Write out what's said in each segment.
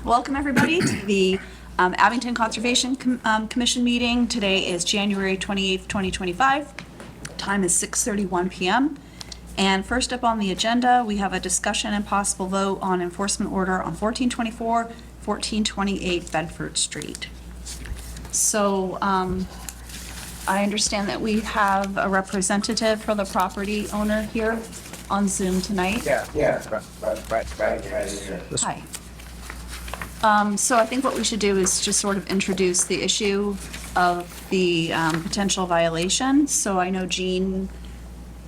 Welcome everybody to the Abington Conservation Commission meeting. Today is January 28th, 2025. Time is 6:31 p.m. And first up on the agenda, we have a discussion and possible vote on enforcement order on 1424, 1428 Bedford Street. So I understand that we have a representative for the property owner here on Zoom tonight. Yeah. Right. Hi. So I think what we should do is just sort of introduce the issue of the potential violation. So I know Jean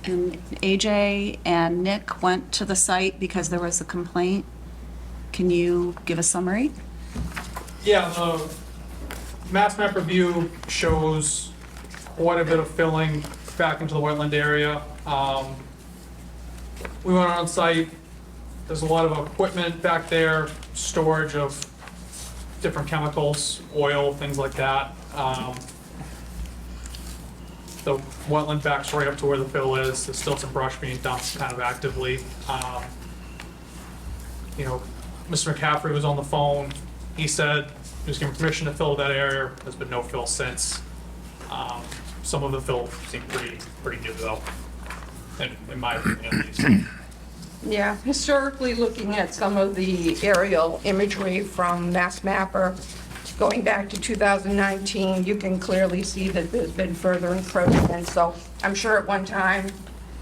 and AJ and Nick went to the site because there was a complaint. Can you give a summary? Yeah, the mass map review shows quite a bit of filling back into the wetland area. We went on site, there's a lot of equipment back there, storage of different chemicals, oil, things like that. The wetland backs right up to where the fill is. There's still some brush being dumped kind of actively. Mr. McCaffrey was on the phone. He said he was given permission to fill that area. There's been no fill since. Some of the fill seemed pretty new though, in my opinion at least. Yeah, historically, looking at some of the aerial imagery from Mass Mapper, going back to 2019, you can clearly see that there's been further encroachment. So I'm sure at one time,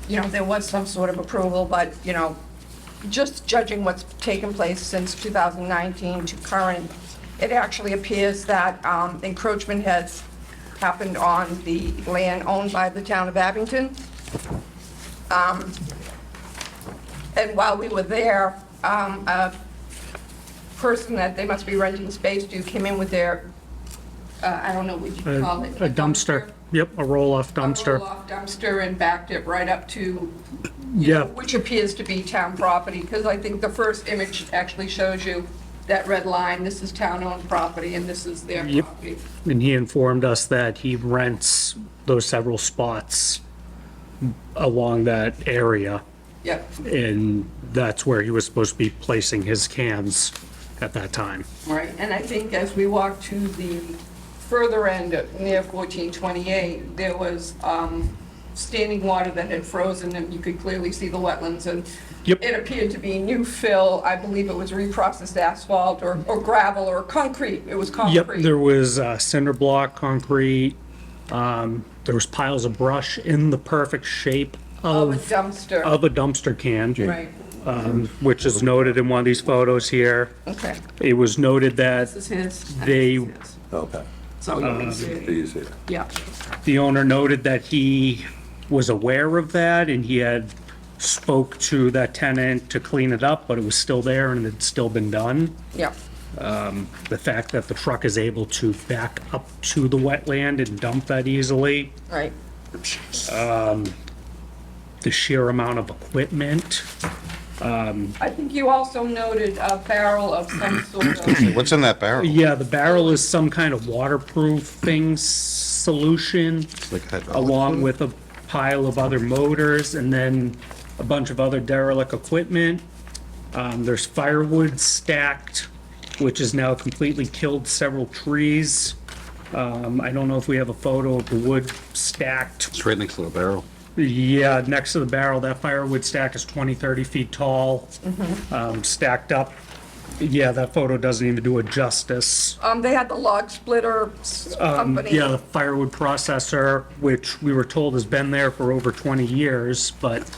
there was some sort of approval, but, just judging what's taken place since 2019 to current, it actually appears that encroachment has happened on the land owned by the town of Abington. And while we were there, a person that they must be renting space to came in with their, I don't know what you call it. A dumpster. Yep, a roll-off dumpster. A roll-off dumpster and backed it right up to, Yeah. which appears to be town property, because I think the first image actually shows you that red line. This is town-owned property and this is their Yep. property. And he informed us that he rents those several spots along that area, Yep, and that's where he was supposed to be placing his cans at that time. right. And I think as we walked to the further end near 1428, there was standing water that had frozen and you could clearly see the wetlands, and Yep. it appeared to be new fill. I believe it was reprocessed asphalt or gravel or concrete. It was concrete. Yep, there was cinder block, concrete, there was piles of brush in the perfect shape Of a of dumpster. a dumpster can, Right, which is noted in one of these photos here. okay. It was noted that This is his. They- and this is his. Okay. So you can see, These here. yeah, the owner noted that he was aware of that and he had spoke to that tenant to clean it up, but it was still there and it had still been done. yeah, The fact that the truck is able to back up to the wetland and dump that easily, right. the sheer amount of equipment. I think you also noted a barrel of some sort of, What's in that barrel? Yeah, the barrel is some kind of waterproofing solution, Like hydraulic along fluid? with a pile of other motors and then a bunch of other derelict equipment. There's firewood stacked, which has now completely killed several trees. I don't know if we have a photo of the wood stacked. It's right next to the barrel. Yeah, next to the barrel, that firewood stack is 20, 30 feet tall, stacked up. Yeah, that photo doesn't even do it justice. they had the log splitter company. Yeah, the firewood processor, which we were told has been there for over 20 years, but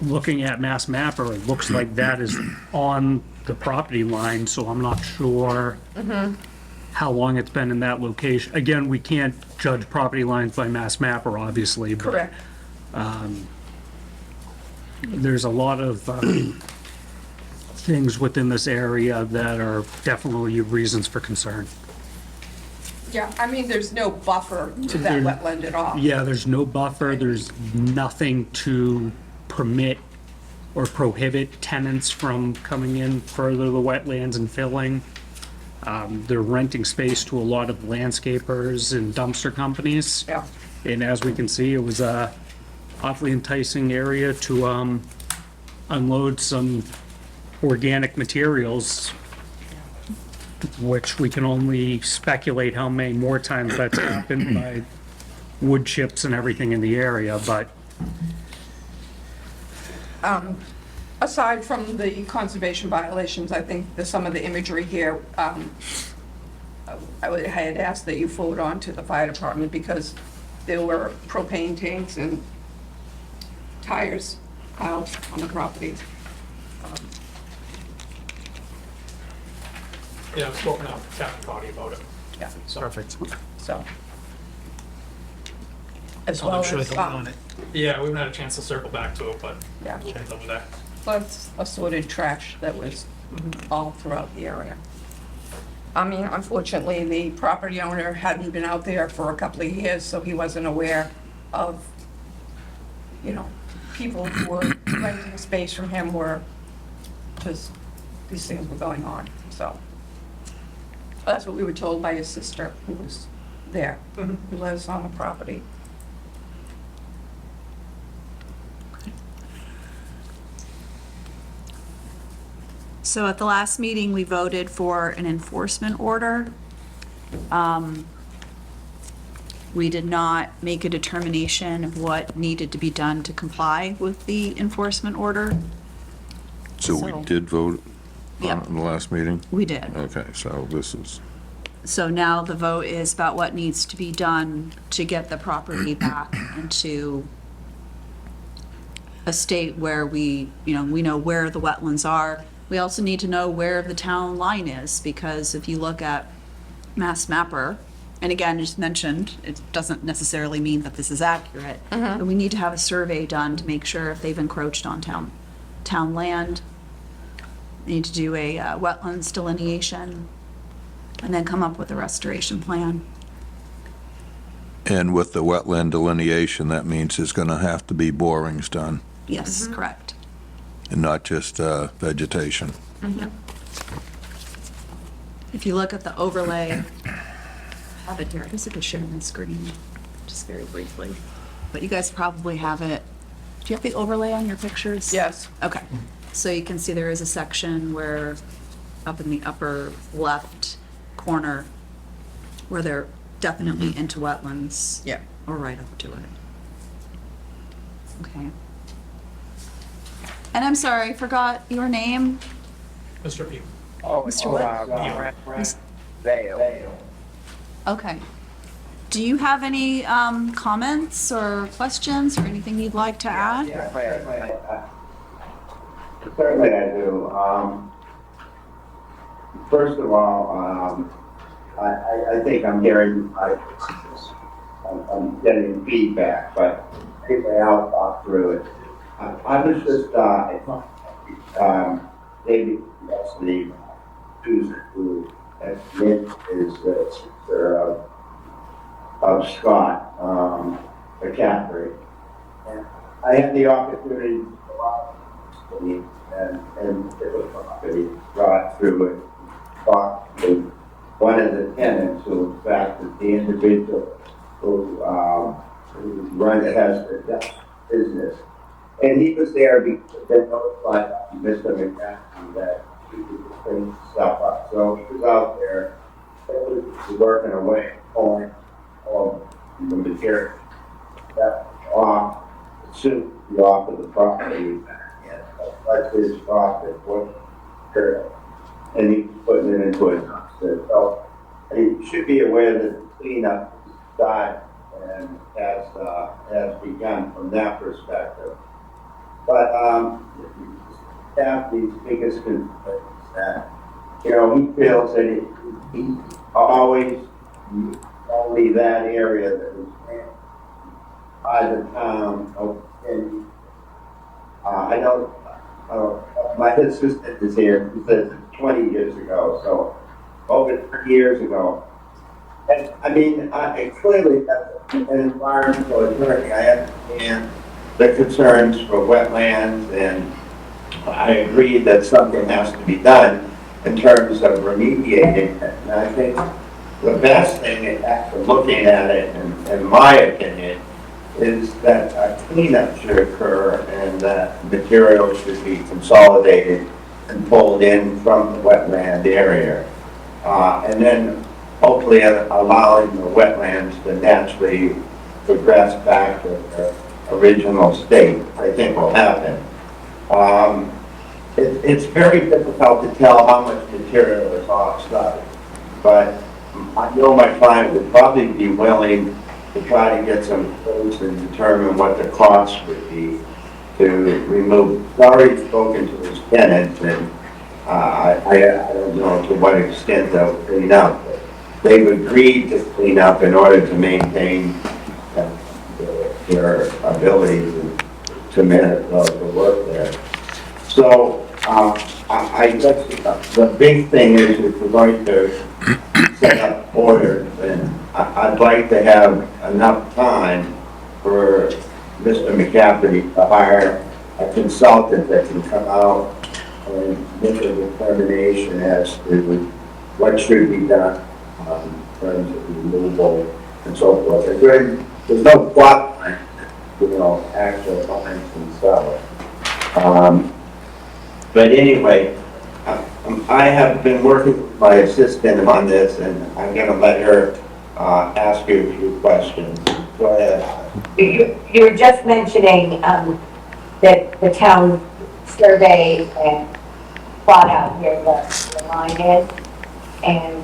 looking at Mass Mapper, it looks like that is on the property line, so I'm not sure how long it's been in that location. Again, we can't judge property lines by Mass Mapper, obviously, but Correct. there's a lot of things within this area that are definitely reasons for concern. Yeah, I mean, there's no buffer to that wetland at all. Yeah, there's no buffer, there's nothing to permit or prohibit tenants from coming in further the wetlands and filling. They're renting space to a lot of landscapers and dumpster companies. Yeah, And as we can see, it was a awfully enticing area to unload some organic materials, which we can only speculate how many more times that's happened by wood chips and everything in the area, but Aside from the conservation violations, I think some of the imagery here, I had asked that you forward on to the fire department because there were propane tanks and tires piled on the property. Yeah, I've spoken out to Captain Cotter about it. Yeah, Perfect. so. As I'll well make sure as, they go on it. Yeah, we haven't had a chance to circle back to it, but yeah, it's over there. plus assorted trash that was all throughout the area. I mean, unfortunately, the property owner hadn't been out there for a couple of years, so he wasn't aware of, you know, people who were renting space from him were just, these things were going on, so. That's what we were told by his sister, who was there, who lives on the property. So at the last meeting, we voted for an enforcement order. We did not make a determination of what needed to be done to comply with the enforcement order. So So- we did vote on Yep. it in the last meeting? We did. Okay, so this is, So now the vote is about what needs to be done to get the property back into a state where we know where the wetlands are. We also need to know where the town line is, because if you look at Mass Mapper, and again, just mentioned, it doesn't necessarily mean that this is accurate, but we need to have a survey done to make sure if they've encroached on town land. We need to do a wetlands delineation, and then come up with a restoration plan. and with the wetland delineation, that means there's gonna have to be borings done, Yes, correct. and not just vegetation. If you look at the overlay, I have it here, I guess I could share my screen, just very briefly. But you guys probably have it. Do you have the overlay on your pictures? Yes. Okay, so you can see there is a section where, up in the upper left corner, where they're definitely into wetlands. Yeah. Or right up to it. Okay. And I'm sorry, I forgot your name. Mr. Pugh. Mr. What? Mis- Okay. Do you have any comments or questions or anything you'd like to add? Certainly I do. First of all, I think I'm getting feedback, but anyway, I'll talk through it. I was just, maybe yesterday, Tuesday, who has been is the sister of Scott, McCaffrey. And I had the opportunity to go out and it was property, brought through it, talked to one of the tenants who in fact is the individual who has the business. And he was there because they notified Mr. McCaffrey that he was cleaning stuff up. So he was out there, working away, pulling all the material that off, soon be off of the property. That's his profit, what material. And he's putting it into a dumpster. So he should be aware that the cleanup started and has begun from that perspective. But Kathy's biggest concern is that, he feels that he always only that area that is by the town of, and I know my assistant is here, he says it's 20 years ago, so over 30 years ago. And I mean, clearly as an environmental attorney, I understand the concerns for wetlands, and I agree that something has to be done in terms of remediating it. And I think the best thing after looking at it, in my opinion, is that a cleanup should occur and that materials should be consolidated and pulled in from the wetland area. And then hopefully allowing the wetlands to naturally progress back to their original state, I think will happen. It's very difficult to tell how much material is off-site, but I know my client would probably be willing to try to get some quotes and determine what the cost would be to remove. I've already spoken to his tenants, and I don't know to what extent they'll clean up. They've agreed to clean up in order to maintain their ability to manage the work there. So I guess the big thing is if we're going to set up orders, and I'd like to have enough time for Mr. McCafferty to hire a consultant that can come out and make a determination as to what should be done in terms of removal and so forth. There's no plot plan, actual lines themselves. But anyway, I have been working with my assistant on this, and I'm going to let her ask you a few questions. Go ahead. You were just mentioning that the town surveyed and plot out where the line is, and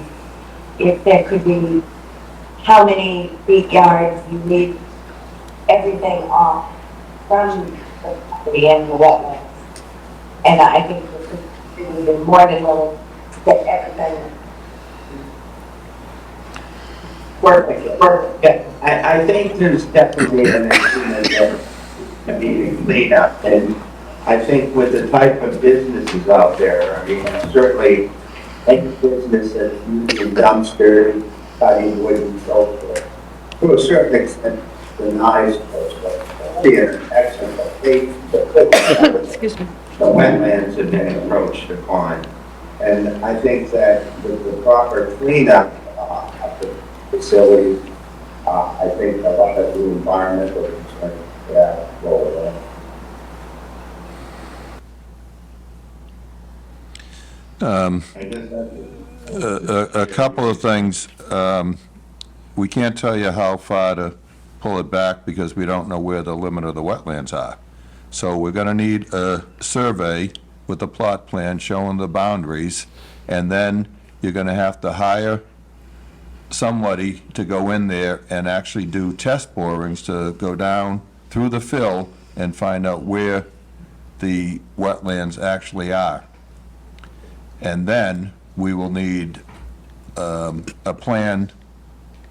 if there could be, how many feet yards you need everything off from the property and the wetlands. And I think this is even more than willing to get everything working. Yeah, I think there's definitely an agreement that can be cleaned up, and I think with the type of businesses out there, I mean, certainly any business that's using dumpsters, cutting wood and so forth, to a certain extent, denies those, but be an excellent location. Excuse me. The wetlands have been encroached upon, and I think that with the proper cleanup of the facilities, I think a lot of the environmental concerns go away. I guess that's A couple of things. We can't tell you how far to pull it back because we don't know where the limit of the wetlands are. So we're going to need a survey with a plot plan showing the boundaries, and then you're going to have to hire somebody to go in there and actually do test borings to go down through the fill and find out where the wetlands actually are. And then we will need a plan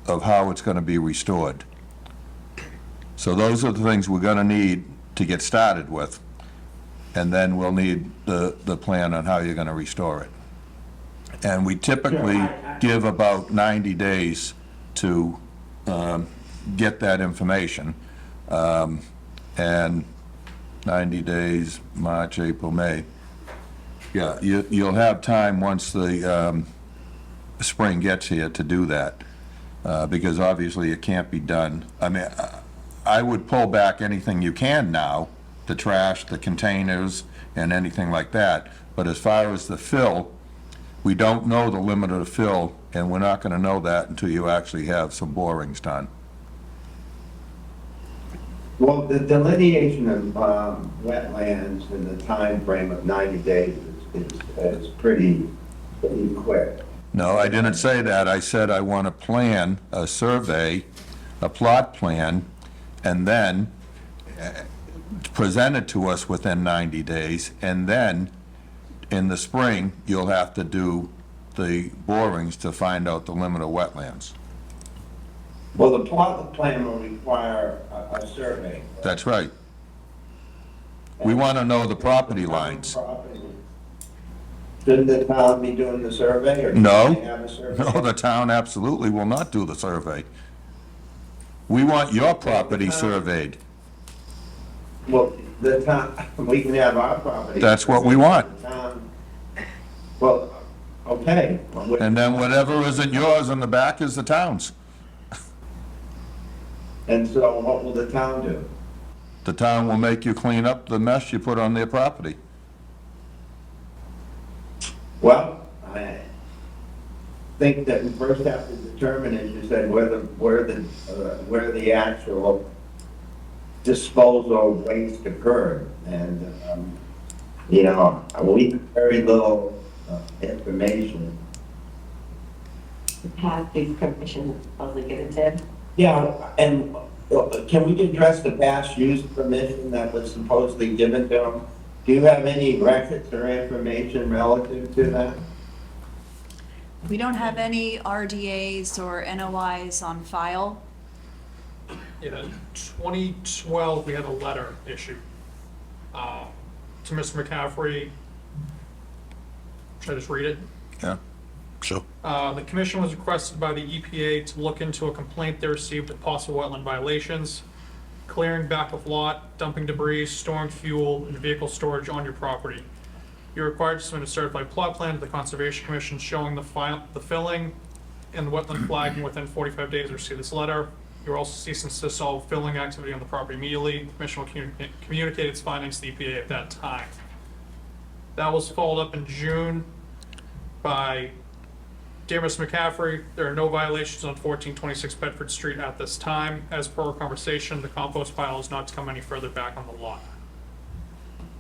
of how it's going to be restored. So those are the things we're going to need to get started with, and then we'll need the plan on how you're going to restore it. And we typically give about 90 days to get that information. And 90 days, March, April, May. Yeah, you'll have time once the spring gets here to do that, because obviously it can't be done. I mean, I would pull back anything you can now, the trash, the containers, and anything like that. But as far as the fill, we don't know the limit of the fill, and we're not going to know that until you actually have some borings done. Well, the delineation of wetlands in the time frame of 90 days is pretty quick. No, I didn't say that. I said I want a plan, a survey, a plot plan, and then present it to us within 90 days, and then in the spring, you'll have to do the borings to find out the limit of wetlands. Well, the plot plan will require a survey. That's right. We want to know the property lines. Shouldn't the town be doing the survey, or do No. they have a survey? No, the town absolutely will not do the survey. We want your property surveyed. Well, the town, we can have our property. That's what we want. The town- Well, okay. And then whatever isn't yours in the back is the town's. And so what will the town do? The town will make you clean up the mess you put on their property. Well, I think that we first have to determine, as you said, where the actual disposal waste occurred. And, we have very little information. Have the permission supposedly given to him. Yeah, and can we address the past use permission that was supposedly given to him? Do you have any records or information relative to that? We don't have any RDAs or NOIs on file. Yeah, 2012, we had a letter issued to Mr. McCaffrey. Should I just read it? Yeah, sure. The commission was requested by the EPA to look into a complaint they received of possible wetland violations, clearing back of lot, dumping debris, storing fuel, and vehicle storage on your property. You're required to submit a certified plot plan to the Conservation Commission showing the filling and the wetland flagging within 45 days. Receive this letter. You're also cease and desist all filling activity on the property immediately. The commission will communicate its findings to the EPA at that time. That was followed up in June by Dear Mr. McCaffrey, there are no violations on 1426 Bedford Street at this time. As per our conversation, the compost pile is not to come any further back on the lot.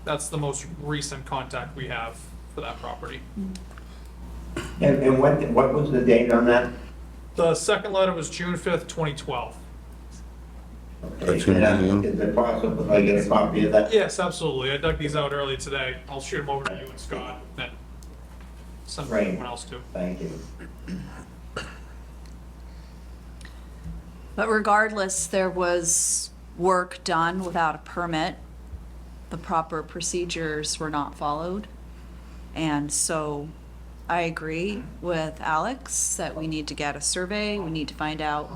That's the most recent contact we have for that property. And what was the date on that? The second letter was June 5th, 2012. Is it possible I get a copy of that? Yes, absolutely. I dug these out early today. I'll shoot them over to you and Scott, then send them to Great. everyone else too. Thank you. But regardless, there was work done without a permit. The proper procedures were not followed. And so I agree with Alex that we need to get a survey, we need to find out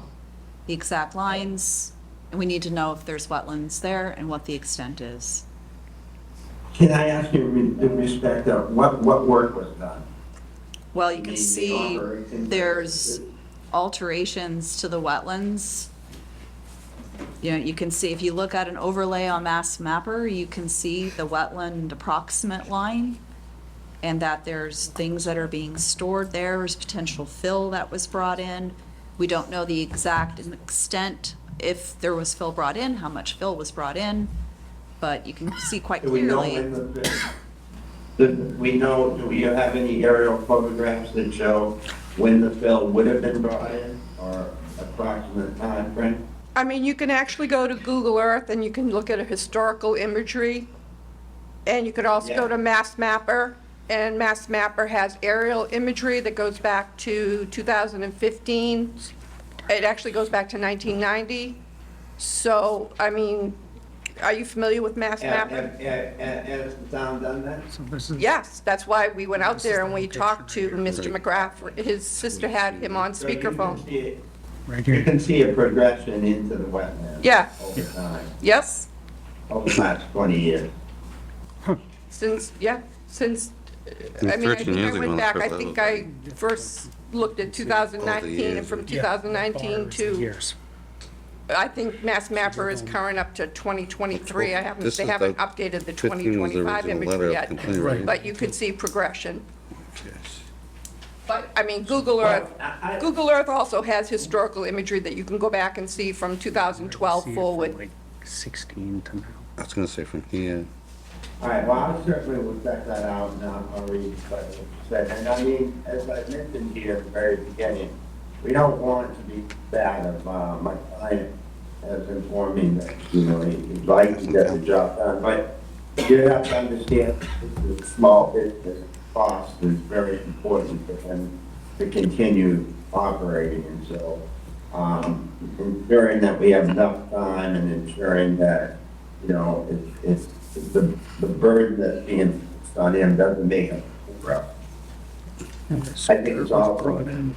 the exact lines, and we need to know if there's wetlands there and what the extent is. Can I ask you in respect of what work was done? Well, you I can mean, the see operations- there's alterations to the wetlands. You know, you can see, if you look at an overlay on Mass Mapper, you can see the wetland approximate line, and that there's things that are being stored there, there's potential fill that was brought in. We don't know the exact extent, if there was fill brought in, how much fill was brought in, but you can see quite Do we know clearly. when do we have any aerial photographs that show when the fill would have been brought in or approximate time frame? I mean, you can actually go to Google Earth and you can look at a historical imagery. And you could also go Yeah. to Mass Mapper, and Mass Mapper has aerial imagery that goes back to 2015. It actually goes back to 1990. So, I mean, are you familiar with Mass Mapper? Has the town done that? So this is. Yes, that's why we went out This is there and the we picture talked to right here. Mr. McGrath. His sister had him on So you can speakerphone. see it- Right You here. can see a progression into the wetland. Yeah. Over time, Yes, over the last 20 years. since, I mean, I 13 think years I ago, went back, I that's think I first looked at 2019, and from 2019 to, Years. I think Mass Mapper is current up to 2023. This They is haven't the updated the 15 was the 2025 original imagery letter yet. of complaint, right? But you could see progression. Yes. But, I mean, Google Earth, Well, I- Google Earth also has historical imagery that you can go back and see from 2012 See it from forward. like 16 to now. I was gonna say from here, All right, well, I certainly will check that out and I'll read what you said. And I mean, as I mentioned here at the very beginning, we don't want it to be bad of, my client has informed me that, he'd like to get the job done. But you have to understand, this is a small business, cost is very important for them to continue operating. And so, ensuring that we have enough time and ensuring that, it's the burden that's being placed on him doesn't make him rough. I think it's all- Brought in.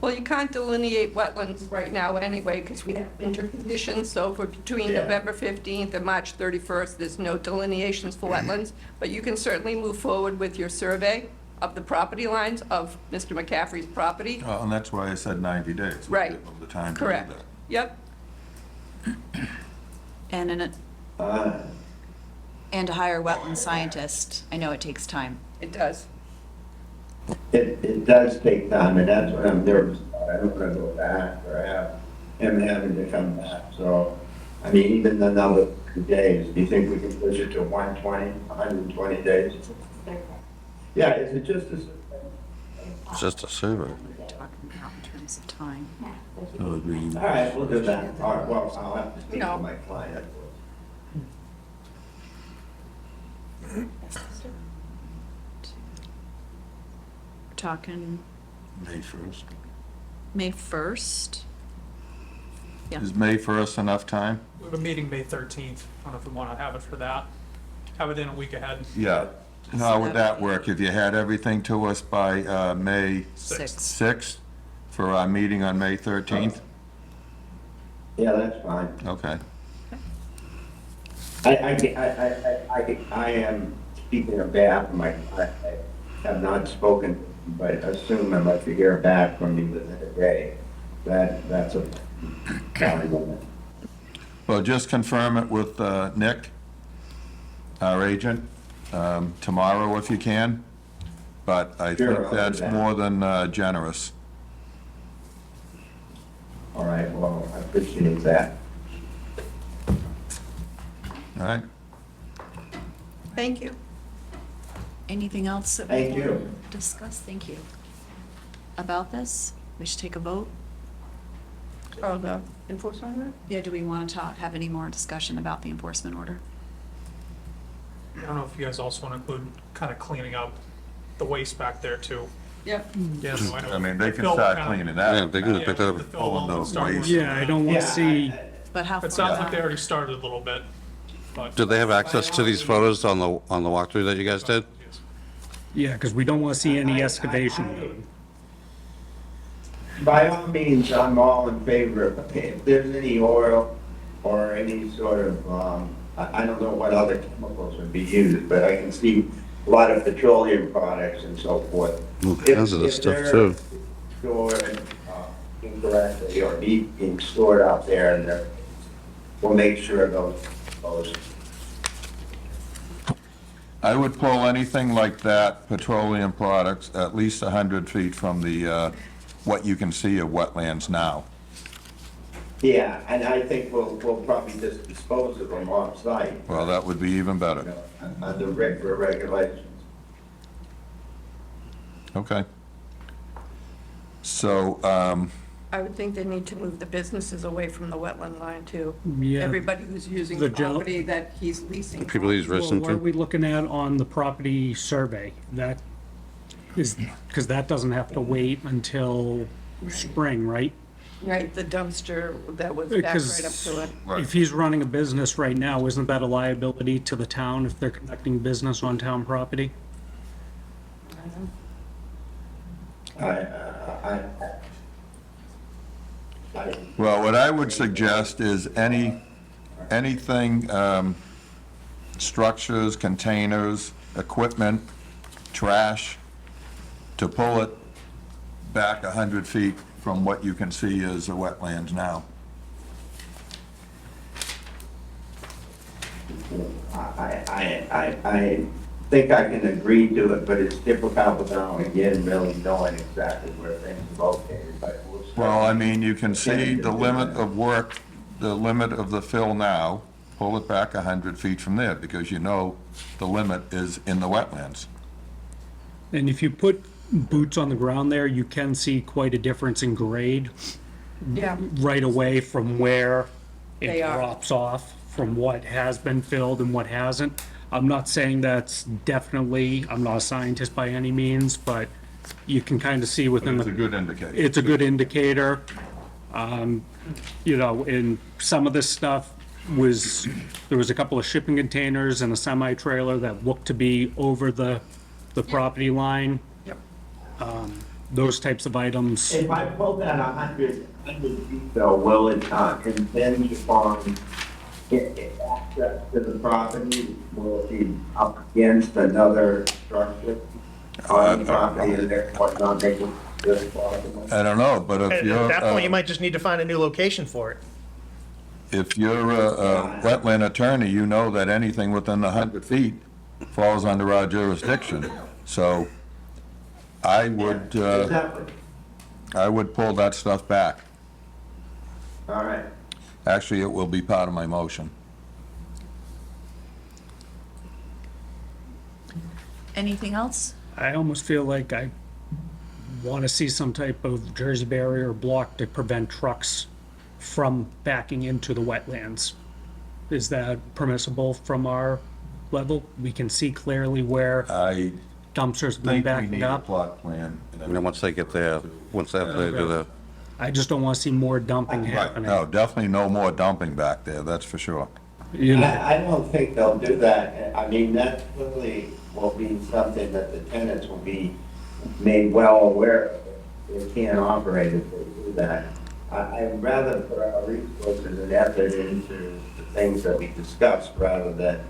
Well, you can't delineate wetlands right now anyway, because we have winter conditions, so for between Yeah. November 15th and March 31st, there's no delineations for wetlands, but you can certainly move forward with your survey of the property lines of Mr. McCaffrey's property. And that's why I said 90 days. We'll Right. give them the time to do Correct. that. Yep. And to hire a wetland scientist, I know it takes time. It does. It does take time, and that's what I'm nervous about. I don't want to go back or have him having to come back. So, I mean, even another 2 days, do you think we can push it to 120 days? Yeah, is it just a? It's just a survey. Talking about in terms of time. All right, we'll do that. All right, well, I'll have to speak No. to my client. We're talking May 1st. May 1st. Yeah. Is May 1st enough time? We have a meeting May 13th. I don't know if we want to have it for that. Have it in a week ahead. Yeah. How would that work? If you had everything to us by May Six. 6th for our meeting on May 13th? Yeah, that's fine. Okay. I am speaking of behalf of my, I have not spoken, but assume unless you hear back from me within a day, that's a valid limit. Well, just confirm it with Nick, our agent, tomorrow if you can. But I Sure, I'll think do that's that. more than generous. All right, well, I appreciate that. All right? Thank you. Anything else that we Thank want you. to discuss? Thank you. About this? We should take a vote? Oh, the enforcement order? Yeah, do we want to talk, have any more discussion about the enforcement order? I don't know if you guys also want to include kind of cleaning up the waste back there too. Yep. Yeah, so I know. I mean, they can Phil start kinda- cleaning that. Yeah, they can Yeah, pick that up. the Phil Pulling will those start waste. working on Yeah, I that. don't want to Yeah, see, But how It far sounds like back? they already started a little bit, but. Did they have access to these photos on the walkthrough that you guys did? yeah, because we don't want to see any excavation done. By all means, I'm all in favor of, if there's any oil or any sort of, I don't know what other chemicals would be used, but I can see a lot of petroleum products and so forth. All kinds of this stuff, too. If they're stored incorrectly or being stored out there, and we'll make sure those. I would pull anything like that, petroleum products, at least 100 feet from the, what you can see of wetlands now. Yeah, and I think we'll probably just dispose of them off-site, Well, that would be even you better. know, under regular regulations. Okay. So, I would think they need to move the businesses away from the wetland line too. Yeah. Everybody who's using The the gen- property that he's leasing. The people he's Well, listening what are to? we looking at on the property survey? That is, because that doesn't have to wait until spring, right? Right, the dumpster that was backed Because right up to it. if he's running a business right now, isn't that a liability to the town if they're conducting business on town property? well, what I would suggest is anything, structures, containers, equipment, trash, to pull it back 100 feet from what you can see as the wetlands now. I think I can agree to it, but it's difficult without, again, really knowing exactly where things are located, but we'll start. Well, I mean, you can see the limit of work, the limit of the fill now, pull it back 100 feet from there, because you know the limit is in the wetlands. And if you put boots on the ground there, you can see quite a difference in grade Yeah, right away from where it They are. drops off from what has been filled and what hasn't. I'm not saying that's definitely, I'm not a scientist by any means, but you can kind of see within It's a the, good indicator. it's a good indicator. You know, and some of this stuff was, there was a couple of shipping containers and a semi-trailer that looked to be over the property line. yep. Those types of items. If I pull that 100 feet though, will it impinge upon access to the property? Will it be up against another structure on the property and therefore not able to just possible? I don't know, but if At you're, that point, you might just need to find a new location for it. if you're a wetland attorney, you know that anything within the 100 feet falls under our jurisdiction. So I would, Exactly. I would pull that stuff back. All right. Actually, it will be part of my motion. Anything else? I almost feel like I want to see some type of Jersey barrier block to prevent trucks from backing into the wetlands. Is that permissible from our level? We can see clearly where I dumpsters have been think we backing need a up. plot plan. And then once they get there, once they do the, I just don't want to see more dumping Right, happening. no, definitely no more dumping back there, that's for sure. You know, I don't think they'll do that. I mean, that clearly will be something that the tenants will be made well aware of. They can't operate if they do that. I'd rather put our resources and effort into the things that we discussed rather than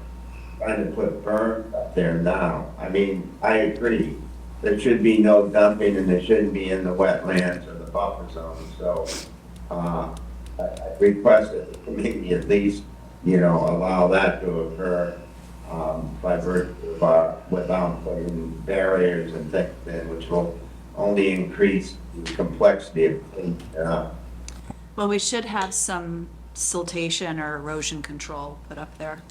trying to put berms up there now. I mean, I agree. There should be no dumping and there shouldn't be in the wetlands or the buffer zone. So, I request that the committee at least, allow that to occur, by virtue of, without putting barriers and things in, which will only increase the complexity of things. Well, we should have some siltation or erosion control put up there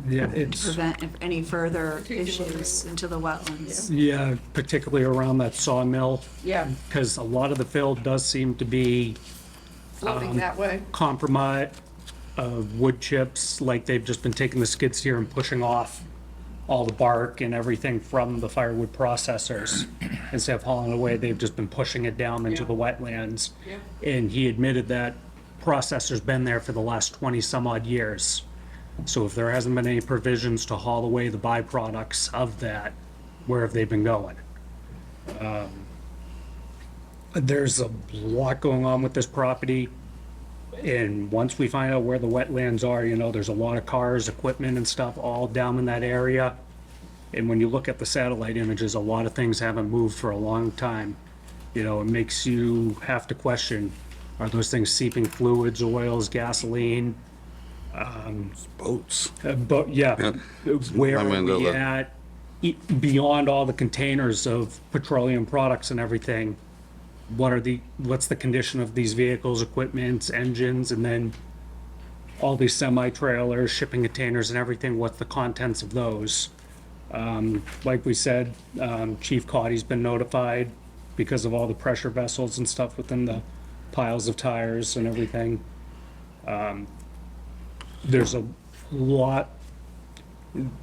yeah, to it's, prevent any further issues into the wetlands. yeah, particularly around that sawmill, Yeah, because a lot of the fill does seem to be floating that way. compromise of wood chips, like they've just been taking the skid steer and pushing off all the bark and everything from the firewood processors. Instead of hauling it away, they've just been pushing it down into Yeah. the wetlands. Yeah. And he admitted that processor's been there for the last 20 some odd years. So if there hasn't been any provisions to haul away the byproducts of that, where have they been going? There's a lot going on with this property. And once we find out where the wetlands are, there's a lot of cars, equipment and stuff all down in that area. And when you look at the satellite images, a lot of things haven't moved for a long time. It makes you have to question, are those things seeping fluids, oils, gasoline? boats. But yeah, where I are mean, we at, beyond all the containers of petroleum products and everything? What's the condition of these vehicles, equipment, engines, and then all these semi-trailers, shipping containers and everything, what's the contents of those? Like we said, Chief Cotty's been notified because of all the pressure vessels and stuff within the piles of tires and everything. There's a lot,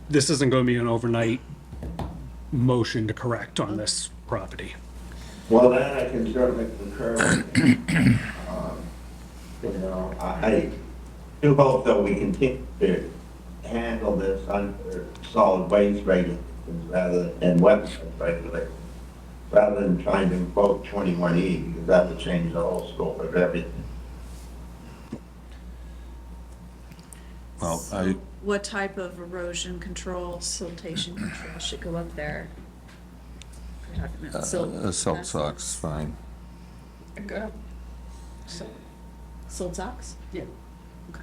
this isn't gonna be an overnight motion to correct on this property. Well, that I can certainly concur with. I do hope that we continue to handle this under solid waste regulations and wetlands regulations, rather than trying to invoke 21E, because that would change the whole scope of everything. Well, What type of erosion control, siltation control should go up there? We're talking about a silt sock's fine. Okay. Silt socks? Yeah. Okay.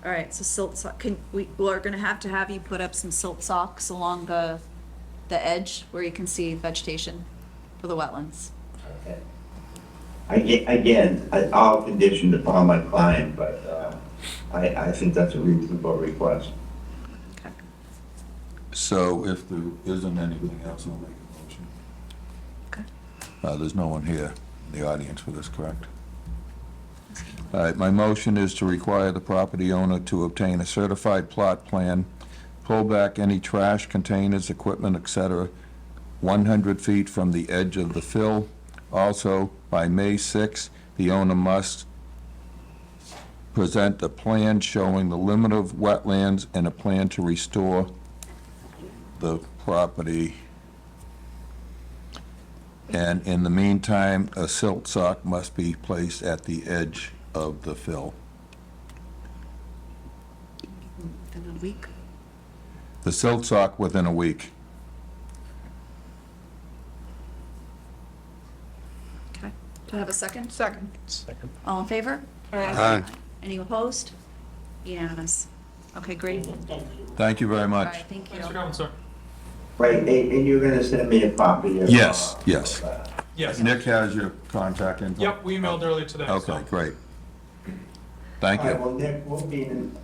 All right, so silt sock, we're gonna have to have you put up some silt socks along the edge where you can see vegetation for the wetlands. Okay. Again, all conditioned upon my client, but I think that's a reasonable request. Okay. So if there isn't anything else, I'll make a motion. Okay. There's no one here in the audience for this, correct? All right, my motion is to require the property owner to obtain a certified plot plan, pull back any trash, containers, equipment, etc., 100 feet from the edge of the fill. Also, by May 6, the owner must present a plan showing the limit of wetlands and a plan to restore the property. And in the meantime, a silt sock must be placed at the edge of the fill. Within a week? The silt sock within a week. Okay. Do I have a second? Second. Second. All in favor? Aye. Any opposed? Unanimous. Okay, great. All Thank you very much. right, thank Thanks for you. coming, sir. Right, and you're gonna send me a copy of? Yes, yes. Yes. Nick has your contact info? Yep, we emailed earlier today. Okay, so- great. Thank All right, you. well, Nick,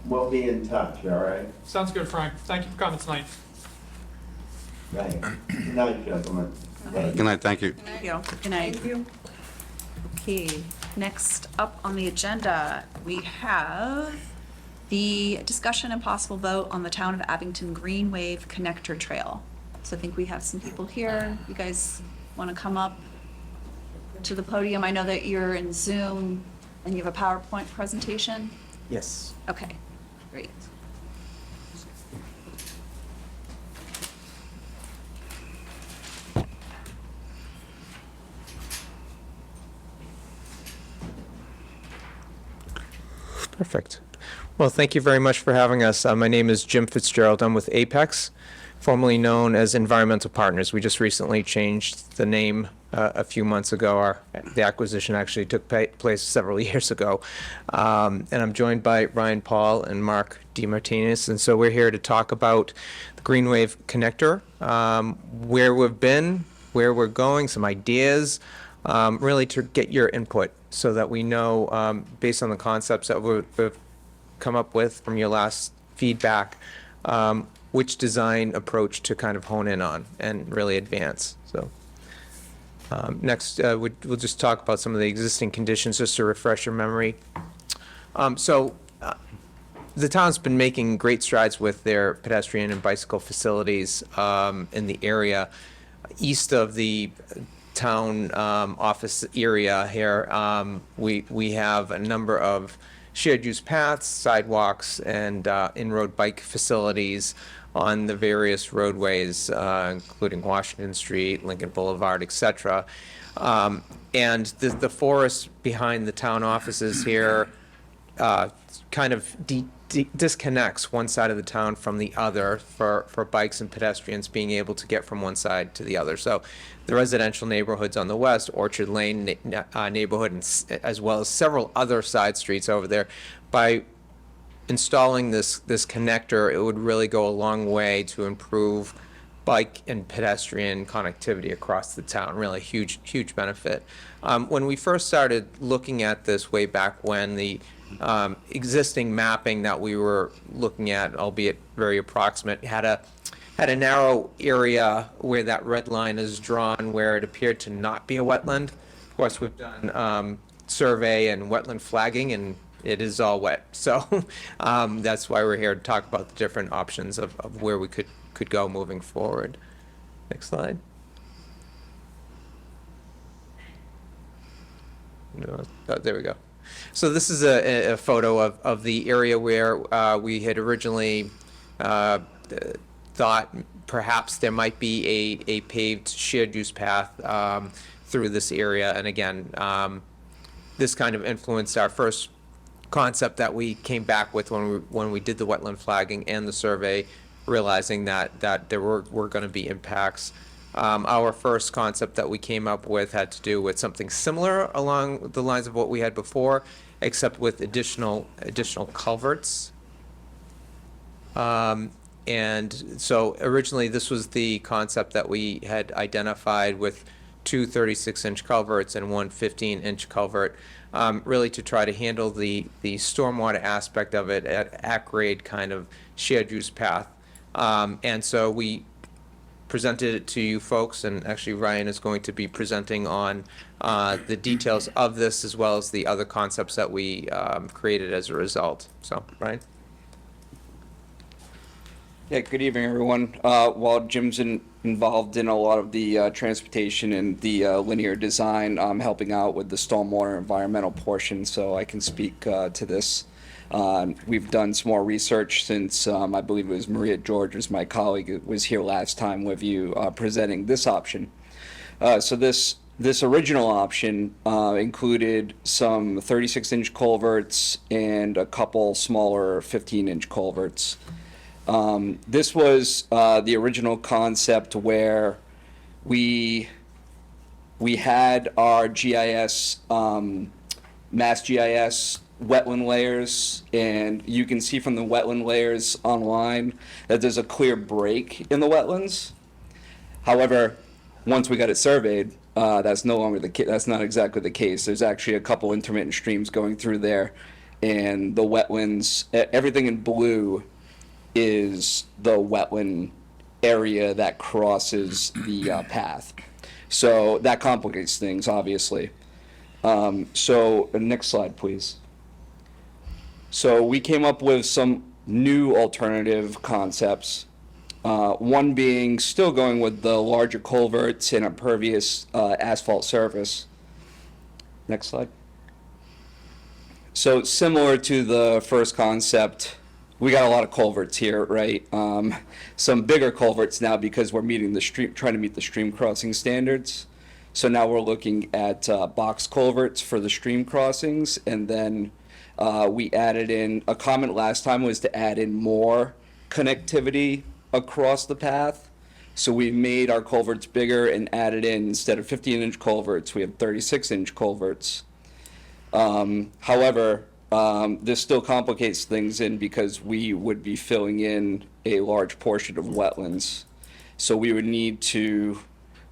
we'll be in touch, all right? Sounds good, Frank. Thank you for coming tonight. Right. Good night, gentlemen. Good night, thank you. Thank you. Good night. Thank you. Okay, next up on the agenda, we have the discussion and possible vote on the Town of Abington Green Wave Connector Trail. So I think we have some people here. You guys want to come up to the podium? I know that you're in Zoom and you have a PowerPoint presentation. Yes. Okay, great. Perfect. Well, thank you very much for having us. My name is Jim Fitzgerald. I'm with Apex, formerly known as Environmental Partners. We just recently changed the name a few months ago. The acquisition actually took place several years ago. And I'm joined by Ryan Paul and Mark DeMartinez. And so we're here to talk about the Green Wave Connector, where we've been, where we're going, some ideas, really to get your input so that we know, based on the concepts that we've come up with from your last feedback, which design approach to kind of hone in on and really advance. So next, we'll just talk about some of the existing conditions just to refresh your memory. The town's been making great strides with their pedestrian and bicycle facilities in the area east of the town office area here. We have a number of shared use paths, sidewalks, and in-road bike facilities on the various roadways, including Washington Street, Lincoln Boulevard, etc. And the forest behind the town offices here kind of disconnects one side of the town from the other for bikes and pedestrians being able to get from one side to the other. So the residential neighborhoods on the west, Orchard Lane neighborhood, and as well as several other side streets over there, by installing this connector, it would really go a long way to improve bike and pedestrian connectivity across the town. Really huge benefit. When we first started looking at this way back when, the existing mapping that we were looking at, albeit very approximate, had a narrow area where that red line is drawn where it appeared to not be a wetland. Of course, we've done survey and wetland flagging, and it is all wet. So that's why we're here to talk about the different options of where we could go moving forward. Next slide. No, there we go. So this is a photo of the area where we had originally thought perhaps there might be a paved shared use path through this area. And again, this kind of influenced our first concept that we came back with when we did the wetland flagging and the survey, realizing that there were going to be impacts. Our first concept that we came up with had to do with something similar along the lines of what we had before, except with additional culverts. And so originally this was the concept that we had identified with two 36-inch culverts and one 15-inch culvert, really to try to handle the stormwater aspect of it at grade kind of shared use path. And so we presented it to you folks, and actually Ryan is going to be presenting on the details of this as well as the other concepts that we created as a result. So, Ryan? Yeah, good evening, everyone. While Jim's involved in a lot of the transportation and the linear design, I'm helping out with the stormwater environmental portion, so I can speak to this. We've done some more research since I believe it was Maria George, was my colleague, was here last time with you presenting this option. So this original option included some 36-inch culverts and a couple smaller 15-inch culverts. This was the original concept where we had our GIS, Mass GIS wetland layers, and you can see from the wetland layers online that there's a clear break in the wetlands. However, once we got it surveyed, that's no longer the case. That's not exactly the case. There's actually a couple intermittent streams going through there, and the wetlands, everything in blue is the wetland area that crosses the path. So that complicates things, obviously. So next slide, please. So we came up with some new alternative concepts. One being still going with the larger culverts and a pervious asphalt surface. Next slide. So similar to the first concept, we got a lot of culverts here, right? Some bigger culverts now because we're meeting the stream, trying to meet the stream crossing standards. So now we're looking at box culverts for the stream crossings, and then we added in, a comment last time was to add in more connectivity across the path. So we made our culverts bigger and added in, instead of 15-inch culverts, we have 36-inch culverts. However, this still complicates things in because we would be filling in a large portion of wetlands. So we would need to,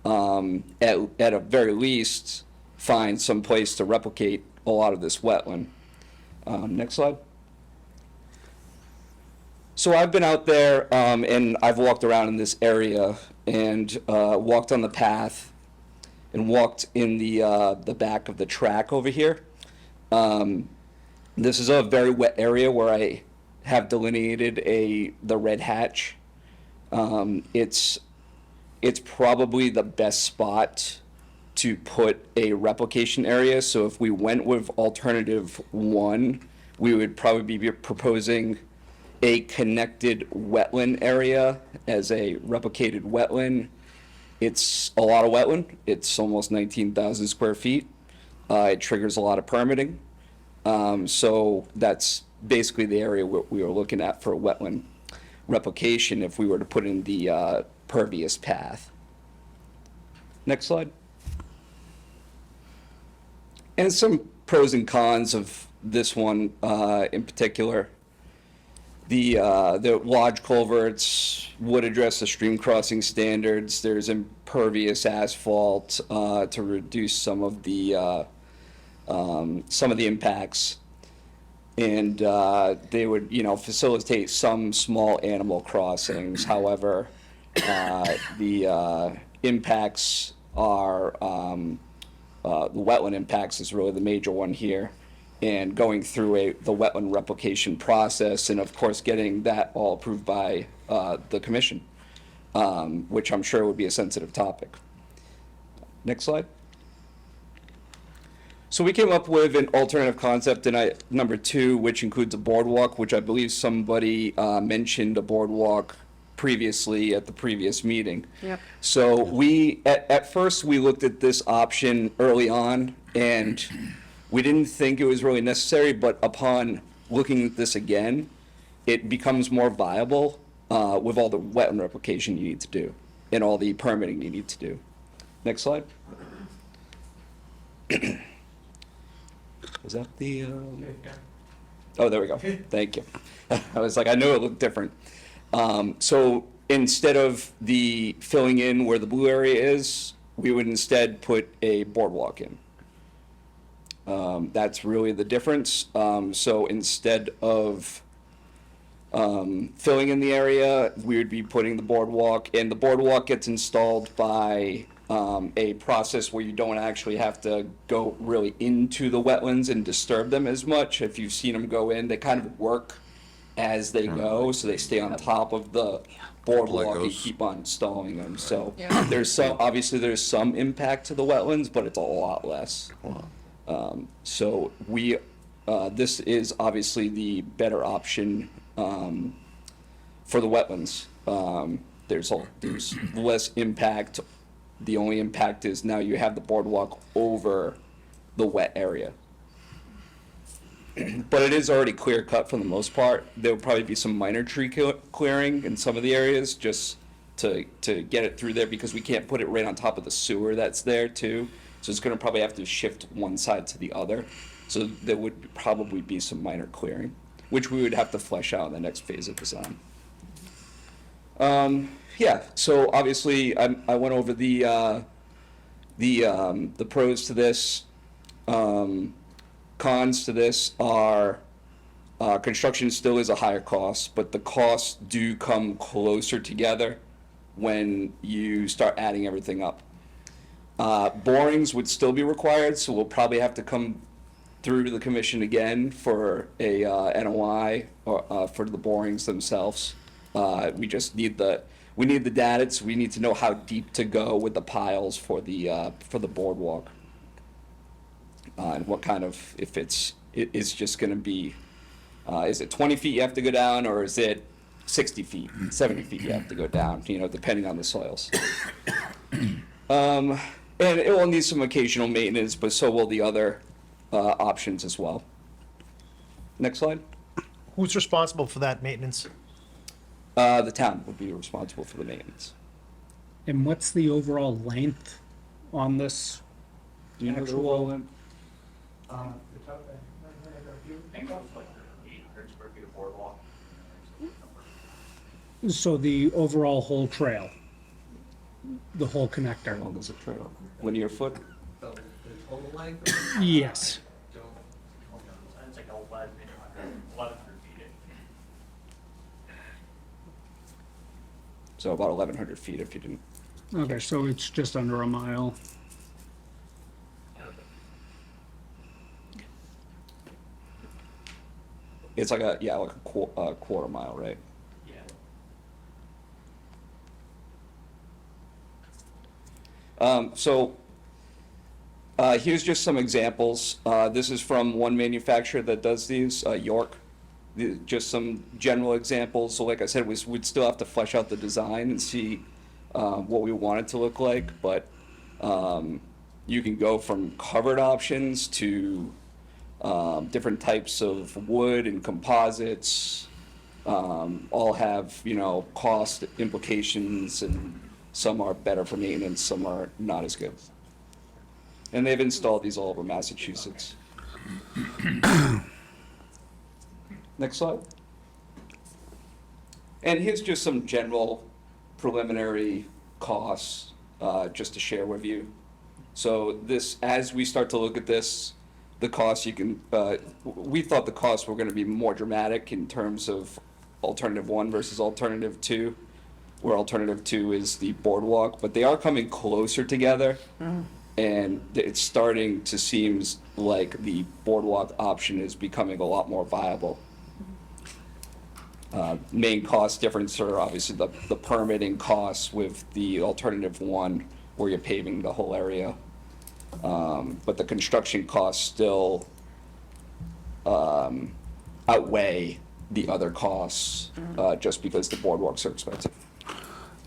at a very least, find some place to replicate a lot of this wetland. Next slide. So I've been out there and I've walked around in this area and walked on the path and walked in the back of the track over here. This is a very wet area where I have delineated the red hatch. It's probably the best spot to put a replication area. So if we went with alternative 1, we would probably be proposing a connected wetland area as a replicated wetland. It's a lot of wetland. It's almost 19,000 square feet. It triggers a lot of permitting. So that's basically the area we were looking at for a wetland replication if we were to put in the pervious path. Next slide. And some pros and cons of this one in particular. The large culverts would address the stream crossing standards. There's impervious asphalt to reduce some of the impacts, and they would, facilitate some small animal crossings. However, the impacts are the wetland impacts is really the major one here. And going through the wetland replication process, and of course getting that all approved by the commission, which I'm sure would be a sensitive topic. Next slide. So we came up with an alternative concept in number 2, which includes a boardwalk, which I believe somebody mentioned a boardwalk previously at the previous meeting. Yep. So we, at first, we looked at this option early on, and we didn't think it was really necessary, but upon looking at this again, it becomes more viable with all the wetland replication you need to do and all the permitting you need to do. Next slide. Is that the... Oh, there we go. Thank you. I was like, I knew it looked different. So instead of the filling in where the blue area is, we would instead put a boardwalk in. That's really the difference. So instead of filling in the area, we would be putting the boardwalk, and the boardwalk gets installed by a process where you don't actually have to go really into the wetlands and disturb them as much. If you've seen them go in, they kind of work as they go, so they stay on top of the boardwalk and keep on installing them. So Yeah. obviously there's some impact to the wetlands, but it's a lot less. So this is obviously the better option for the wetlands. There's less impact. The only impact is now you have the boardwalk over the wet area. But it is already clear cut for the most part. There will probably be some minor tree clearing in some of the areas just to get it through there, because we can't put it right on top of the sewer that's there too. So it's gonna probably have to shift one side to the other. So there would probably be some minor clearing, which we would have to flesh out in the next phase of design. Yeah, so obviously I went over the pros to this. Cons to this are, construction still is a higher cost, but the costs do come closer together when you start adding everything up. Borings would still be required, so we'll probably have to come through to the commission again for a NOI or for the borings themselves. We just need we need the data, so we need to know how deep to go with the piles for the boardwalk. And what kind of, if it's just gonna be, is it 20 feet you have to go down, or is it 60 feet, 70 feet you have to go down, you know, depending on the soils. And it will need some occasional maintenance, but so will the other options as well. Next slide. Who's responsible for that maintenance? The town would be responsible for the maintenance. And what's the overall length on this? Do you know the Actual- overall length? So the overall whole trail, the whole connector? How long is the trail? Linear foot? The total length? Yes. It's like 1,100 feet. So about 1,100 feet if you didn't. Okay, so it's just under a mile. It's like a quarter mile, right? Here's just some examples. This is from one manufacturer that does these, York. Just some general examples. So like I said, we'd still have to flesh out the design and see what we want it to look like. But you can go from covered options to different types of wood and composites. All have, you know, cost implications, and some are better for maintenance, some are not as good. And they've installed these all over Massachusetts. Next slide. And here's just some general preliminary costs, just to share with you. So this, as we start to look at this, the costs you can, we thought the costs were gonna be more dramatic in terms of alternative 1 versus alternative 2, where alternative 2 is the boardwalk, but they are coming closer together. And it's starting to seem like the boardwalk option is becoming a lot more viable. Main cost difference are obviously the permitting costs with the alternative 1, where you're paving the whole area. But the construction costs still outweigh the other costs, just because the boardwalks are expensive.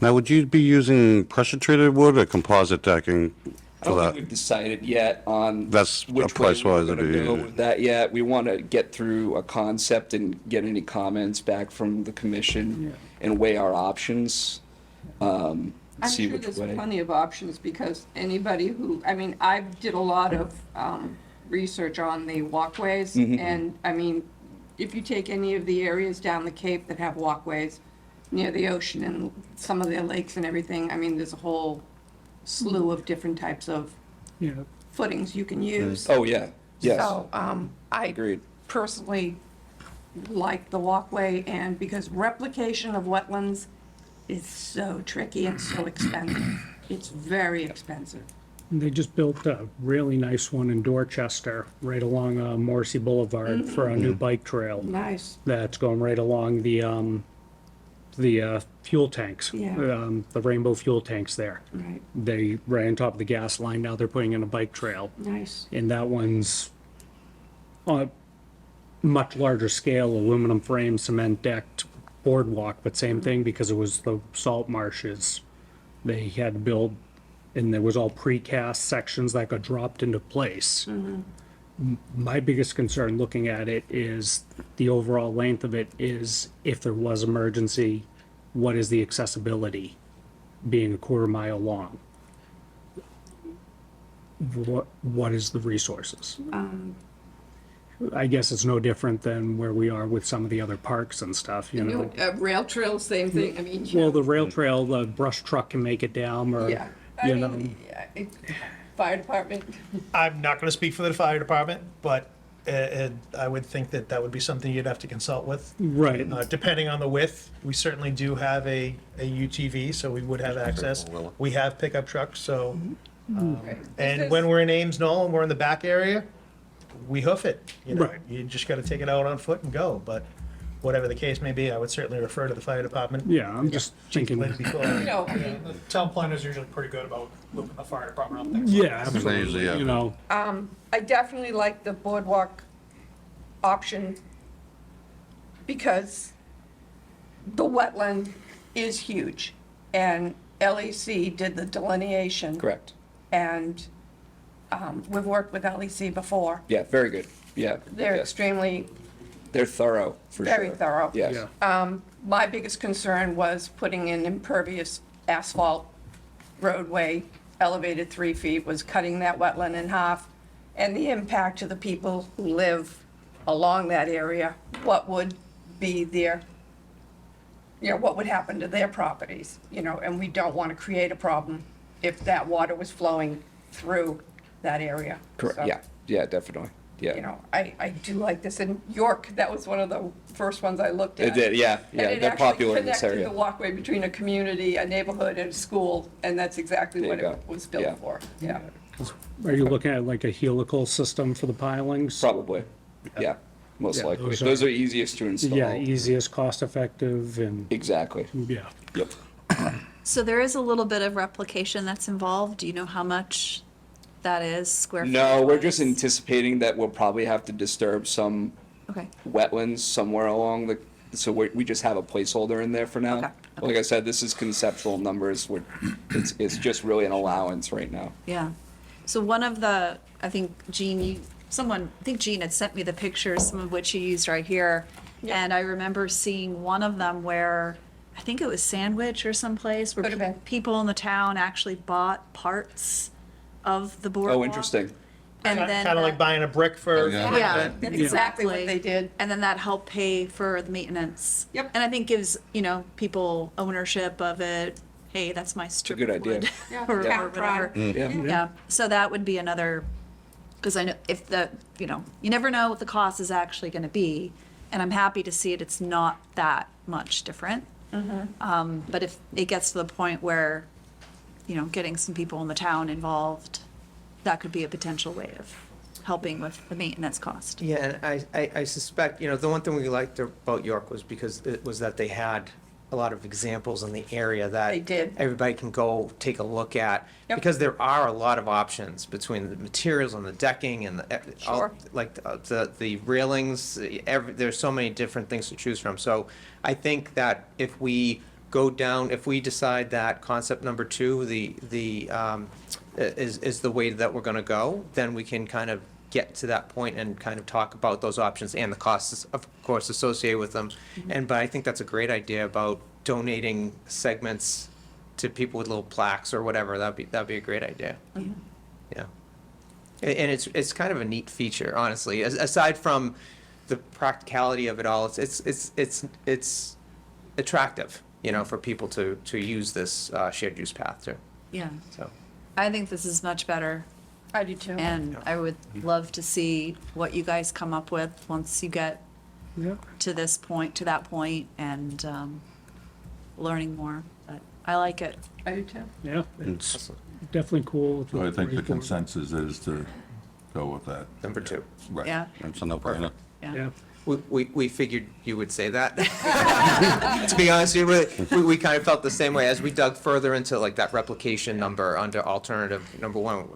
Now, would you be using pressure-treated wood or composite decking I for don't think that? we've decided yet on That's which way price-wise, we're it'd gonna be- go with that yet. We want to get through a concept and get any comments back from the commission and weigh our options. I'm See sure which there's way. plenty of options, because anybody who, I mean, I did a lot of research on the walkways, and, I mean, if you take any of the areas down the Cape that have walkways near the ocean and some of their lakes and everything, I mean, there's a whole slew of different types of Yeah. footings you can use. Oh, yeah, yes, So, I agreed. personally like the walkway, and because replication of wetlands is so tricky and so expensive. It's very expensive. They just built a really nice one in Dorchester, right along Morrissey Boulevard for a new bike trail. Nice. That's going right along the fuel tanks. Yeah. The rainbow fuel tanks there. Right, They, right on top of the gas line, now they're putting in a bike trail. nice. And that one's on a much larger scale, aluminum frame, cement decked boardwalk, but same thing, because it was the salt marshes. They had to build, and there was all precast sections that got dropped into place. My biggest concern looking at it is the overall length of it is, if there was emergency, what is the accessibility being a quarter mile long? what is the resources? I guess it's no different than where we are with some of the other parks and stuff, you know? Rail trail, same thing, I mean. Well, the rail trail, the brush truck can make it down, or, Yeah, I you know, mean, fire department, I'm not going to speak for the fire department, but I would think that that would be something you'd have to consult with. right. Depending on the width, we certainly do have a UTV, so we would have access. We have pickup trucks, so, right. and when we're in Ames Knoll and we're in the back area, we hoof it. You know, Right. you just got to take it out on foot and go. But whatever the case may be, I would certainly refer to the fire department. Yeah, I'm just thinking, Like before. You know, The town planner's usually pretty good about looping the fire department on things. yeah, usually absolutely, have you know, I definitely like the boardwalk option because the wetland is huge, and LEC did the delineation. Correct. And we've worked with LEC before. Yeah, very good. Yeah. They're yes. extremely, They're thorough, for sure. very thorough. Yes. yeah. My biggest concern was putting in impervious asphalt roadway, elevated 3 feet, was cutting that wetland in half, and the impact to the people who live along that area, what would be their, you know, what would happen to their properties, you know, and we don't want to create a problem if that water was flowing through that area. Correct. So, Yeah. Yeah, definitely. Yeah. You know, I do like this. In York, that was one of the first ones I looked at. It did. Yeah. And Yeah. it They're actually popular in this connected area. the walkway between a community, a neighborhood, and a school, and that's exactly There what you it go. was Yeah. built for. Yeah. Are you looking at like a helical system for the pilings? Probably. Yeah. Most Yeah, likely. those Those are- are easiest to install. Yeah, easiest, cost effective, and, Exactly. yeah. Yep. So there is a little bit of replication that's involved. Do you know how much that is, square feet? No, we're just anticipating that we'll probably have to disturb some Okay, wetlands somewhere along the, so we just have a placeholder in there for now. Okay, okay. Like I said, this is conceptual numbers, it's just really an allowance right now. yeah. So one of the, I think Jean, I think Jean had sent me the pictures, some of which you used right here. And I remember seeing one of them where, I think it was Sandwich or someplace, where Could have been. people in the town actually bought parts of the boardwalk. Oh, interesting. And then. Kind of like buying a brick for. Yeah. Yeah, That's exactly what they did. And then that helped pay for the maintenance. Yep. And I think gives, you know, people ownership of it. Hey, that's my strip good of idea. wood. Yeah, Or town or pride. whatever. Yeah. Yeah, so that would be another, because I know if the, you know, you never know what the cost is actually gonna be. And I'm happy to see it's not that much different. But if it gets to the point where, you know, getting some people in the town involved, that could be a potential way of helping with the maintenance cost. Yeah, and I suspect, you know, the one thing we liked about York was because it was that they had a lot of examples in the area that They did. everybody can go take a look at. Yep. Because there are a lot of options between the materials on the decking and Sure. like the railings, there's so many different things to choose from. So I think that if we decide that concept number 2, is the way that we're gonna go, then we can kind of get to that point and kind of talk about those options and the costs, of course, associated with them. But I think that's a great idea about donating segments to people with little plaques or whatever. That'd be a great idea. Yeah. And it's kind of a neat feature, honestly. Aside from the practicality of it all, it's attractive, you know, for people to use this shared use path too. Yeah, So. I think this is much better, I do too. and I would love to see what you guys come up with once you get Yeah. to that point, and learning more, but I like it. I do too. Yeah, it's definitely cool. It's So I think the very cool. consensus is to go with that. Number 2. Right. Yeah, It's a no-brainer. Yeah, We figured you would say that. To be honest with you, we kind of felt the same way as we dug further into like that replication number under alternative number 1.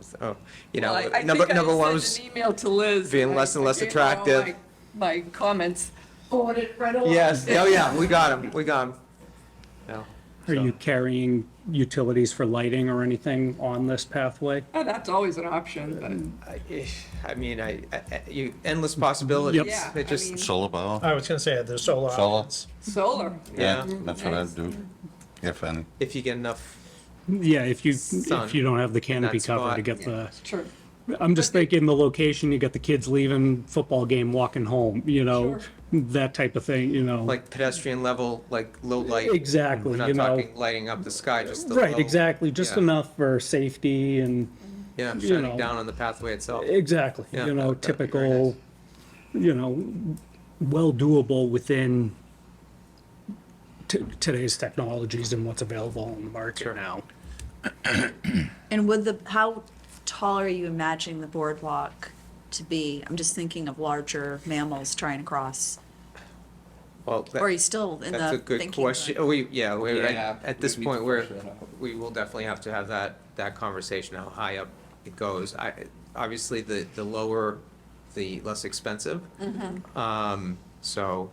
You know, Well, I number think I one was sent an email to Liz. being and less and I less gave her all attractive. My comments. Forwarded it right along. yes. Oh yeah, we got him. No. are you carrying utilities for lighting or anything on this pathway? Oh, that's always an option, I mean, you endless possibilities. Yep. Yeah, It just I mean- Solar power? I was going to say, there's solar Solar. options. but solar. yeah. That's what I'd do, if any. If you get enough Yeah, if you Sun don't have the canopy that cover to spot. get the, True. I'm just thinking the location, you got the kids leaving football game, walking home, Sure. that type of thing, Like pedestrian level, like low light. Exactly, We're not talking lighting up the sky, just the Right, low- exactly, just yeah. enough for safety and, Yeah, you shining know. down on the pathway itself. exactly, Yeah, that'd be very typical, well doable within today's technologies and what's available on the market now. And how tall are you imagining the boardwalk to be? I'm just thinking of larger mammals trying to cross. Well, Or are you still in that's a the good thinking? question. At this we point, need to flush that out. we will definitely have to have that conversation, how high up it goes. Obviously, the lower, the less expensive. So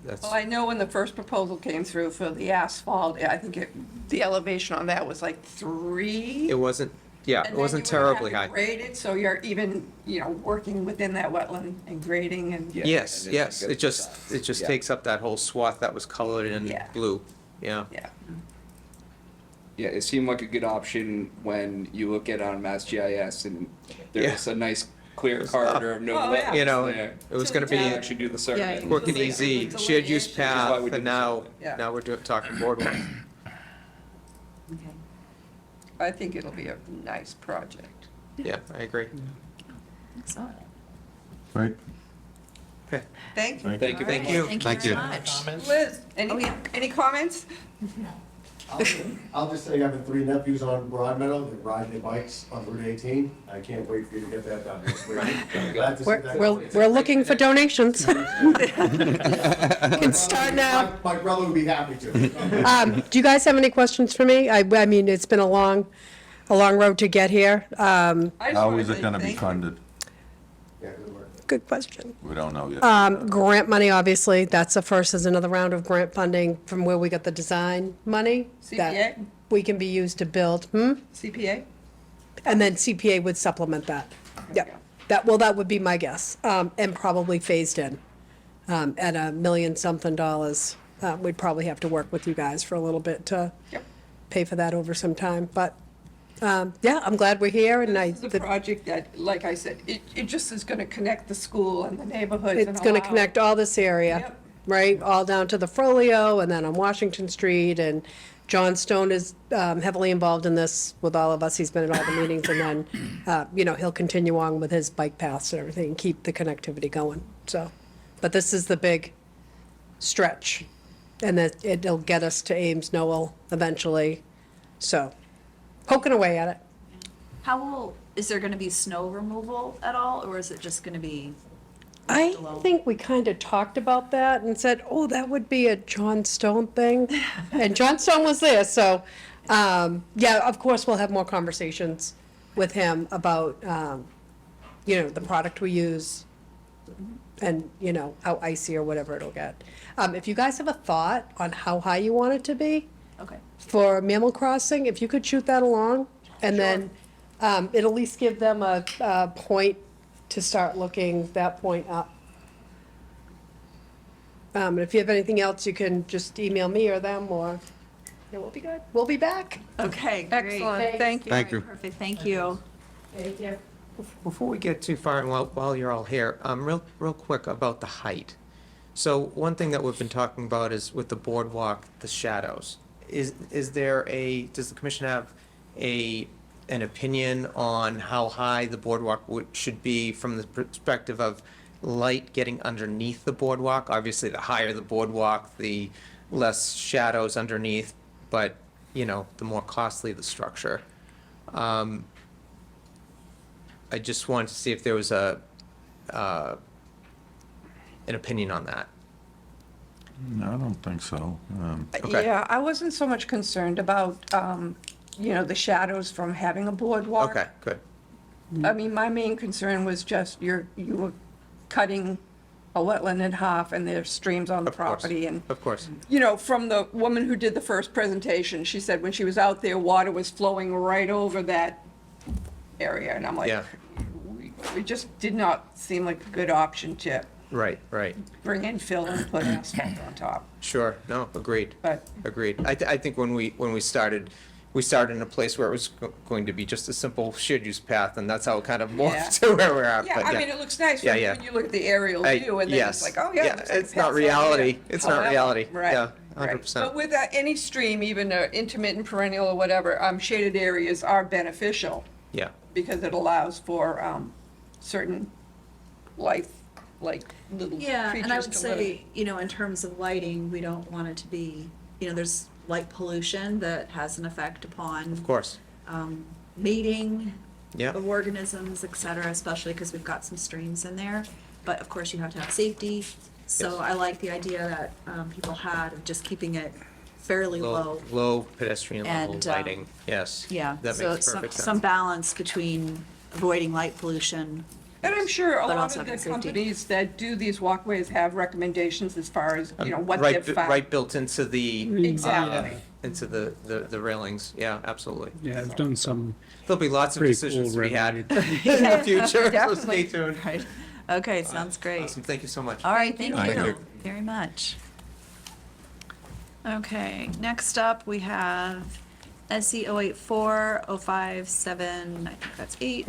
that's, Well, I know when the first proposal came through for the asphalt, I think the elevation on that was like 3. it wasn't, yeah, it wasn't terribly high. And then you would have to grade it, so you're even, working within that wetland and grading and. Yeah, Yes, and yes, it's a it just good- yeah. takes up that whole swath that was colored in Yeah. blue, yeah. Yeah. Yeah, it seemed like a good option when you look at it on Mass GIS and there's a nice clear corridor of no Oh, yeah. You know, there. it was gonna be To actually do the survey. Yeah. quick and easy, shared use why path, we did and the now, survey. Yeah. now we're talking boardwalk. Okay. I think it'll be a nice project. Yeah, I agree. Excellent. Right? Okay. Thank you. Thank you. Thank you. Thank you very much. Liz, Oh, yeah. any comments? I'll just say I have 3 nephews on Broadmeadow, they're riding their bikes on Route 18. I can't wait for you to get that done. It's great. I'm glad to see that going. We're looking for donations. Can start now. My brother would be happy to. Do you guys have any questions for me? I mean, it's been a long road to get here. I just How wanna is it say gonna be thank you. funded? Yeah, good work. Good question. We don't know yet. Grant money, obviously, that's the first, is another round of grant funding from where we got the design money. that CPA? We can be used to build, CPA? and then CPA would supplement that. Yep, that would be my guess, and probably phased in, at $1 million something. We'd probably have to work with you guys for a little bit to Yep. pay for that over some time, but, yeah, I'm glad we're here, and This is a project that, like I said, it just is gonna connect the school and the neighborhoods and it's gonna allow- connect all this area, Yep. right? All down to the Frollo, and then on Washington Street, and John Stone is heavily involved in this with all of us. He's been at all the meetings, and then, he'll continue on with his bike paths and everything, and keep the connectivity going, so. But this is the big stretch, and that it'll get us to Ames Knoll eventually, so, poking away at it. Is there going to be snow removal at all, or is it just going to be? I alone? think we kind of talked about that and said, oh, that would be a John Stone thing. And John Stone was there, so, yeah, of course, we'll have more conversations with him about, the product we use and, how icy or whatever it'll get. If you guys have a thought on how high you want it to be Okay. for Mammal Crossing, if you could shoot that along, and then it'll at least give them a point to start looking that point up. And if you have anything else, you can just email me or them, or, we'll be good. We'll be back. Okay, great. Excellent, thank you. Thank you. Perfect, thank you. Thank you. Before we get too far, and while you're all here, real quick about the height. So one thing that we've been talking about is with the boardwalk, the shadows. Does the commission have an opinion on how high the boardwalk should be from the perspective of light getting underneath the boardwalk? Obviously, the higher the boardwalk, the less shadows underneath, but, the more costly the structure. I just wanted to see if there was an opinion on that. No, I don't think so. Okay. Yeah, I wasn't so much concerned about, the shadows from having a boardwalk. Okay, good. I mean, my main concern was just you were cutting a wetland in half and there's streams on the Of course. property. And, Of course. from the woman who did the first presentation, she said when she was out there, water was flowing right over that area. And I'm like, Yeah. it just did not seem like a good option to Right. bring in fill and put asphalt on top. Sure. No, agreed. But Agreed. I think when we started we started in a place where it was going to be just a simple shared use path, and that's how it kind of morphed Yeah. to where we're at. Yeah, but I mean, it looks nice Yeah, when yeah. when you look at the aerial view, and then Yes. it's like, oh, yeah. looks like a It's not path over reality. here. It's not However, reality. Right. Yeah, right. 100%. But with any stream, even intermittent, perennial, or whatever, shaded areas are beneficial Yeah. because it allows for certain life, like little Yeah, and I creatures would to live. say, you know, in terms of lighting, we don't want it to be, you know, there's light pollution that has an effect upon Of course. mating Yeah. of organisms, et cetera, especially because we've got some streams in there. But of course, you have to have safety. So Yes. I like the idea that people had of just keeping it fairly low. Low pedestrian level And, lighting. Yes. Yeah, That so makes perfect sense. some balance between avoiding light pollution. And I'm sure a But lot also of the having safety. companies that do these walkways have recommendations as far as, you know, what Right, they've found. right built into the Exactly. into the railings. Yeah, absolutely. Yeah, I've done some There'll be lots of pretty decisions cool to be had in remedies. the future. So Definitely. stay tuned. Right. Okay, sounds great. Awesome. Thank you so much. All right, thank Thank you you. very much. Okay, next up, we have SC 084-057, I think that's 8.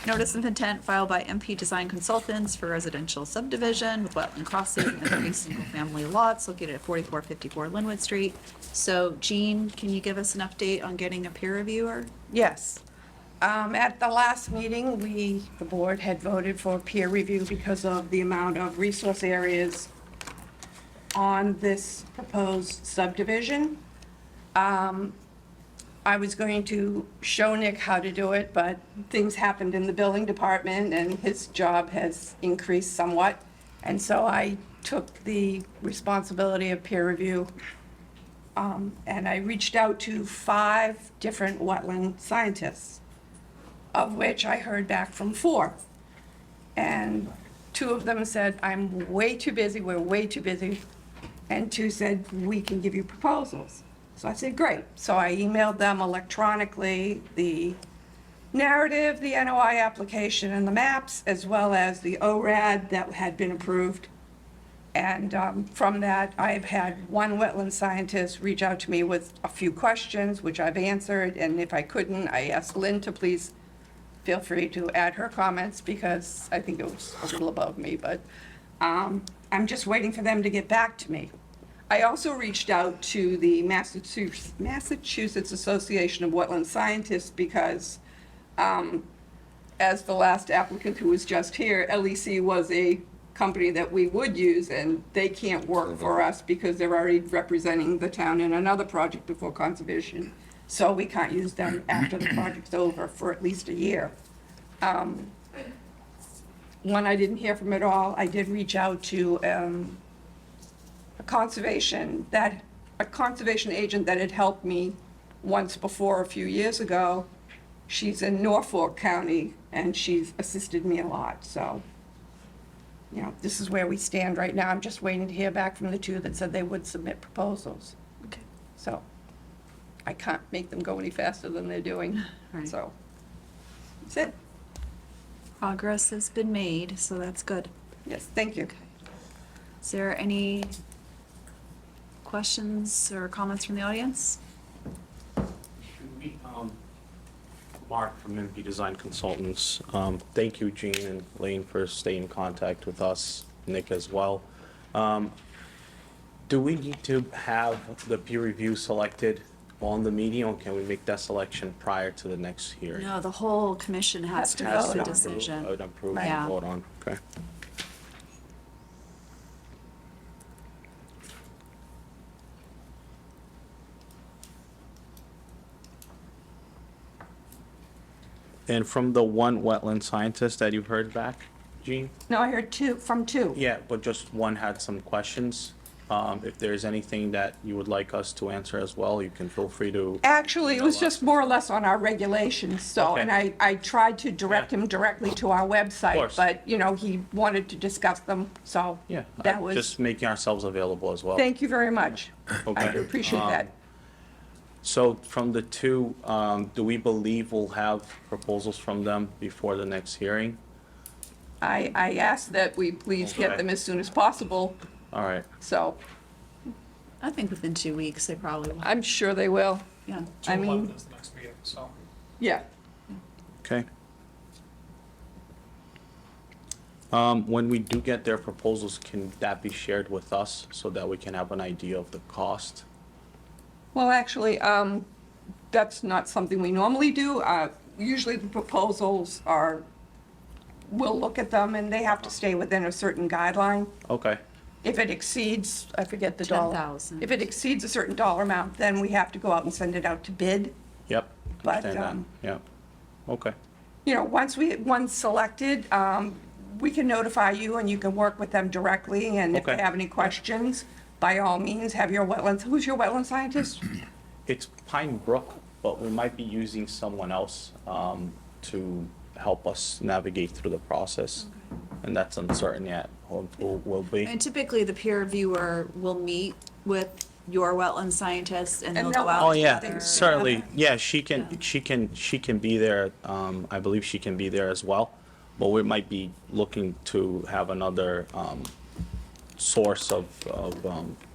Notice of intent filed by MP Design Consultants for residential subdivision with wetland crossing and 3 single-family lots located at 4454 Linwood Street. So Jean, can you give us an update on getting a peer reviewer? Yes. At the last meeting, the board had voted for peer review because of the amount of resource areas on this proposed subdivision. I was going to show Nick how to do it, but things happened in the building department and his job has increased somewhat. And so I took the responsibility of peer review. And I reached out to 5 different wetland scientists, of which I heard back from 4. And 2 of them said, I'm way too busy, we're way too busy. And 2 said, we can give you proposals. So I said, great. So I emailed them electronically the narrative, the NOI application, and the maps, as well as the ORAD that had been approved. And from that, I've had one wetland scientist reach out to me with a few questions, which I've answered. And if I couldn't, I asked Lynn to please feel free to add her comments because I think it was a little above me. But I'm just waiting for them to get back to me. I also reached out to the Massachusetts Association of Wetland Scientists because, as the last applicant who was just here, LEC was a company that we would use, and they can't work for us because they're already representing the town in another project before conservation. So we can't use them after the project's over for at least a year. When I didn't hear from it all, I did reach out to a conservation agent that had helped me once before a few years ago. She's in Norfolk County and she's assisted me a lot. So, you know, this is where we stand right now. I'm just waiting to hear back from the 2 that said they would submit proposals. Okay. So I can't make them go any faster than they're doing. Right. So that's it. Progress has been made, so that's good. Yes, thank you. Is there any questions or comments from the audience? Mark from MP Design Consultants. Thank you, Gene and Lane, for staying in contact with us, Nick as well. Do we need to have the peer review selected on the meeting, or can we make that selection prior to the next hearing? No, the whole commission has to Has make to the vote on it. decision. Approve, Yeah. vote on, okay. And from the one wetland scientist that you've heard back, Gene? No, I heard from 2. Yeah, but just one had some questions. If there's anything that you would like us to answer as well, you can feel free to. Actually, it was just more or less on our regulations, so, Okay. and I tried to direct him directly to our website, course. but, you know, he wanted to discuss them, so. Yeah, That was, just making ourselves available as well. thank you very much. I Okay. appreciate that. So from the 2, do we believe we'll have proposals from them before the next hearing? I asked that we please get Okay. them as soon as possible, All right, so I think within 2 weeks, they probably will. I'm sure they will. Yeah. I mean- 2/11 is the next meeting, so. Yeah. Okay. When we do get their proposals, can that be shared with us so that we can have an idea of the cost? Well, actually, that's not something we normally do. Usually the proposals are, we'll look at them and they have to stay within a certain guideline. Okay, If it exceeds, I forget the dollar. 10,000. If it exceeds a certain dollar amount, then we have to go out and send it out to bid. yep, But, understand that, yep, okay. You know, once selected, we can notify you and you can work with them directly. And if they Okay. have any questions, by all means, have your wetlands, who's your wetland scientist? It's Pine Brook, but we might be using someone else to help us navigate through the process. And that's uncertain yet, who will be. And typically, the peer reviewer will meet with your wetland scientist and they'll And go they'll- out. Oh, yeah, together. certainly, yeah, she can be there, I believe she can be there as well. But we might be looking to have another source of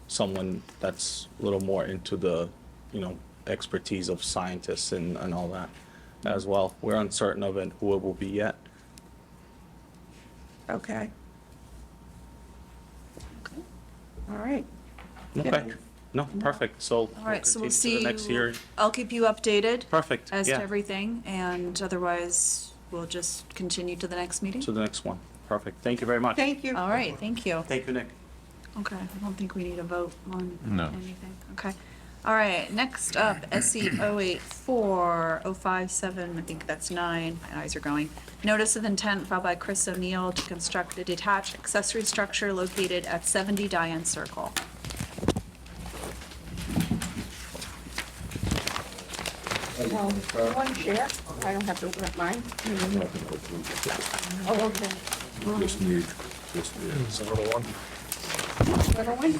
someone that's a little more into the, expertise of scientists and all that as well. We're uncertain of it, who it will be yet. Okay. All right. Okay, no, perfect, so. All right, so we'll continue to see the next you, hearing. I'll keep you updated Perfect, as to yeah, everything, and otherwise, we'll just continue to the next meeting. to the next one, perfect, thank you very much. Thank you. All right, thank you. Thank you, Nick. Okay, I don't think we need a vote on No. anything. Okay. All right, next up, SC 084-057, I think that's 9, my eyes are going. Notice of intent filed by Chris O'Neill to construct a detached accessory structure located at 70 Diane Circle. One share? I don't have to open up mine. Oh, okay. Little one?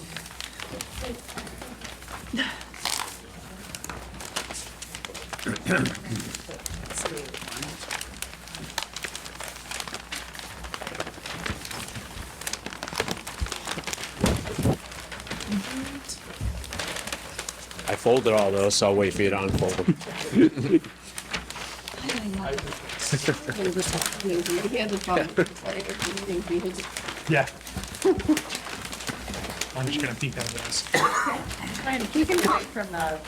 I folded all those, so I'll wait for you to unfold them. Yeah. I'm just gonna peek under this. Trying to keep it away from the.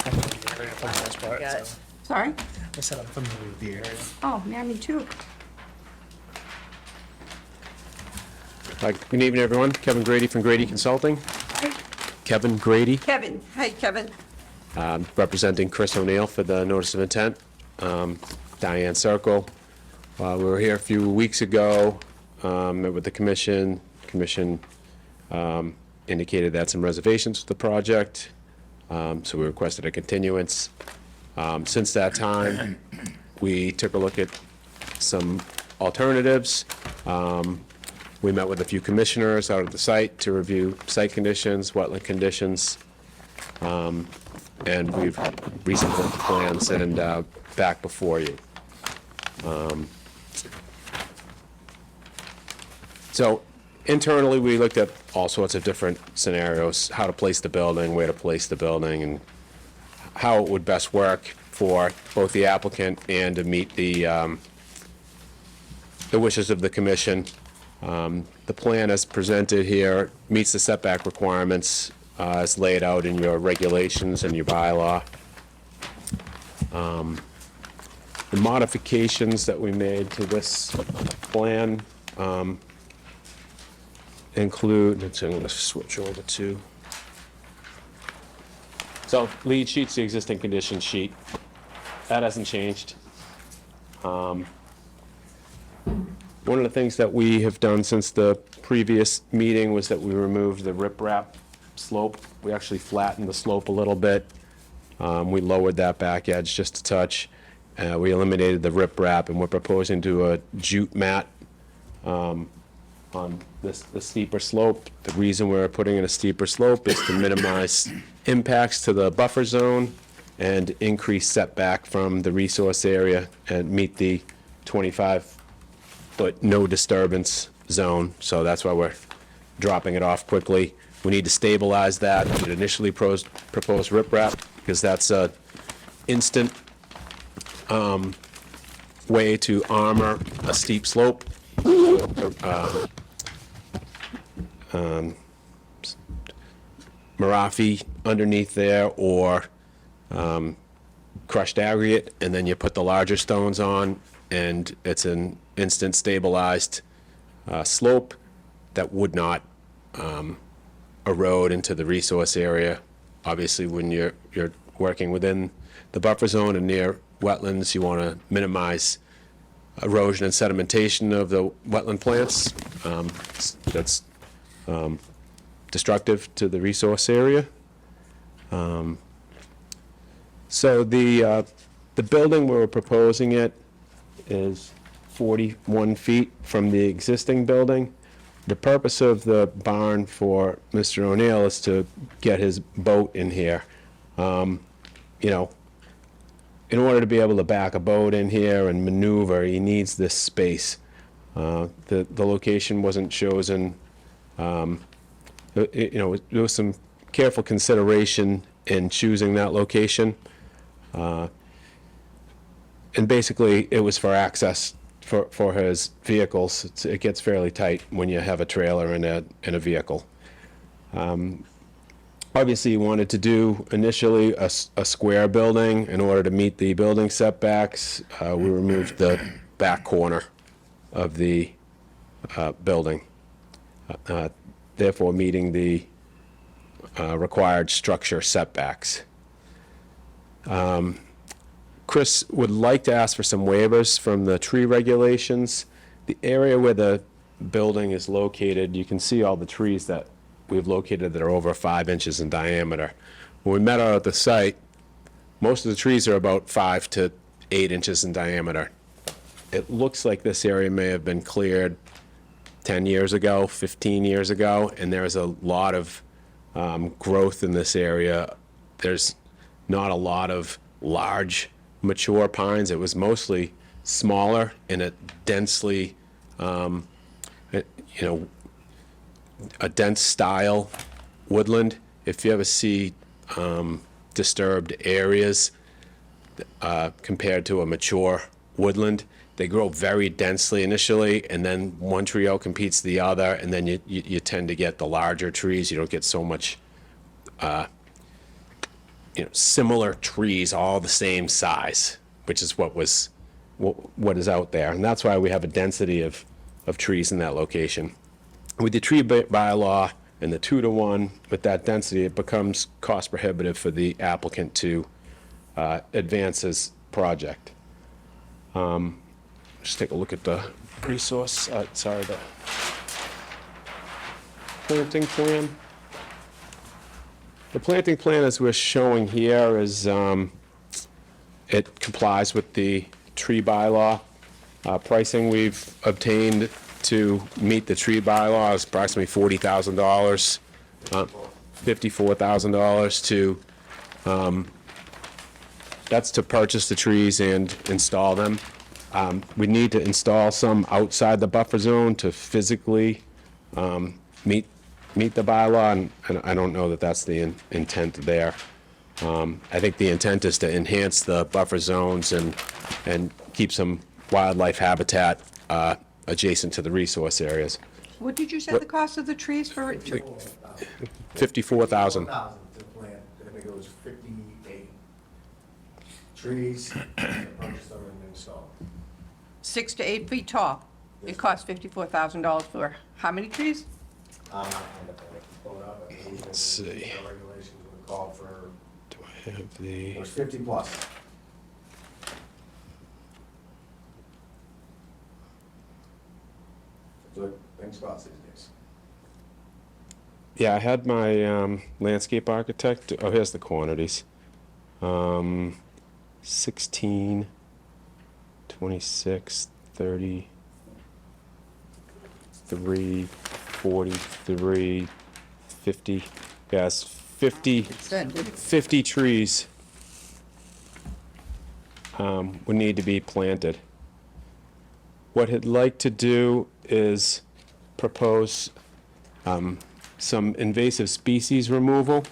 I'm familiar with the area for the most part, Yeah. so. Sorry? I said I'm familiar with the area. Oh, yeah, me too. Good evening, everyone. Kevin Grady from Grady Consulting. Kevin Grady, Kevin, hey, Kevin. representing Chris O'Neill for the notice of intent. Diane Circle. We were here a few weeks ago, met with the commission. Commission indicated they had some reservations with the project, so we requested a continuance. Since that time, we took a look at some alternatives. We met with a few commissioners out at the site to review site conditions, wetland conditions, and we've resubmitted the plans and back before you. So internally, we looked at all sorts of different scenarios, how to place the building, where to place the building, and how it would best work for both the applicant and to meet the wishes of the commission. The plan as presented here meets the setback requirements as laid out in your regulations and your bylaw. The modifications that we made to this plan include, I'm going to switch over to, so lead sheet's the existing condition sheet. That hasn't changed. One of the things that we have done since the previous meeting was that we removed the riprap slope. We actually flattened the slope a little bit. We lowered that back edge just a touch. We eliminated the riprap, and we're proposing to do a jute mat on the steeper slope. The reason we're putting in a steeper slope is to minimize impacts to the buffer zone and increase setback from the resource area and meet the 25-foot no disturbance zone. So that's why we're dropping it off quickly. We need to stabilize that. We'd initially proposed riprap, because that's a instant way to armor a steep slope. Marafi underneath there, or crushed aggregate, and then you put the larger stones on, and it's an instant stabilized slope that would not erode into the resource area. Obviously, when you're working within the buffer zone and near wetlands, you want to minimize erosion and sedimentation of the wetland plants. That's destructive to the resource area. So the building where we're proposing it is 41 feet from the existing building. The purpose of the barn for Mr. O'Neill is to get his boat in here. You know, in order to be able to back a boat in here and maneuver, he needs this space. The location wasn't chosen. You know, there was some careful consideration in choosing that location. And basically, it was for access for his vehicles. It gets fairly tight when you have a trailer and a vehicle. Obviously, you wanted to do initially a square building in order to meet the building setbacks. We removed the back corner of the building, therefore meeting the required structure setbacks. Chris would like to ask for some waivers from the tree regulations. The area where the building is located, you can see all the trees that we've located that are over 5 inches in diameter. When we met out at the site, most of the trees are about 5 to 8 inches in diameter. It looks like this area may have been cleared 10 years ago, 15 years ago, and there's a lot of growth in this area. There's not a lot of large, mature pines. It was mostly smaller in a densely, you know, a dense style woodland. If you ever see disturbed areas compared to a mature woodland, they grow very densely initially, and then one tree out competes the other, and then you tend to get the larger trees. You don't get so much you know, similar trees all the same size, which is what is out there, and that's why we have a density of trees in that location. With the tree bylaw and the 2-to-1, with that density, it becomes cost prohibitive for the applicant to advance his project. Just take a look at the resource, the planting plan. The planting plan, as we're showing here, is it complies with the tree bylaw. Pricing we've obtained to meet the tree bylaw is approximately $40,000, $54,000 to, that's to purchase the trees and install them. We need to install some outside the buffer zone to physically meet the bylaw, and I don't know that that's the intent there. I think the intent is to enhance the buffer zones and keep some wildlife habitat adjacent to the resource areas. What did you say the cost of the trees for it? $54,000. To plant, I think it was 58 trees, purchase them and install them. 6 to 8 feet tall. It cost $54,000 for how many trees? Let's see. Regulations would call for, Do I have the? it was 50 plus. That's what things cost these days. Yeah, I had my landscape architect, oh, here's the quantities. 16, 26, 33, 43, 50, yes, 50 trees would need to be planted. What I'd like to do is propose some invasive species removal.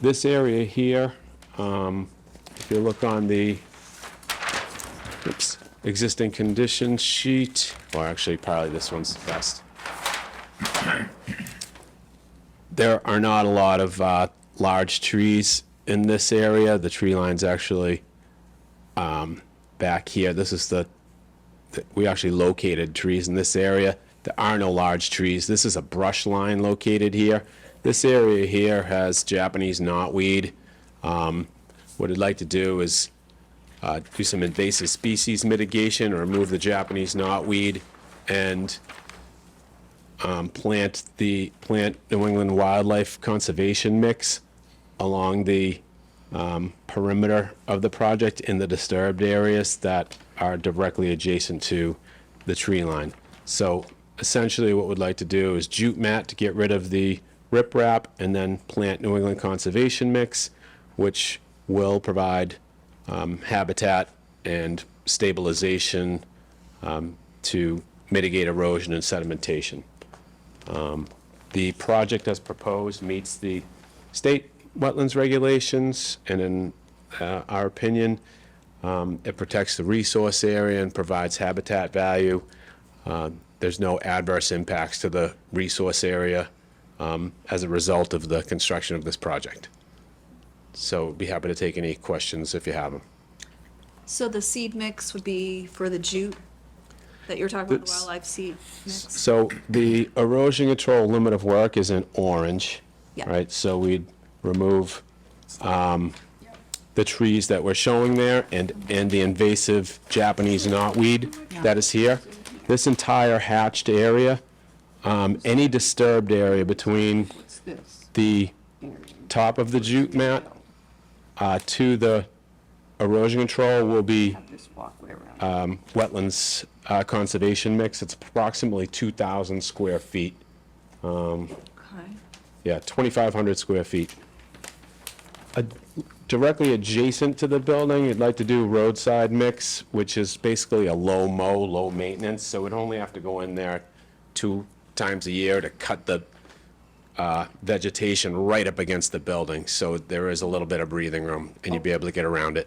This area here, if you look on the, oops, existing condition sheet, or actually probably this one's best. There are not a lot of large trees in this area. The tree line's actually back here. This is we actually located trees in this area. There are no large trees. This is a brush line located here. This area here has Japanese knotweed. What I'd like to do is do some invasive species mitigation, or remove the Japanese knotweed, and plant New England wildlife conservation mix along the perimeter of the project in the disturbed areas that are directly adjacent to the tree line. So essentially what we'd like to do is jute mat to get rid of the riprap, and then plant New England conservation mix, which will provide habitat and stabilization to mitigate erosion and sedimentation. The project as proposed meets the state wetlands regulations, and in our opinion, it protects the resource area and provides habitat value. There's no adverse impacts to the resource area as a result of the construction of this project. So I'd be happy to take any questions if you have them. So the seed mix would be for the jute that you're talking about, the This- wildlife seed mix? So the erosion control limit of work is in orange, Yeah. right? So we'd remove the trees that we're showing there, and the invasive Japanese knotweed that is here. This entire hatched area, any disturbed area between the top of the jute mat to the erosion control will be wetlands conservation mix. It's approximately 2,000 square feet. Okay. Yeah, 2,500 square feet. Directly adjacent to the building, you'd like to do roadside mix, which is basically a low mow, low maintenance, so we'd only have to go in there 2 times a year to cut the vegetation right up against the building, so there is a little bit of breathing room, and you'd be able to get around it.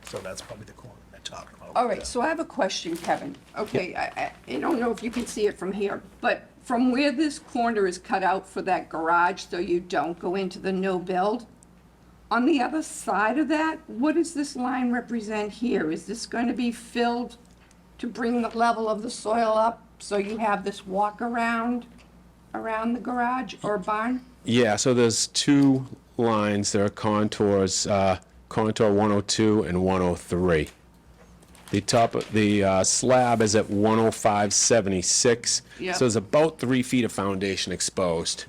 So that's probably the corner they're talking about. All right, so I have a question, Kevin. Okay, I don't know if you can see it from here, but from where this corner is cut out for that garage, so you don't go into the no build, on the other side of that, what does this line represent here? Is this going to be filled to bring the level of the soil up, so you have this walk around the garage or barn? Yeah, so there's 2 lines, there are contours, contour 102 and 103. The top of the slab is at 105.76. Yeah. So there's about 3 feet of foundation exposed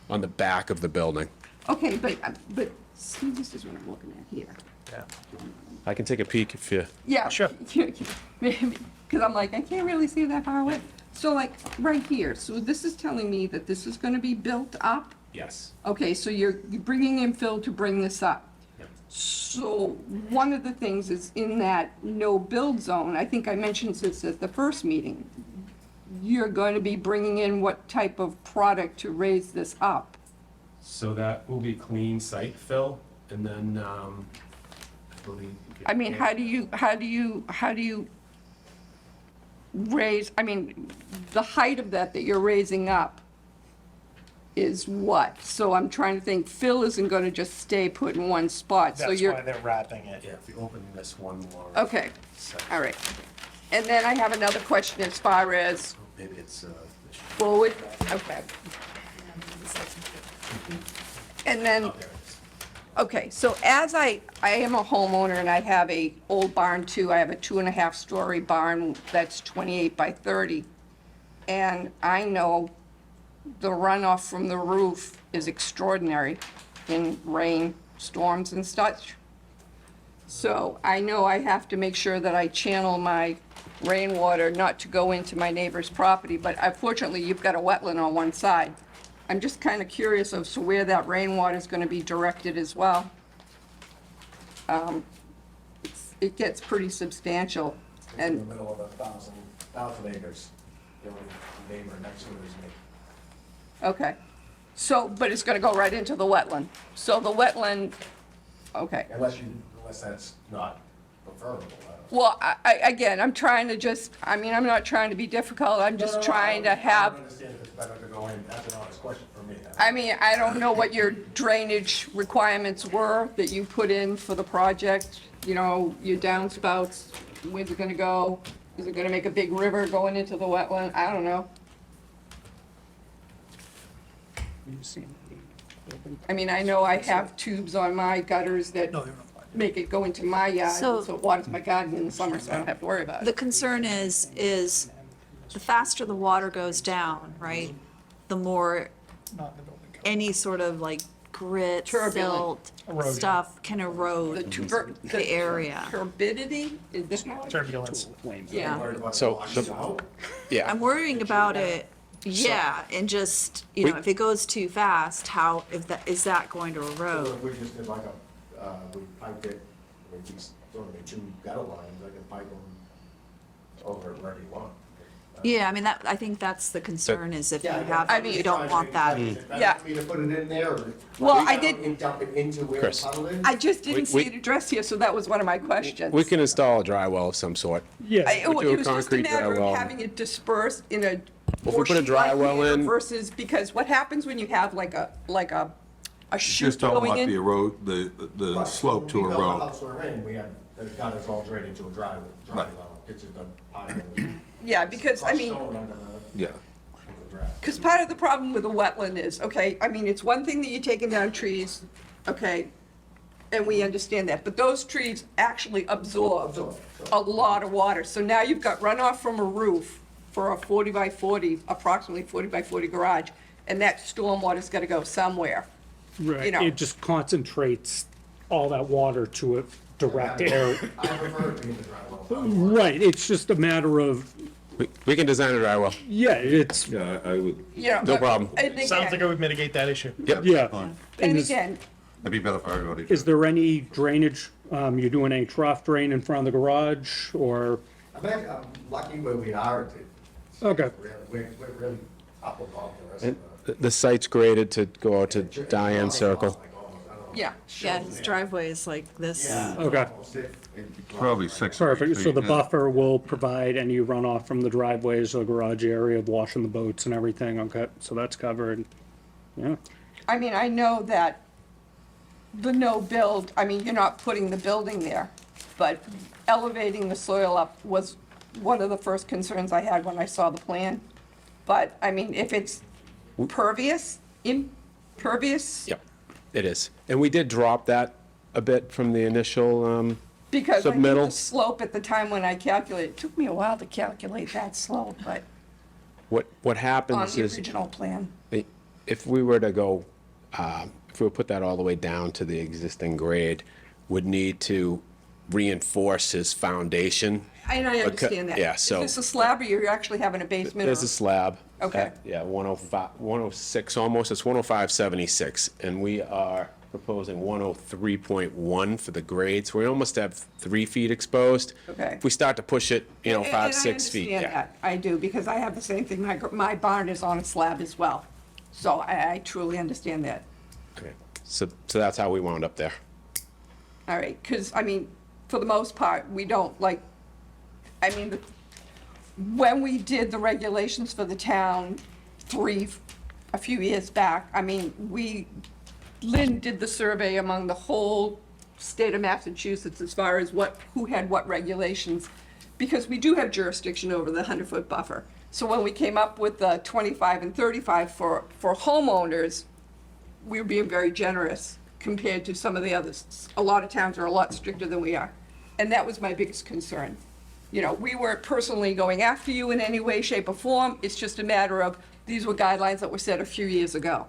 on the back of the building. Okay, but see, this is what I'm looking at here. Yeah. I can take a peek if you... Yeah. Sure. Because I'm like, I can't really see that far away. So like, right here, so this is telling me that this is gonna be built up? Yes. Okay, so you're bringing in fill to bring this up. So one of the things is in that no-build zone, I think I mentioned this at the first meeting, you're going to be bringing in what type of product to raise this up? So that will be clean site fill, and then, I believe... I mean, how do you raise, I mean, the height of that you're raising up is what? So I'm trying to think, fill isn't going to just stay put in one spot, so That's you're... why they're wrapping it. Yeah, if you open this one more... Okay, all right. And then I have another question as far as Maybe it's... forward, okay. And then, okay, so as I am a homeowner and I have a old barn too, I have a 2.5-story barn that's 28 by 30. And I know the runoff from the roof is extraordinary in rain, storms and such. So I know I have to make sure that I channel my rainwater not to go into my neighbor's property, but unfortunately, you've got a wetland on one side. I'm just kind of curious of so where that rainwater is going to be directed as well. It gets pretty substantial, In the and, middle of 1,000 acres. The only neighbor next to it is me. Okay. So, but it's gonna go right into the wetland. So the wetland, okay. Unless that's not preferable. Well, again, I'm trying to just, I mean, I'm not trying to be difficult, I'm just trying to I have, understand if it's better to go in, that's an honest question for me. I mean, I don't know what your drainage requirements were that you put in for the project, you know, your downspouts, where's it gonna go? Is it gonna make a big river going into the wetland? I don't know. I mean, I know I have tubes on my gutters that make it go into my yard, so So- it waters my garden in the summer, so I don't have to worry about The it. concern is the faster the water goes down, right? The more any sort of like grit, Turbulent. silt, stuff can erode the area. Turbidity, is this not? Turbulence. Yeah. So, yeah. I'm worrying about it, yeah, and just, you know, if it goes too fast, is that going to So erode? if we just did like we piped it, we just sort of two gutter lines, I can pipe them over wherever you want. Yeah, I mean, I think that's the concern, is if you Yeah, have, I mean, you don't want that. Is it Yeah. better for me to put it in there, or? Well, I did- And dump it into where the Chris. puddle is? I just didn't see We- it addressed here, so that was one of my questions. We can install a dry well of some sort. Yeah, It we do a was just a concrete matter dry well. of having it dispersed in a If we put a dry horseshoe-like well manner in- versus, because what happens when you have like a chute Just don't going want the in? erode, the Right, slope to when we built the erode. house we're in, we had, the gutters all drained into a dry Right. well, it's just a pile of Yeah, because, I crushed mean, stone under Yeah. the draft. because part of the problem with a wetland is, okay, I mean, it's one thing that you're taking down trees, okay, and we understand that, but those trees actually absorb a lot of water. So now you've got runoff from a roof for a 40 by 40, approximately 40 by 40 garage, and that stormwater's gotta go somewhere. right. you know. It just concentrates all that water to a direct area. I prefer it being the dry well. Right, it's just a matter of, We can design a dry well. yeah, it's, Yeah, I would, You know, No problem. And Sounds like again, it would mitigate that issue. yeah. and is- again, that'd be better for everybody. Is there any drainage, you're doing any trough drain in front of the garage, or, I'm lucky where we are, okay, we're really up above the rest And of the site's graded to go out to Diane Circle. yeah. Yeah, his driveway is like this. okay. Probably 6 Perfect, so feet, the yeah. buffer will provide any runoff from the driveways or garage area of washing the boats and everything, okay, so that's covered, yeah. I mean, I know that the no build, I mean, you're not putting the building there, but elevating the soil up was one of the first concerns I had when I saw the plan. But, I mean, if it's impervious, Yep, it is. And we did drop that a bit from the initial, because I think Submittal. the slope at the time when I calculated, it took me a while to calculate that slope, but what on happens the is, original plan. if we were to go, if we put that all the way down to the existing grade, would need to reinforce his foundation. And I understand that. yeah, so- Is this a slab or you're actually having a basement? There's or- a slab. Okay. at, Yeah, 105, 106 almost, it's 105.76, and we are proposing 103.1 for the grades. We almost have 3 feet exposed. Okay. If we start to push it, you know, And- 5, and 6 feet, I understand yeah. that. I do, because I have the same thing. My barn is on a slab as well. So I truly understand that. Okay. So that's how we wound up there. All right, because, I mean, for the most part, we don't like, I mean, when we did the regulations for the town a few years back, I mean, Lynn did the survey among the whole state of Massachusetts as far as who had what regulations, because we do have jurisdiction over the 100-foot buffer. So when we came up with the 25 and 35 for homeowners, we were being very generous compared to some of the others. A lot of towns are a lot stricter than we are. And that was my biggest concern. You know, we weren't personally going after you in any way, shape, or form. It's just a matter of, these were guidelines that were set a few years ago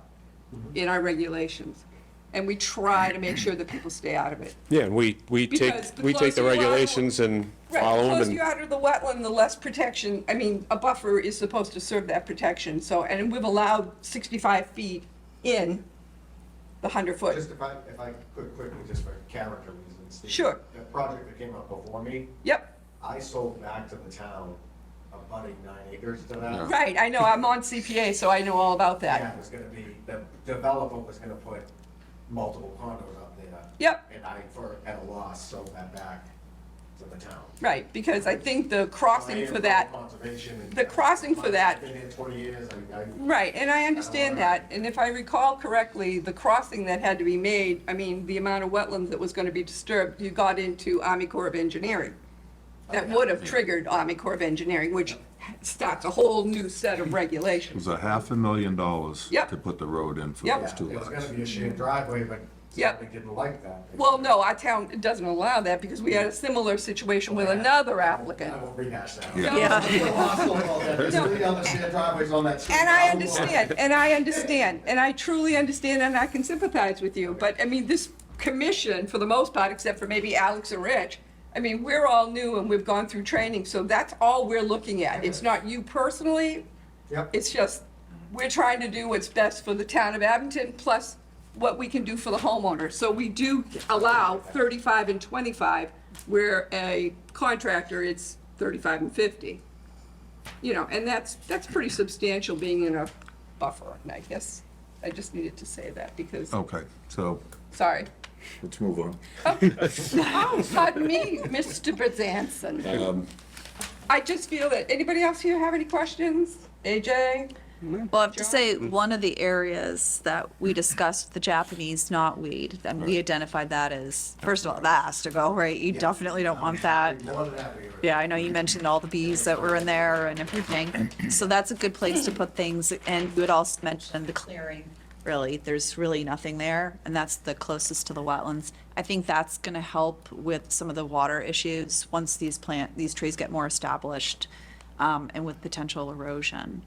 in our regulations. And we try to make sure that people stay out of it. Yeah, and we Because take, the we take closer the you are to- regulations and Right, follow the them. closer you're out of the wetland, the less protection, I mean, a buffer is supposed to serve that protection, so, and we've allowed 65 feet in the 100-foot. Just if I could quickly, just for character reasons. Sure. The project that came up before me, Yep, I sold back to the town abutting 9 acres to that. Right, I know, I'm on CPA, so I know all about that. Yeah, it was gonna be, the developer was gonna put multiple condos up there. Yep. And I, at a loss, sold that back to the town. Right, because I think the crossing for that, Conservation and- the crossing for that, Been here 20 years, right, and I understand that, and if I recall correctly, the crossing that had to be made, I mean, the amount of wetlands that was gonna be disturbed, you got into Army Corps of Engineering. That would have triggered Army Corps of Engineering, which starts a whole new set of It regulations. was $500,000 Yep. to put the road in for Yep. those two It was lots. gonna be a shared driveway, but Yep. they didn't like that. Well, no, our town doesn't allow that because we had a similar situation with another applicant. I won't rehash that. Yeah. There's 3 other shared driveways on that street. And I understand, and I truly understand, and I can sympathize with you, but, I mean, this commission, for the most part, except for maybe Alex and Rich, I mean, we're all new and we've gone through training, so that's all we're looking at. It's not you personally, Yep. it's just, we're trying to do what's best for the town of Abington, plus what we can do for the homeowner. So we do allow 35 and 25, where a contractor, it's 35 and 50. You know, and that's pretty substantial being in a buffer, and I guess I just needed to say that because, Okay, so sorry. let's move on. Oh, pardon me, Mr. Bezanson. I just feel that, anybody else here have any questions? AJ? Well, I have to say, one of the areas that we discussed, the Japanese knotweed, and we identified that as, first of all, that has to go, right? You definitely don't want that. More than happy. Yeah, I know you mentioned all the bees that were in there and everything. So that's a good place to put things. And you had also mentioned the clearing, really. There's really nothing there, and that's the closest to the wetlands. I think that's going to help with some of the water issues once these trees get more established, and with potential erosion.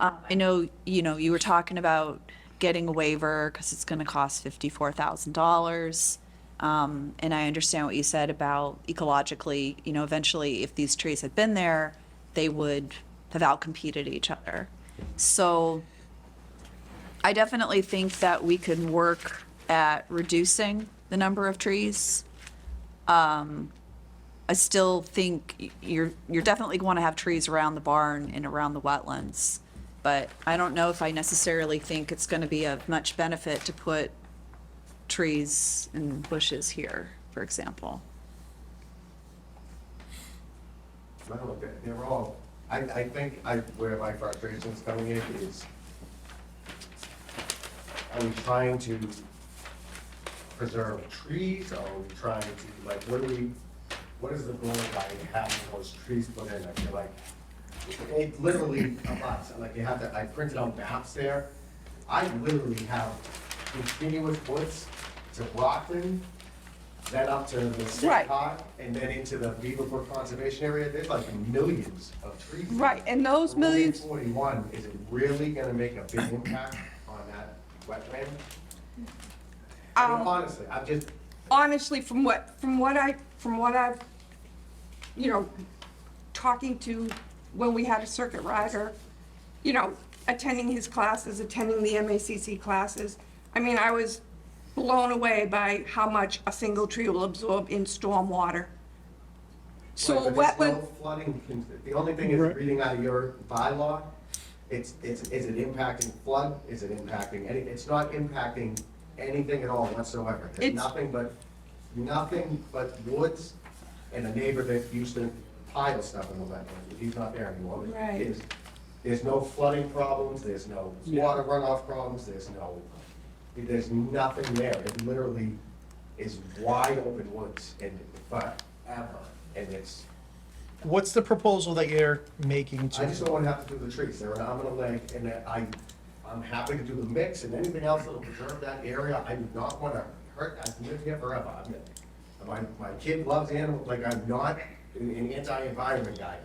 I know, you were talking about getting a waiver because it's going to cost $54,000. And I understand what you said about ecologically, eventually if these trees had been there, they would have outcompeted each other. So I definitely think that we could work at reducing the number of trees. I still think you're definitely going to have trees around the barn and around the wetlands. But I don't know if I necessarily think it's going to be of much benefit to put trees and bushes here, for example. No, they're all, I think where my frustration's coming in is, are we trying to preserve trees, or are we trying to, like, what is the goal by having those trees put in? I feel like it literally abuts, like you have to, I printed out maps there. I literally have continuous woods to Rockland, then up to the state Right. park, and then into the Beaverbrook Conservation Area. There's like millions of trees. Right, and those millions, 41, is it really gonna make a big impact on that wetland? I mean, honestly, I'm just, honestly, from what I've, talking to when we had a circuit rider, attending his classes, attending the MACC classes, I mean, I was blown away by how much a single tree will absorb in storm water. So a but there's no wetland, flooding, the only thing is reading out of your bylaw, is it impacting flood? Is it impacting it's not impacting anything at all whatsoever. There's nothing but woods and a neighbor that used to pile stuff in the wetlands. He's not there anymore. Right. There's no flooding problems, there's no water runoff problems, there's nothing there. It literally is wide open woods and forever. And it's, What's the proposal that you're making I just to? don't want to have to do the trees. They're an arm and a leg, and I'm happy to do the mix and anything else that'll preserve that area. I do not want to hurt, I've lived here forever. My kid loves animals, like I'm not an anti-environment guy.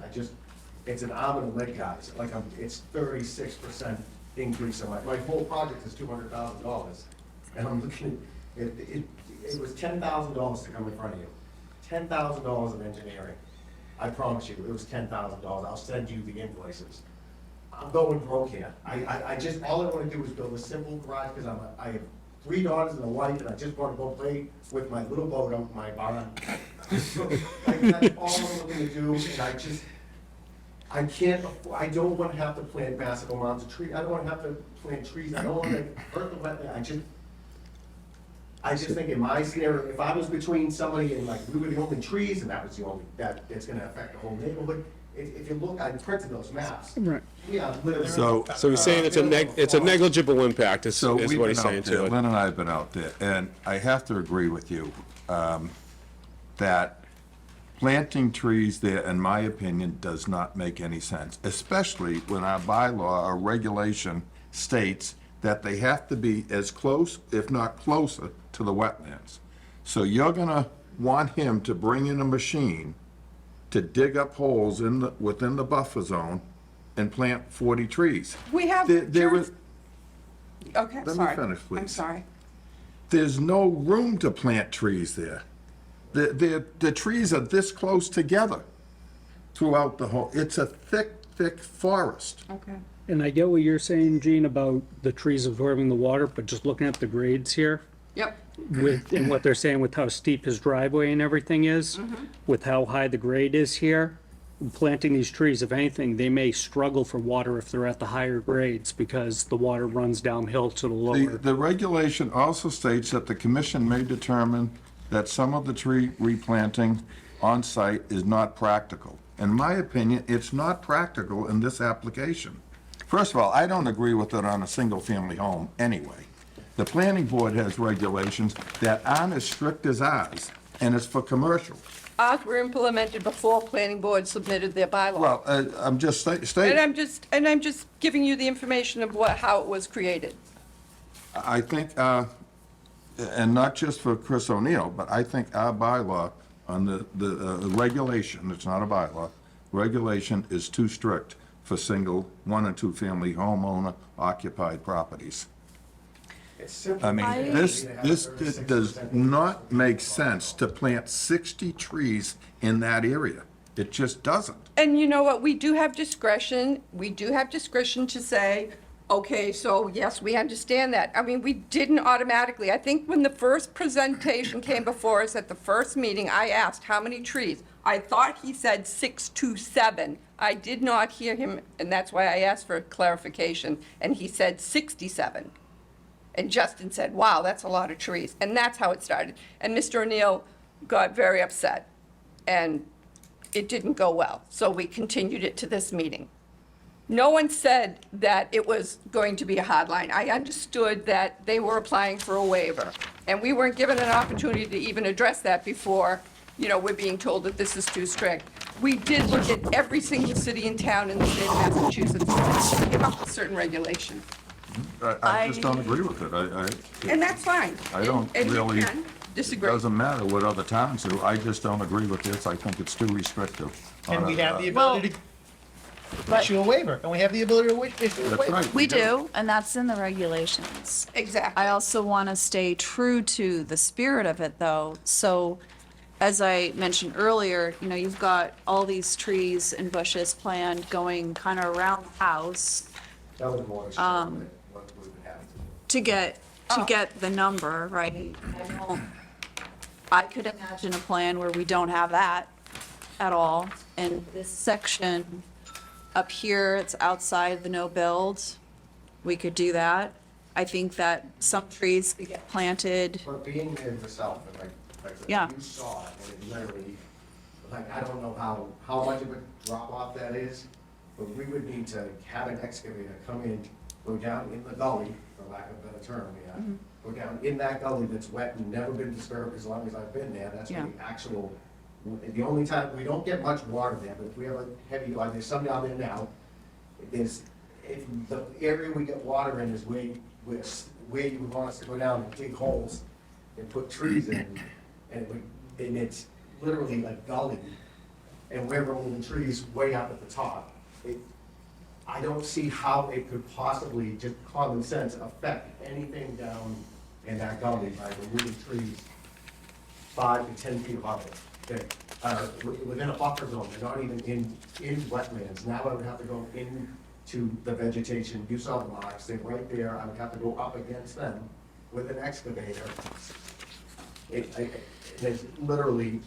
It's an arm and a leg guy. It's 36% increase on my whole project is $200,000. And I'm looking, it was $10,000 to come in front of you. $10,000 of engineering. I promise you, it was $10,000. I'll send you the invoices. I'm going broke here. All I want to do is build a simple garage because I have 3 daughters and a wife, and I just want to go play with my little boat on my barn. That's all I'm looking to do, and I don't want to have to plant massive amounts of trees. I don't want to have to plant trees. I don't want to hurt the wetland. I just think in my scenario, if I was between somebody and like we were the only trees and that was the only, that it's gonna affect the whole neighborhood. If you look, I printed those maps. Right. Yeah, literally. So- he's saying it's a negligible impact, is So what we've he's been saying out there, to it. Lynn and I have been out there, and I have to agree with you, that planting trees there, in my opinion, does not make any sense, especially when our bylaw or regulation states that they have to be as close, if not closer, to the wetlands. So you're gonna want him to bring in a machine to dig up holes within the buffer zone and plant 40 trees. We have. There is, Okay, let me sorry. finish, I'm please. sorry. there's no room to plant trees there. The trees are this close together throughout the whole, it's a thick, thick forest. Okay. And I get what you're saying, Gene, about the trees absorbing the water, but just looking at the grades here, Yep. and what they're saying with how steep his driveway and everything is, with how high the grade is here, planting these trees, if anything, they may struggle for water if they're at the higher grades because the water runs downhill to the lower. The regulation also states that the commission may determine that some of the tree replanting on site is not practical. In my opinion, it's not practical in this application. First of all, I don't agree with it on a single-family home anyway. The planning board has regulations that aren't as strict as ours, and it's for commercial. Ours were implemented before planning board submitted their bylaw. Well, I'm just stating. And I'm just giving you the information of how it was created. I think, and not just for Chris O'Neill, but I think our bylaw on the regulation, it's not a bylaw, regulation is too strict for single, one- and two-family homeowner occupied properties. I mean, this does not make sense to plant 60 trees in that area. It just doesn't. And you know what, we do have discretion, to say, okay, so yes, we understand that. I mean, we didn't automatically, I think when the first presentation came before us at the first meeting, I asked how many trees. I thought he said 6 to 7. I did not hear him, and that's why I asked for clarification, and he said 67. And Justin said, wow, that's a lot of trees. And that's how it started. And Mr. O'Neill got very upset, and it didn't go well. So we continued it to this meeting. No one said that it was going to be a hard line. I understood that they were applying for a waiver, and we weren't given an opportunity to even address that before, we're being told that this is too strict. We did look at every single city and town in the state of Massachusetts to give up a certain regulation. I just don't agree with it. And that's fine. I don't And you really, can disagree. doesn't matter what other towns do. I just don't agree with this. I think it's too restrictive. And we have the ability to issue a waiver, and we have the ability to issue a That's waiver. right. We do, and that's in the regulations. Exactly. I also want to stay true to the spirit of it, though. So, as I mentioned earlier, you've got all these trees and bushes planned going kind of around the house That was more than what we've been having to do. to get the number, right? I could imagine a plan where we don't have that at all. And this section up here, it's outside the no build. We could do that. I think that some trees could get planted. But being in the south, and Yeah. you saw it, and it literally, I don't know how much of a drop off that is, but we would need to have an excavator come in, go down in the gully, for lack of a better term, go down in that gully that's wet and never been disturbed as long as I've been there. That's Yeah. the actual, the only time, we don't get much water there, but if we have a heavy, like there's some down there now, if the area we get water in is where you would want us to go down and dig holes and put trees in, and it's literally a gully, and we're rolling trees way up at the top. I don't see how it could possibly, just common sense, affect anything down in that gully by removing trees 5 to 10 feet above it. That are within a buffer zone, they're not even in wetlands. Now I would have to go into the vegetation, you saw the marks, they're right there, I would have to go up against them with an excavator There's literally,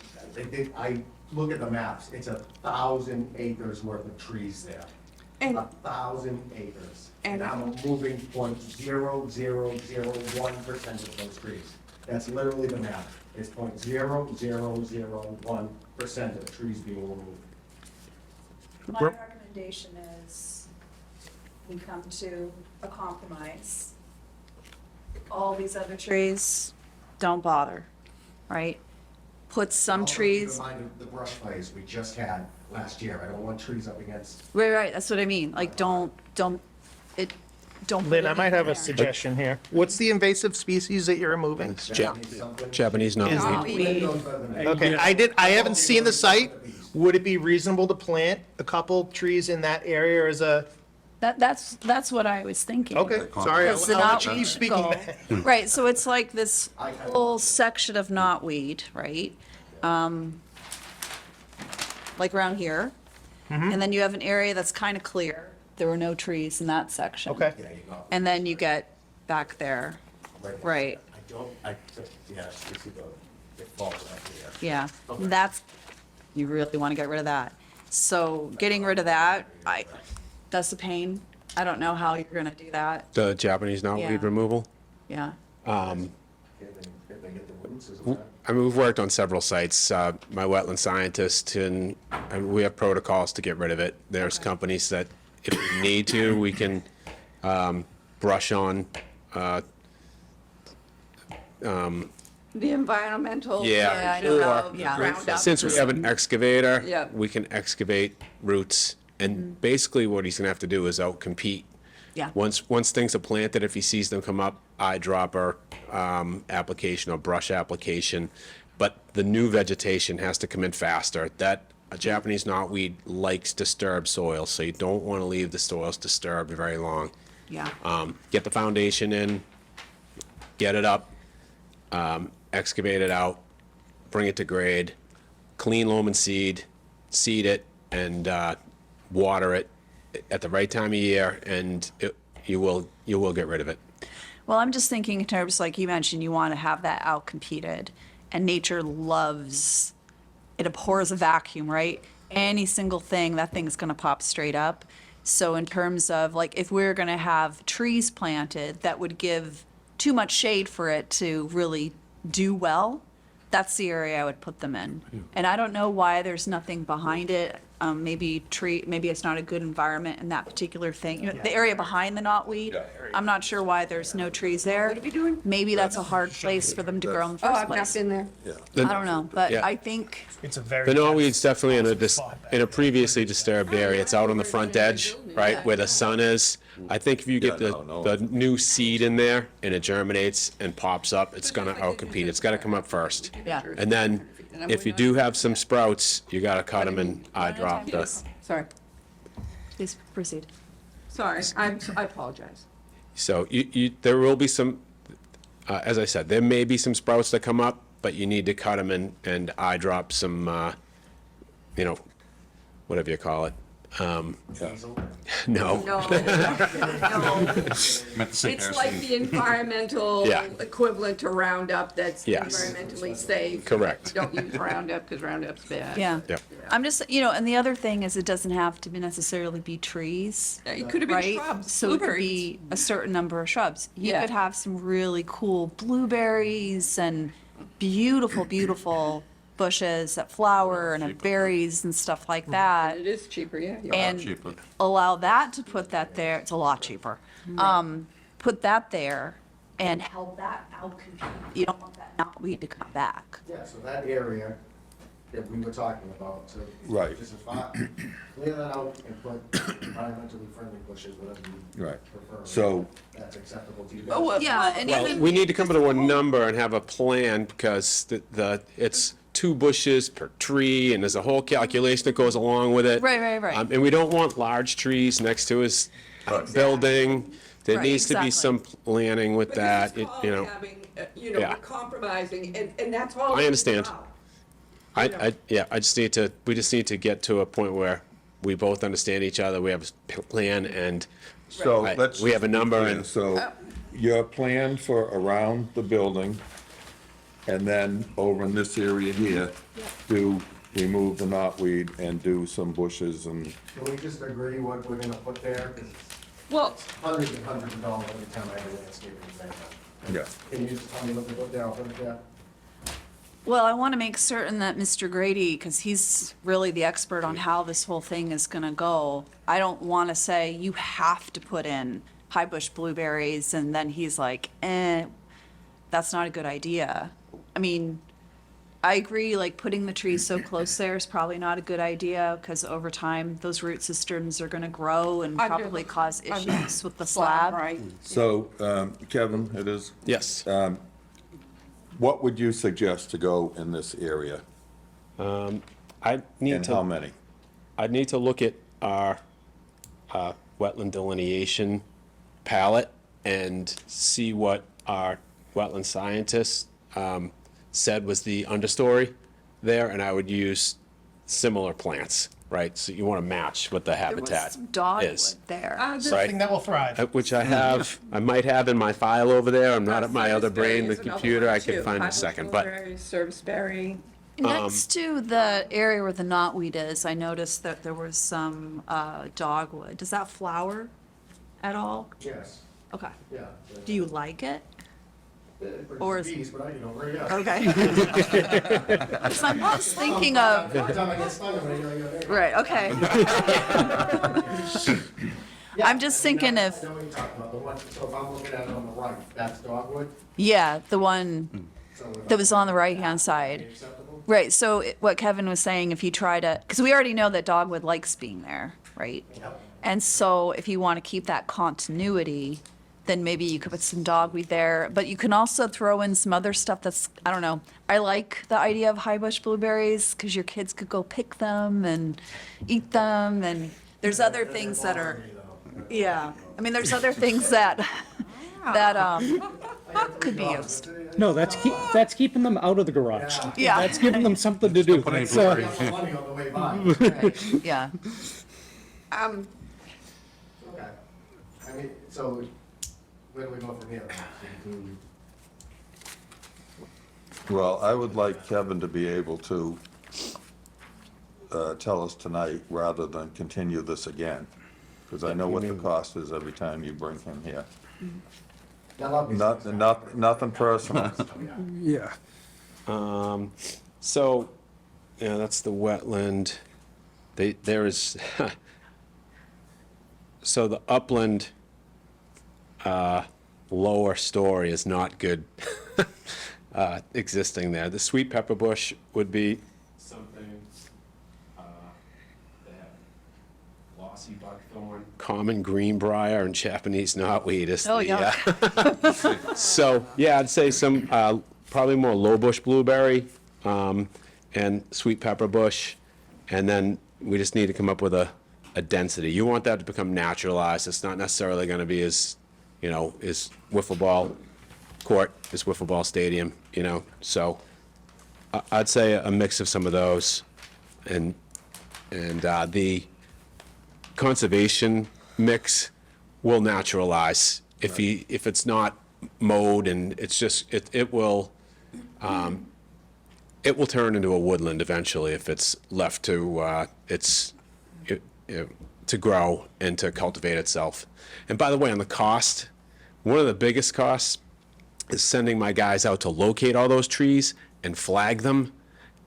I look at the maps, it's 1,000 acres worth of trees there. And- 1,000 acres. And- And I'm removing 0.0001% of those trees. That's literally the map. It's 0.0001% of the trees being removed. My recommendation is we come to a compromise. All these other trees, don't bother, right? Put some Also, trees, Keep in mind the brush fires we just had last year. I don't want trees up against. right, that's what I mean, like, don't put Lynn, I it might have a there. suggestion here. What's the invasive species that you're removing? Japanese knotweed. Okay, I haven't seen the site. Would it be reasonable to plant a couple trees in that area as a, That's what I was thinking. okay, sorry, I'll Because the let you knotweed keep speaking. go- Right, so it's like this whole section of knotweed, right? Like around here. Mm-hmm. And then you have an area that's kind of clear. There were no trees in that section. Okay. And then you get back there, right, Yeah, you see it falls right here. yeah. That's, you really want to get rid of that. So getting rid of that, that's a pain. I don't know how you're gonna do that, The Japanese knotweed Yeah. removal. yeah. If they get the roots, is that? I mean, we've worked on several sites. My wetland scientist and we have protocols to get rid of it. There's companies that, if we need to, we can brush on. The environmental. Yeah, I know, or- yeah. Roundup. Since we have an excavator, Yeah. we can excavate roots. And basically, what he's gonna have to do is outcompete. Yeah. Once things are planted, if he sees them come up, eyedropper application or brush application. But the new vegetation has to come in faster. That a Japanese knotweed likes disturbed soil, so you don't want to leave the soils disturbed very long. Yeah, Get the foundation in, get it up, excavate it out, bring it to grade, clean loam and seed it, and water it at the right time of year, and you will get rid of it. well, I'm just thinking in terms, like you mentioned, you want to have that outcompeted, and nature loves, it abhors a vacuum, right? Any single thing, that thing's gonna pop straight up. So in terms of, like, if we're gonna have trees planted that would give too much shade for it to really do well, that's the area I would put them in. And I don't know why there's nothing behind it. Maybe it's not a good environment in that particular thing. You know, the area behind the knotweed, I'm not sure why there's no trees there. What are we doing? Maybe that's a hard place for them to grow in the Oh, first I've not place. been there. I don't know, but Yeah. I think, It's a very. The knotweed's definitely in a previously disturbed area. It's out on the front edge, right, where the sun is. I think if you get the new seed in there and it germinates and pops up, it's gonna outcompete. It's gotta come up first. yeah. And then, if you do have some sprouts, you gotta cut them and eye drop the. Sorry, Please proceed. sorry, I apologize. So there will be some, as I said, there may be some sprouts that come up, but you need to cut them and eye drop some, whatever you call it. No. No. It's like the environmental Yeah. equivalent to Roundup that's Yes. environmentally safe. Correct. Don't use Roundup because Roundup's bad. Yeah. Yep. I'm just, and the other thing is it doesn't have to necessarily be trees. It could have been Right? shrubs, So it could blueberries. be a certain number of shrubs. You Yeah. could have some really cool blueberries and beautiful, beautiful bushes that flower and have berries and stuff like that. It is cheaper, yeah. you're And cheaper. allow that to put that there, it's a lot cheaper. Put that there and help that out compete. You don't want that knotweed to come back. Yeah, so that area that we were talking about, so. Right. Just clear that out and put environmentally friendly bushes, whatever you Right. prefer. So- That's acceptable to you Oh, well, guys. Yeah, and Well, even, we need to come to a number and have a plan because it's 2 bushes per tree and there's a whole calculation that goes along with it. Right. And we don't want large trees next to his building. There Right, needs to be exactly. some planning with that, But it's called having, Yeah. we're compromising, and that's all. I it's understand. about. we just need to get to a point where we both understand each other, we have a plan and So Right. let's. We have a number and- So your plan for around the building and then over in this area here, do remove the knotweed and do some bushes and, Can we just agree what we're gonna put there? 'Cause Well, it's hundreds and hundreds of dollars every time I do landscaping. yeah. Can you just tell me what to put there, I'll put it there? Well, I want to make certain that Mr. Grady, because he's really the expert on how this whole thing is going to go, I don't want to say you have to put in high bush blueberries, and then he's like, that's not a good idea. I mean, I agree, like, putting the trees so close there is probably not a good idea, because over time, those root systems are going to grow and Under probably the- cause under issues with the slab. Right. So, Kevin, it is, Yes. what would you suggest to go in this area, I need and how to, many? I'd need to look at our wetland delineation palette and see what our wetland scientist said was the understory there, and I would use similar plants, right? So you want to match what the There was habitat some dogwood is. there. Something that will thrive. Which I have, I might have in my file over there. I'm not at my other brain, the Serviceberry is another computer. one, I can too. find in a High second, but blueberry, Serviceberry. Next to the area where the knotweed is, I noticed that there was some dogwood. Does that flower at all? Yes, Okay. yeah. Do you like it? Or is- Bees, but I, you know, where you at? Okay. 'Cause I'm just thinking of, Every time I get stung, I'm gonna, right, okay. I'm just thinking I if, know what you're talking about, the one, so if I'm looking at it on the right, that's dogwood? yeah, the one So if that was on the right-hand side. acceptable? Right, so what Kevin was saying, if you try to, because we already know that dogwood likes being there, right? Yep. And so if you want to keep that continuity, then maybe you could put some dogweed there. But you can also throw in some other stuff that's, I don't know. I like the idea of high bush blueberries because your kids could go pick them and eat them. And there's other things that are, yeah. I mean, there's other things that, could be used. No, that's keeping them out of the garage. Yeah. That's giving them something to do. That's, Money on the way by. Yeah. Okay. I mean, so where do we go from here? Well, I would like Kevin to be able to tell us tonight, rather than continue this again, because I know what the cost is every time you bring him here. Nothing personal. yeah. so, yeah, that's the wetland. There is, so the upland lower story is not good existing there. The sweet pepper bush would be something, they have glossy buckthorn, common greenbrier, and Japanese knotweed is Oh, the, so, yeah, I'd say some, probably more low bush blueberry, and sweet pepper bush, and then we just need to come up with a density. You want that to become naturalized. It's not necessarily gonna be as, you know, as wiffle ball court, as wiffle ball stadium, you know, so I'd say a mix of some of those, and the conservation mix will naturalize if it's not mowed, and it's just, it will turn into a woodland eventually if it's left to to grow and to cultivate itself. And by the way, on the cost, one of the biggest costs is sending my guys out to locate all those trees and flag them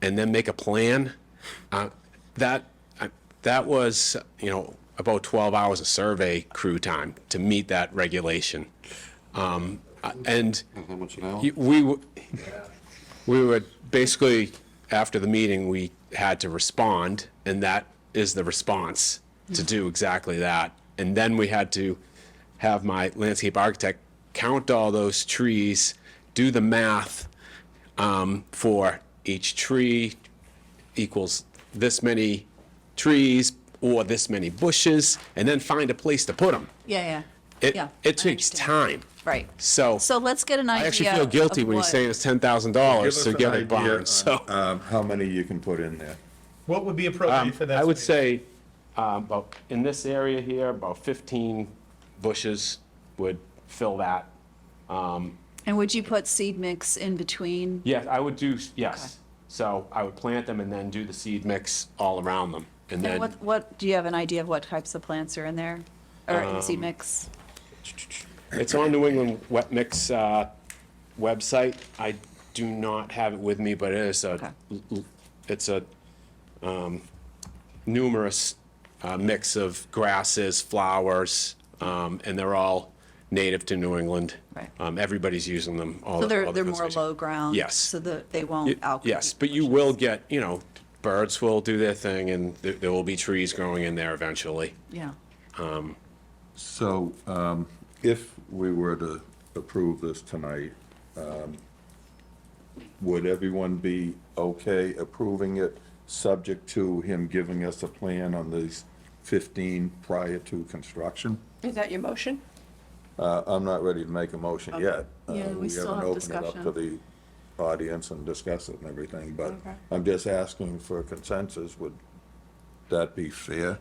and then make a plan. That was, you know, about 12 hours of survey crew time to meet that regulation. And How much an hour? we would basically, after the meeting, we had to respond, and that is the response, to do exactly that. And then we had to have my landscape architect count all those trees, do the math for each tree equals this many trees or this many bushes, and then find a place to put them. Yeah. It I takes understand. time. Right. So So let's get an idea. I actually feel guilty of when he's what- saying it's $10,000 to get a barn, so. How many you can put in there? What would be appropriate for that? I would space? say, about, in this area here, about 15 bushes would fill that. And would you put seed mix in between? Yeah, I would do, yes. So I would plant them and then do the seed mix all around them. And And then, what, do you have an idea of what types of plants are in there? Or in seed mix? it's on New England Wet Mix website. I do not have it with me, but it is it's a numerous mix of grasses, flowers, and they're all native to New England. Right. Everybody's using them. All So the they're more conservation. low ground? Yes. So that they won't outgrow? Yes, but you will get, birds will do their thing, and there will be trees growing in there eventually. Yeah. So, if we were to approve this tonight, would everyone be okay approving it, subject to him giving us a plan on these 15 prior to construction? Is that your motion? I'm not ready to make a motion yet. Yeah, we still have haven't opened it up to discussion. the audience and discuss it and everything, but Okay. I'm just asking for a consensus. Would that be fair?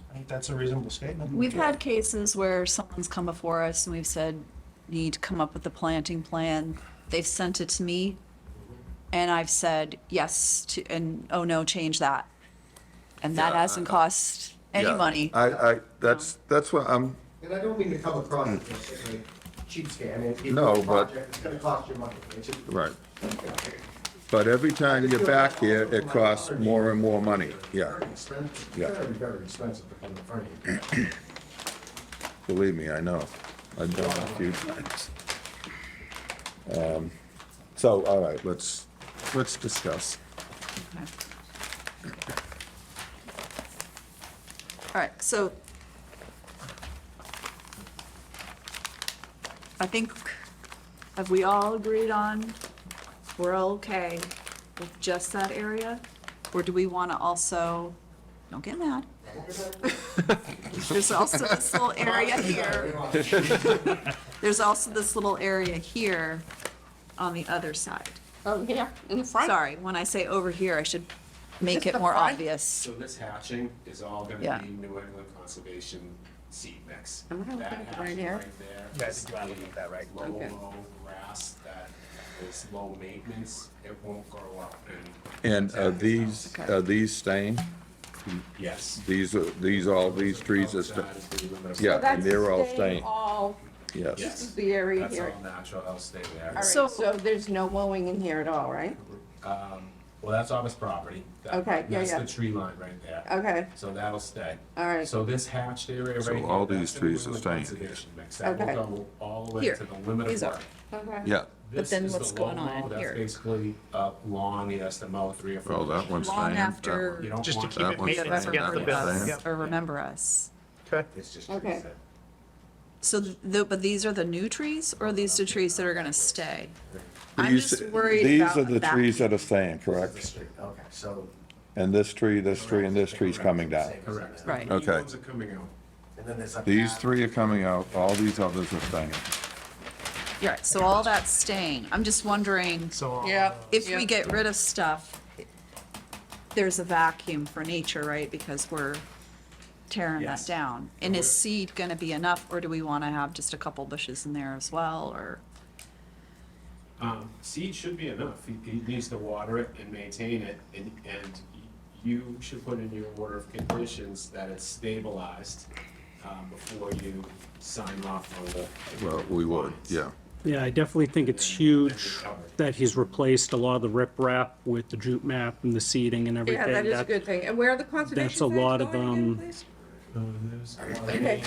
I think that's a reasonable statement. We've had cases where someone's come before us and we've said, need to come up with a planting plan. They've sent it to me and I've said yes to, and oh no, change that. And that Yeah, hasn't cost any Yeah, money. That's what I'm, And I don't mean to come across as a cheapskate, I mean, if you No, do a but- project, it's gonna cost you money. It's just- right. But every time you're back here, it costs more and more money, yeah. Very expensive, Yeah. very, very expensive to come in front of you. Believe me, I know. I've done it a few times. So, all right, let's discuss. All right, so I think, have we all agreed on, we're okay with just that area? Or do we want to also, don't get mad. There's also this little area here. There's also this little area here on the other side. Oh, yeah, in the front? Sorry, when I say over here, I should make Just it the more front? obvious. So this hatching is all gonna Yeah. be New England Conservation seed mix. I'm gonna That put it right hatching here. there Yeah, I is think you wanna look at that, right? low, Okay. low grass that is low maintenance. It won't grow up And are these staying? yes. These trees are staying? Yeah, So that's and they're all staying staying, all, yes. this is the area That's here. all natural, they'll stay All there. right, So- so there's no mowing in here at all, right? Well, that's Auburn's property. Okay, yeah, That's yeah. the tree line right there. Okay, So that'll stay. all right. So this hatched area right So here. all these that's the trees New are England staying. Conservation mix. That Okay. will go all the way Here. to the limit These of are. work. Okay. Yeah, This then is what's the going low on mow. here? That's basically a lawn, he has to mow 3 or 4. well, that one's Long staying. after- You don't Just to want keep That it one's If maintenance ever staying. against the heard business. us Yep. or remember us. Okay. It's just Okay. trees there. So, but these are the new trees, or are these the trees that are gonna stay? I'm These- just worried These about are the that. trees that are staying, correct? Okay, so, And this tree, and this tree's coming down. Correct. Right. Okay. New ones are coming out. and then there's a. These path. 3 are coming out, all these others are staying. Yeah, so all that's staying. I'm just wondering, So, Yeah. if we yeah. get rid of stuff, there's a vacuum for nature, right? Because we're tearing that Yes. down. And is seed gonna be enough, or do we wanna have just a couple bushes in there as well, or? Seed should be enough. He needs to water it and maintain it, and you should put in your order of conditions that it's stabilized before you sign off on the. Well, we would, yeah. Yeah, I definitely think it's huge that he's replaced a lot of the riprap with the jute map and the seeding and everything. Yeah, that is a That- good thing. And where are the conservation that's a things lot of, going again, please? Okay.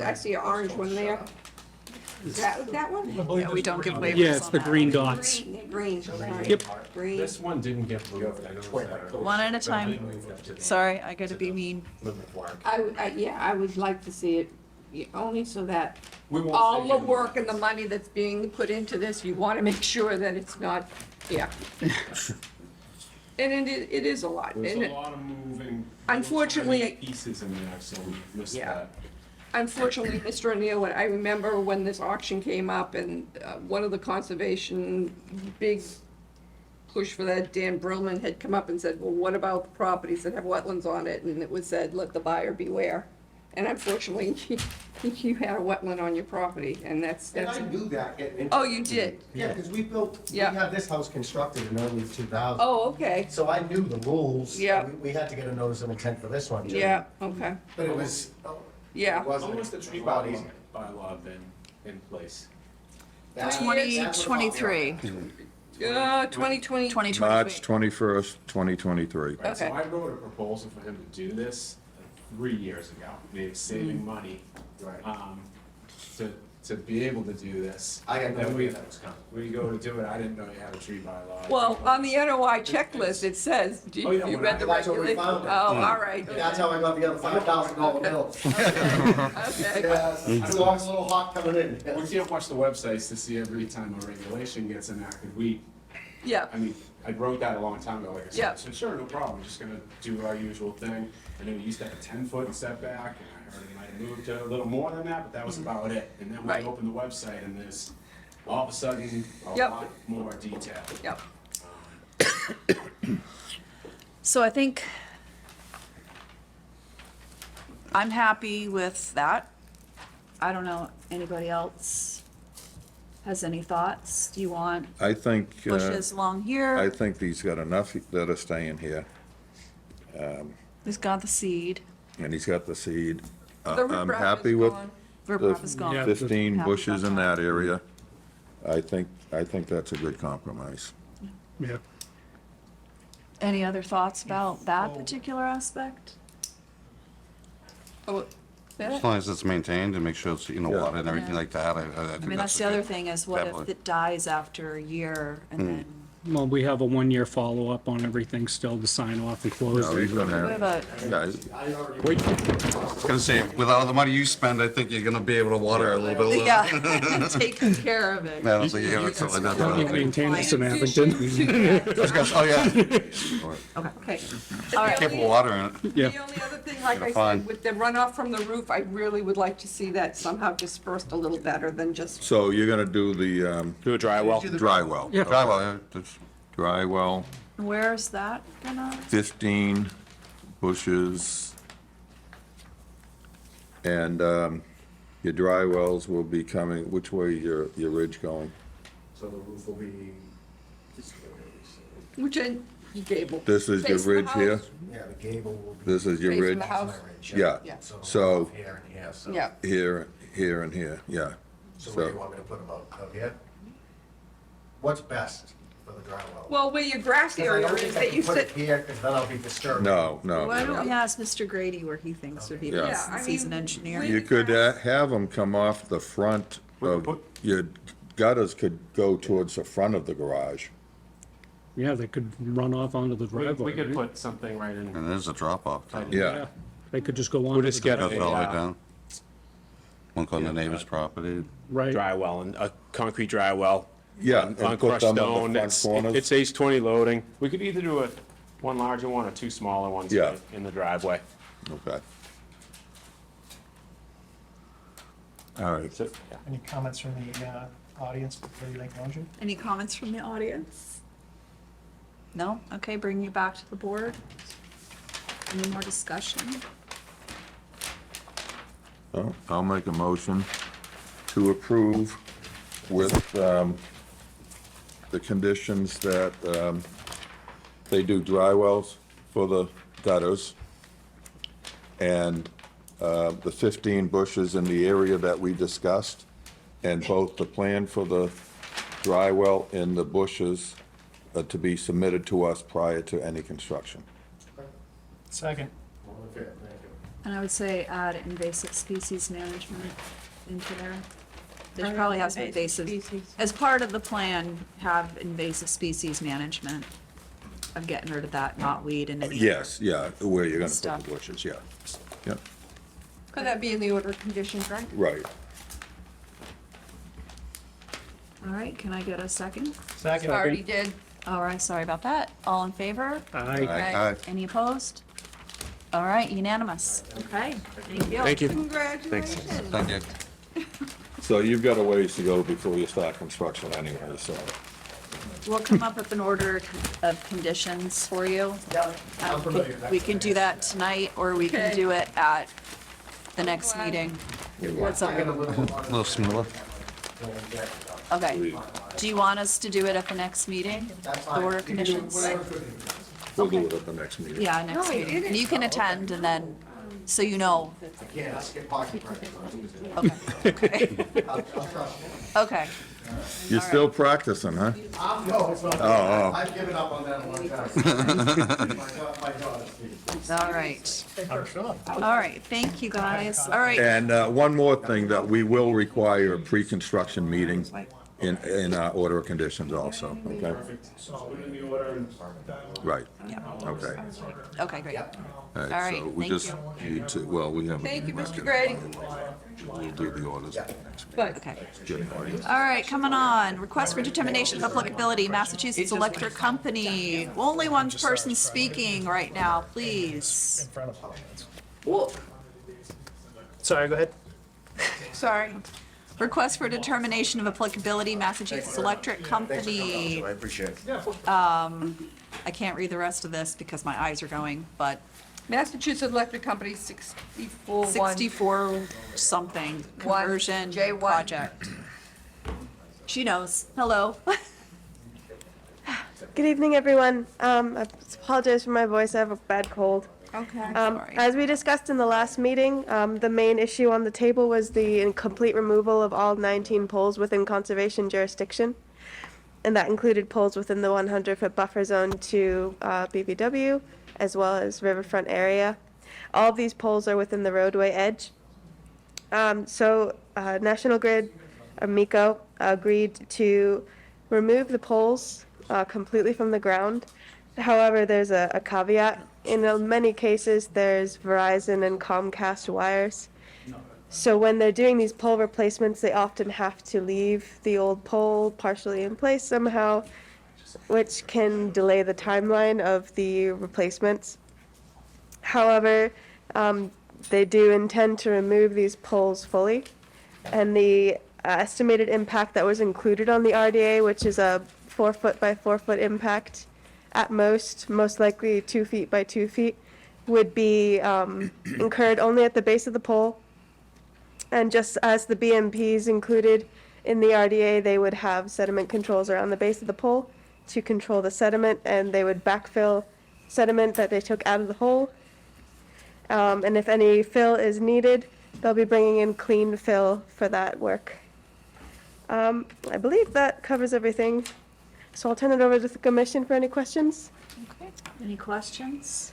I see an orange one there. Is that one? Yeah, we don't give waivers Yeah, it's on the that. green dots. Green, sorry. Yep. Green. This one didn't get moved. I know that. One at a time. But it moved up to the Sorry, I gotta be mean. limit of work. Yeah, I would like to see it, only so that We won't all say the you- work and the money that's being put into this, you want to make sure that it's not, yeah. And it is a lot. There's and a it- lot of moving. Unfortunately, tiny Pieces in there, so we missed Yeah. that. Unfortunately, Mr. O'Neill, I remember when this auction came up and one of the conservation big push for that, Dan Brillman had come up and said, well, what about the properties that have wetlands on it? And it was said, let the buyer beware. And unfortunately, you had a wetland on your property, and that's. And I knew that. Oh, you did? Yeah, because we Yeah. had this house constructed in early 2000. Oh, okay. So I knew the rules. Yeah. We had to get a notice of intent for this one, too. Yeah, okay. But it was, Yeah. it wasn't. Almost the tree a lot easier. bylaw been in place. That's- 2023. 2020. 2023. March 21st, 2023. Right, so Okay. I wrote a proposal for him to do this 3 years ago, maybe saving money, Right. to be able to do this. I had no Then idea that was coming. we go to do it, I didn't know you had a tree bylaw. Well, on the NOI checklist, it says, do Oh, yeah, you when read the That's where we regulations? found it. Oh, all right. That's how I got the other $5,000 bill. Okay. Yeah, it was a little hot coming in. We can't watch the websites to see every time a regulation gets enacted. Yeah, I mean, I wrote that a long time ago, like I said. Yeah. I said, sure, no problem, we're just gonna do our usual thing. I know we used to have a 10-foot setback, and I heard it might have moved to a little more than that, but that was about it. And then Right. we opened the website, and there's all of a sudden a Yep. lot more detail. yep. So I think I'm happy with that. I don't know, anybody else has any thoughts? Do you want I think, bushes along I here? think he's got enough that are staying here, He's got the seed. and he's got the seed. The I'm riprap happy is with gone. Riprap is gone. Yeah. 15 Happy bushes about in that. that area. I think that's a good compromise. Yeah. Any other thoughts about that particular aspect? Oh, As long as it's maintained and make sure it's, Yeah. water and everything Yeah. like that, I I think mean, that's the a other good- thing is what if definitely. it dies after a year and then Well, we have a 1-year follow-up on everything still to sign off and close No, he's it. gonna we have have, a, yeah, I was gonna say, with all the money you spend, I think you're gonna be able to water a little bit. yeah, taking care of it. I don't think you're gonna something like How do you that. maintain this in Abington? Oh, yeah. Okay, all right. Keep water in it. Yeah. The only other thing, like I Fine. said, with the runoff from the roof, I really would like to see that somehow dispersed a little better than just, so you're gonna do the Do a dry well. dry well? Yeah. Dry well, yeah. That's- Dry well, Where's that gonna? 15 bushes. And your dry wells will be coming, which way your ridge going? So the roof will be. which end, gable. This is your Face of the ridge here? house. Yeah, the gable will be. This is your Face of ridge? the house. Yeah, Yeah. so Here and here, so. Yeah, here, here and here, yeah. So where do you want me to put them out here? What's best for the dry well? well, where your grass 'Cause I area don't is think I that can you put it sit, here, because then I'll be disturbed. No, no. Why no. don't we ask Mr. Grady where he thinks would be Yeah. best, Yeah, I since he's an mean, engineer? we- You could have them come off the front of, your gutters could go towards the front of the garage. Yeah, they could run off onto the driveway. We could right? put something right in. And there's a drop off. Yeah, They could just go on. We'll just get Goes a all the way down. One on the neighbor's property. Right. Dry well, and a concrete dry well. yeah, On and on put crushed them stone, on the front it's, corners. it's H20 loading. We could either do one larger one or two smaller ones Yeah. in the driveway. Okay. All right. So, yeah. Any comments from the audience before you make a motion? Any comments from the audience? No? Okay, bring you back to the board. Any more discussion? So I'll make a motion to approve with the conditions that they do dry wells for the gutters and the 15 bushes in the area that we discussed, and both the plan for the dry well and the bushes to be submitted to us prior to any construction. Second. All in favor? Thank you. And I would say add invasive species management into there. They should probably have some invasive, species. as part of the plan, have invasive species management of getting rid of that knotweed and any. Yes, yeah, where you're gonna put Stuff. the bushes, yeah. Yep, could that be in the order of conditions, right? right. All right, can I get a second? Second. Already did. All right, sorry about that. All in favor? Aye. Aye. Any opposed? All right, unanimous. Okay, thank you. Thank you. Congratulations. Thank you. So you've got a ways to go before you start construction anyway, so. We'll come up with an order of conditions for you. Yeah, I'm familiar with that. We can do that tonight, or we can Okay. do it at the next meeting. What's up? A little similar. Okay. Do you want us to do it at the next meeting? The order of conditions? We'll do it at the next meeting. Yeah, next meeting. And you can attend and then, so you know. Yeah, I skip parking practice. Okay. I'll trust you. Okay. You're still practicing, huh? No, it's not. Oh. I've given up on that a long time. My daughter's All right. All right, thank you, guys. All right. And one more thing, that we will require a pre-construction meeting in our order of conditions also, okay? So we're in the order and. Right, Yeah. okay. Okay, great. All All right, right, so we thank just you. need to, well, we haven't. Thank you, Mr. Grady. We'll do the orders at the next meeting. But Okay. Get an audience. All right, coming on. Request for determination of applicability, Massachusetts Electric Company. Only one person speaking right now, please. In front of Paul. Sorry, go ahead. Sorry. Request for determination of applicability, Massachusetts Electric Company. I appreciate it. I can't read the rest of this because my eyes are going, but Massachusetts Electric Company 64. 64 something conversion J1. project. She knows. Hello. Good evening, everyone. I apologize for my voice. I have a bad cold. Okay. Sorry. As we discussed in the last meeting, the main issue on the table was the complete removal of all 19 poles within conservation jurisdiction. And that included poles within the 100-foot buffer zone to BBW, as well as riverfront area. All of these poles are within the roadway edge. So National Grid, MECO, agreed to remove the poles completely from the ground. However, there's a caveat. In many cases, there's Verizon and Comcast wires. So when they're doing these pole replacements, they often have to leave the old pole partially in place somehow, which can delay the timeline of the replacements. However, they do intend to remove these poles fully, and the estimated impact that was included on the RDA, which is a 4-foot by 4-foot impact, at most likely 2 feet by 2 feet, would be incurred only at the base of the pole. And just as the BMPs included in the RDA, they would have sediment controls around the base of the pole to control the sediment, and they would backfill sediment that they took out of the hole. And if any fill is needed, they'll be bringing in clean fill for that work. I believe that covers everything. So I'll turn it over to the commission for any questions. Okay. Any questions?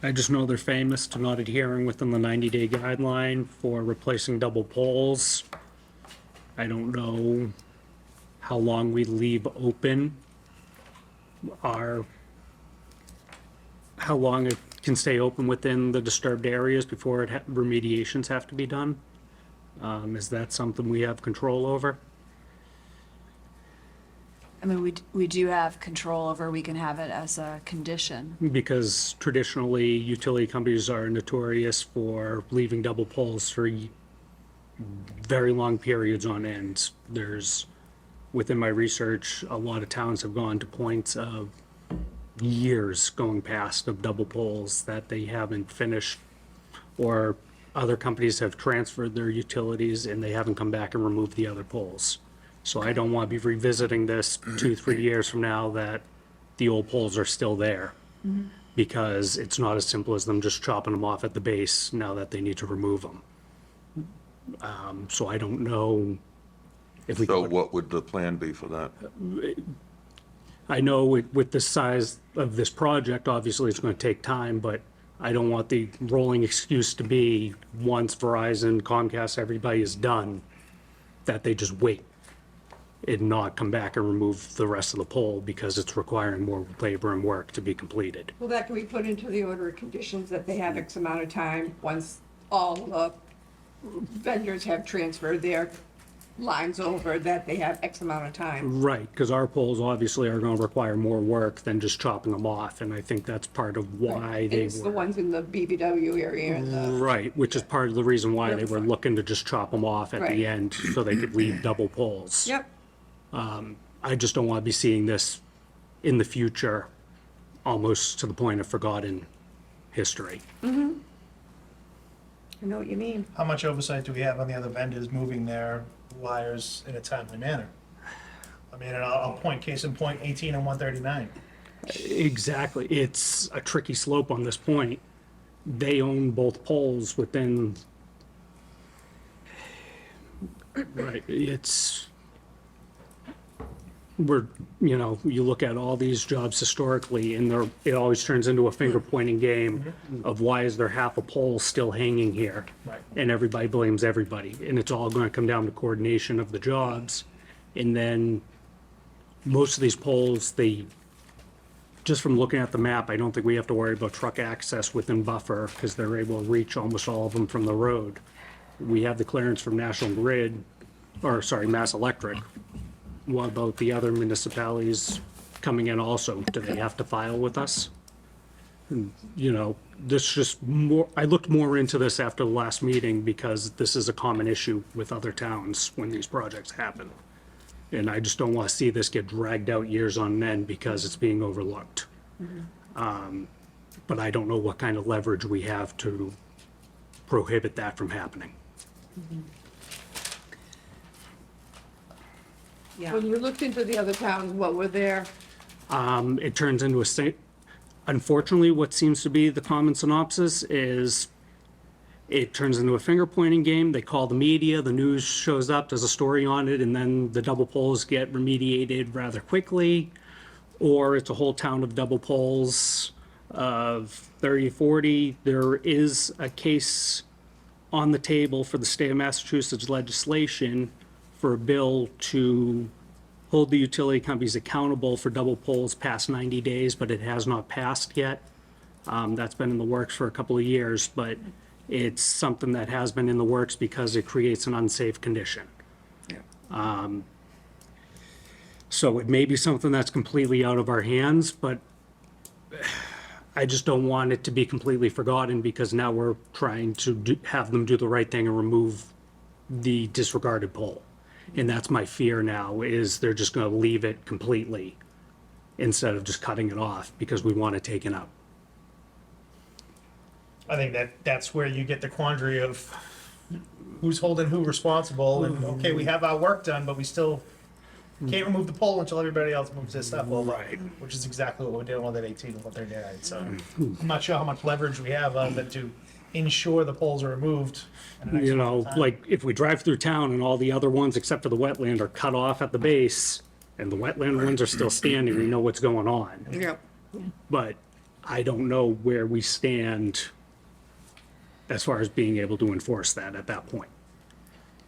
I just know they're famous to not adhering within the 90-day guideline for replacing double poles. I don't know how long we leave open how long it can stay open within the disturbed areas before remediations have to be done. Is that something we have control over? I mean, we do have control over, we can have it as a condition. Because traditionally, utility companies are notorious for leaving double poles for very long periods on end. Within my research, a lot of towns have gone to points of years going past of double poles that they haven't finished, or other companies have transferred their utilities and they haven't come back and removed the other poles. So I don't want to be revisiting this 2-3 years from now that the old poles are still there. Because it's not as simple as them just chopping them off at the base now that they need to remove them. So I don't know if we. So what would the plan be for that? I know with the size of this project, obviously it's going to take time, but I don't want the rolling excuse to be once Verizon, Comcast, everybody is done, that they just wait and not come back and remove the rest of the pole because it's requiring more labor and work to be completed. Well, that can be put into the order of conditions that they have X amount of time once all the vendors have transferred their lines over, that they have X amount of time. Right, because our poles obviously are going to require more work than just chopping them off, and I think that's part of why they It's the were. ones in the BBW area and the, Right, which is part of the reason why they were looking to just chop them off at Right. the end so they could leave double poles. yep. I just don't want to be seeing this in the future, almost to the point of forgotten history. I know what you mean. How much oversight do we have on the other vendors moving their wires in a timely manner? I mean, and I'll point, case in point, 18 and 139. Exactly. It's a tricky slope on this point. They own both poles within. Right. You look at all these jobs historically, and it always turns into a finger pointing game of why is there half a pole still hanging here? Right. And everybody blames everybody. And it's all going to come down to coordination of the jobs. And then most of these poles, just from looking at the map, I don't think we have to worry about truck access within buffer because they're able to reach almost all of them from the road. We have the clearance from National Grid, Mass Electric. What about the other municipalities coming in also? Do they have to file with us? And, this just more, I looked more into this after the last meeting because this is a common issue with other towns when these projects happen. And I just don't want to see this get dragged out years on end because it's being overlooked. But I don't know what kind of leverage we have to prohibit that from happening. Yeah. When you looked into the other towns, what were there? It turns into unfortunately, what seems to be the common synopsis is it turns into a finger pointing game. They call the media, the news shows up, does a story on it, and then the double poles get remediated rather quickly. Or it's a whole town of double poles of 30, 40. There is a case on the table for the state of Massachusetts legislation for a bill to hold the utility companies accountable for double poles past 90 days, but it has not passed yet. That's been in the works for a couple of years, but it's something that has been in the works because it creates an unsafe condition. So it may be something that's completely out of our hands, but I just don't want it to be completely forgotten because now we're trying to have them do the right thing and remove the disregarded pole. And that's my fear now, is they're just going to leave it completely instead of just cutting it off because we want it taken out. I think that's where you get the quandary of who's holding who responsible, and okay, we have our work done, but we still can't remove the pole until everybody else moves their stuff over. Right. Which is exactly what we're dealing with at 18 and what they're doing. So I'm not sure how much leverage we have other than to ensure the poles are removed. in the next amount of time. Like if we drive through town and all the other ones except for the wetland are cut off at the base and the wetland ones are still standing, we know what's going on. Yep. But I don't know where we stand as far as being able to enforce that at that point.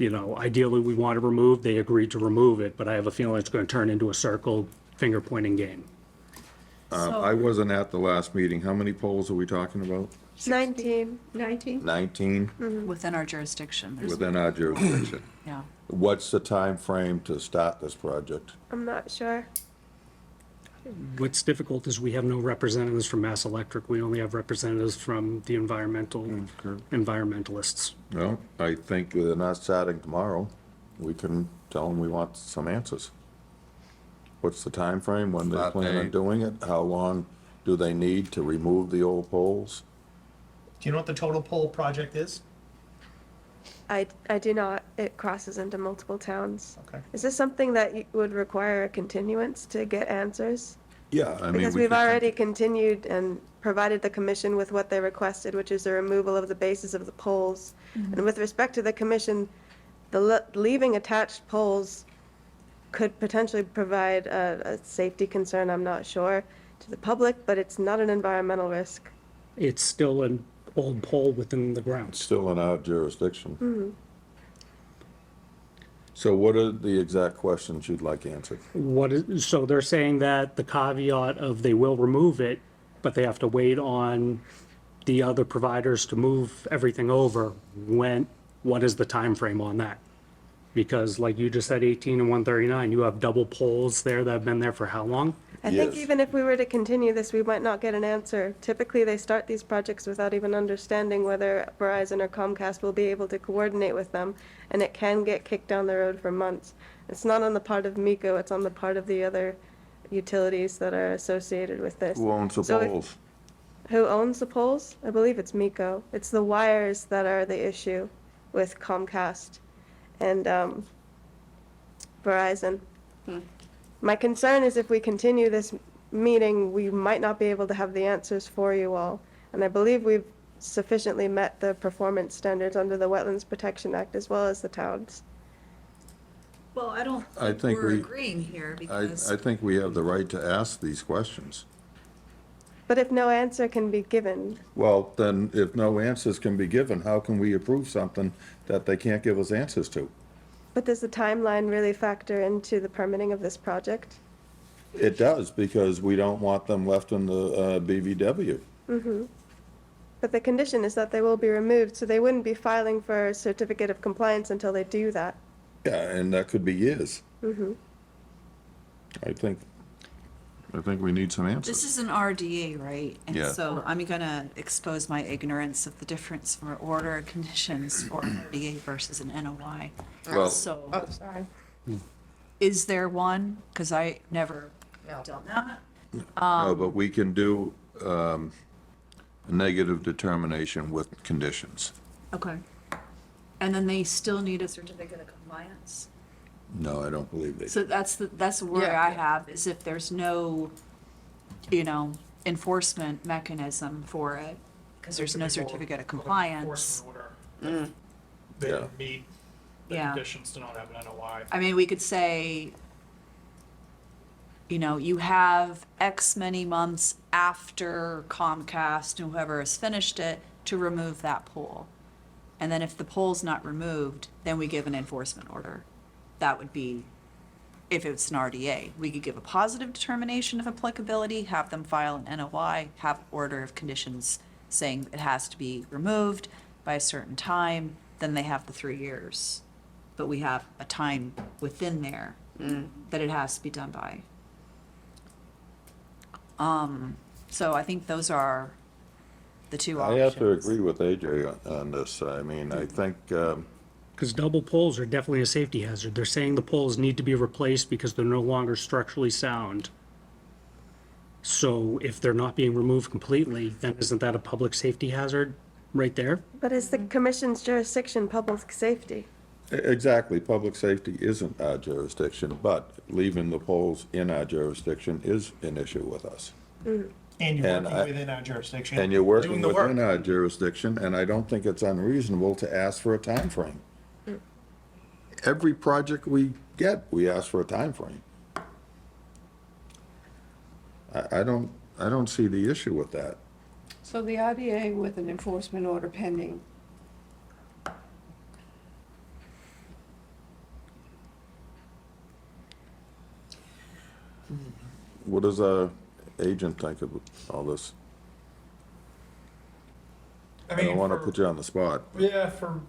Ideally, we want to remove, they agreed to remove it, but I have a feeling it's going to turn into a circle finger pointing game. I wasn't at the last meeting. How many poles are we talking about? 19. 19? 19 Within our jurisdiction. There's- within our jurisdiction. Yeah. What's the time frame to start this project? I'm not sure. What's difficult is we have no representatives from Mass Electric. We only have representatives from the environmentalists. Well, I think they're not starting tomorrow. We can tell them we want some answers. What's the time frame? When they plan on doing it? How long do they need to remove the old poles? Do you know what the total pole project is? I do not. It crosses into multiple towns. Okay. Is this something that would require a continuance to get answers? Yeah, I mean. Because we've already continued and provided the commission with what they requested, which is the removal of the bases of the poles. And with respect to the commission, leaving attached poles could potentially provide a safety concern, I'm not sure, to the public, but it's not an environmental risk. It's still an old pole within the ground. Still in our jurisdiction. So what are the exact questions you'd like answered? So they're saying that the caveat of they will remove it, but they have to wait on the other providers to move everything over. What is the time frame on that? Because like you just said, 18 and 139, you have double poles there that have been there for how long? I think even if we were to continue this, we might not get an answer. Typically, they start these projects without even understanding whether Verizon or Comcast will be able to coordinate with them, and it can get kicked down the road for months. It's not on the part of MECO, it's on the part of the other utilities that are associated with this. Who owns the So if- poles? Who owns the poles? I believe it's Miko. It's the wires that are the issue with Comcast and Verizon. My concern is if we continue this meeting, we might not be able to have the answers for you all. And I believe we've sufficiently met the performance standards under the Wetlands Protection Act as well as the towns. Well, I don't I think think we're we- agreeing here because, I think we have the right to ask these questions. But if no answer can be given, Well, then, if no answers can be given, how can we approve something that they can't give us answers to? but does the timeline really factor into the permitting of this project? It does, because we don't want them left in the BVW. But the condition is that they will be removed, so they wouldn't be filing for a certificate of compliance until they do that. Yeah, and that could be years. I think we need some answers. this is an RDA, right? And Yeah. so I'm gonna expose my ignorance of the difference for order of conditions for RDA versus an NOI. Well- So, Oh, sorry. is there one? Because I never done that. No, but we can do a negative determination with conditions. Okay. And then they still need a certificate of compliance? No, I don't believe they. So that's the worry Yeah. I have, is if there's no, enforcement mechanism for it, because there's no certificate of compliance. Enforcement order. They Yeah. didn't meet the Yeah. conditions to not have an NOI. I mean, we could say, you have X many months after Comcast and whoever has finished it to remove that pole. And then if the pole's not removed, then we give an enforcement order. That would be, if it's an RDA, we could give a positive determination of applicability, have them file an NOI, have order of conditions saying it has to be removed by a certain time, then they have the 3 years. But we have a time within there that it has to be done by. So I think those are the two I options. have to agree with AJ on this. I mean, I think, Because double poles are definitely a safety hazard. They're saying the poles need to be replaced because they're no longer structurally sound. So if they're not being removed completely, then isn't that a public safety hazard right there? But is the commission's jurisdiction public safety? exactly, public safety isn't our jurisdiction, but leaving the poles in our jurisdiction is an issue with us. And you're And working I- within our jurisdiction. And you're working doing the work. within our jurisdiction, and I don't think it's unreasonable to ask for a time frame. Every project we get, we ask for a time frame. I don't see the issue with that. So the RDA with an enforcement order pending. What does our agent think of all this? I don't want to put you on the spot. Yeah, for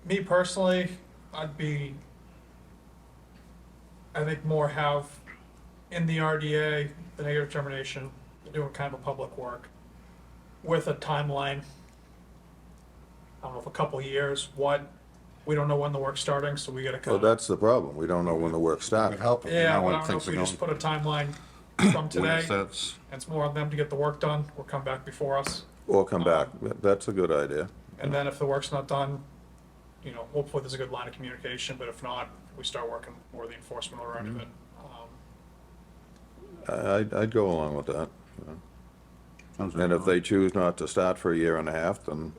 me personally, I think more have in the RDA, the negative determination, doing kind of a public work with a timeline. I don't know, of a couple of years, we don't know when the work's starting, so we gotta Well, kind of. that's the problem. We don't know when the work started. Yeah, but I don't know if we just put a timeline from today, and it's more on them to get the work done, or come back before us. Or come back. That's a good idea. And then if the work's not done, hopefully there's a good line of communication, but if not, we start working more the enforcement order end of it. I'd go along with that. And if they choose not to start for a year and a half, then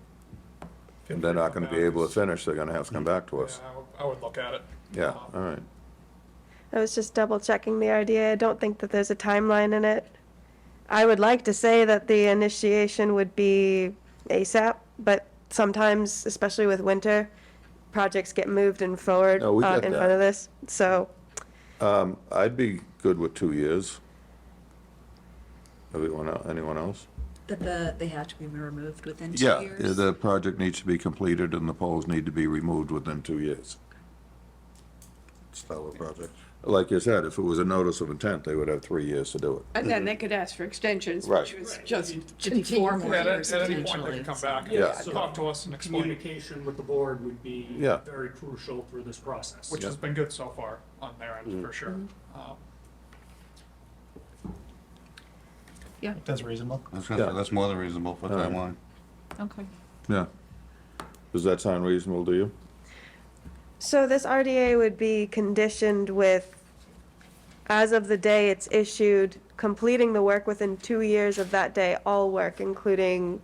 they're not going to be able to finish. They're going to have to come back to us. Yeah, I would look at it. Yeah, all right. I was just double checking the RDA. I don't think that there's a timeline in it. I would like to say that the initiation would be ASAP, but sometimes, especially with winter, projects get moved and forward No, we get in that. front of this. So I'd be good with 2 years. Anyone else? That they have to be removed within 2 Yeah, years? the project needs to be completed and the poles need to be removed within 2 years. Style of project. Like you said, if it was a notice of intent, they would have 3 years to do it. And then they could ask for extensions, Right. which was just To be 4 more Yeah, years at any point potentially. they can come back Yeah. and talk to us and explain, Communication with the board would be Yeah. very crucial through this process. which has been good so far on their end, for sure. Yeah. That's reasonable. That's more than reasonable for timeline. Okay. Yeah. Does that sound reasonable to you? So this RDA would be conditioned with, as of the day it's issued, completing the work within 2 years of that day, all work, including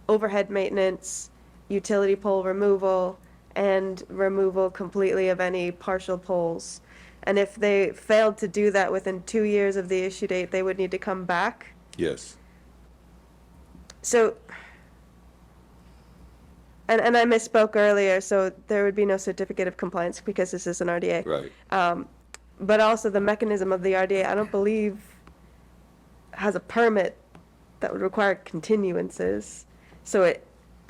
overhead maintenance, utility pole removal, and removal completely of any partial poles. And if they failed to do that within 2 years of the issue date, they would need to come back. Yes. So, and I misspoke earlier, so there would be no certificate of compliance because this is an RDA. Right. But also the mechanism of the RDA, I don't believe has a permit that would require continuances. So it,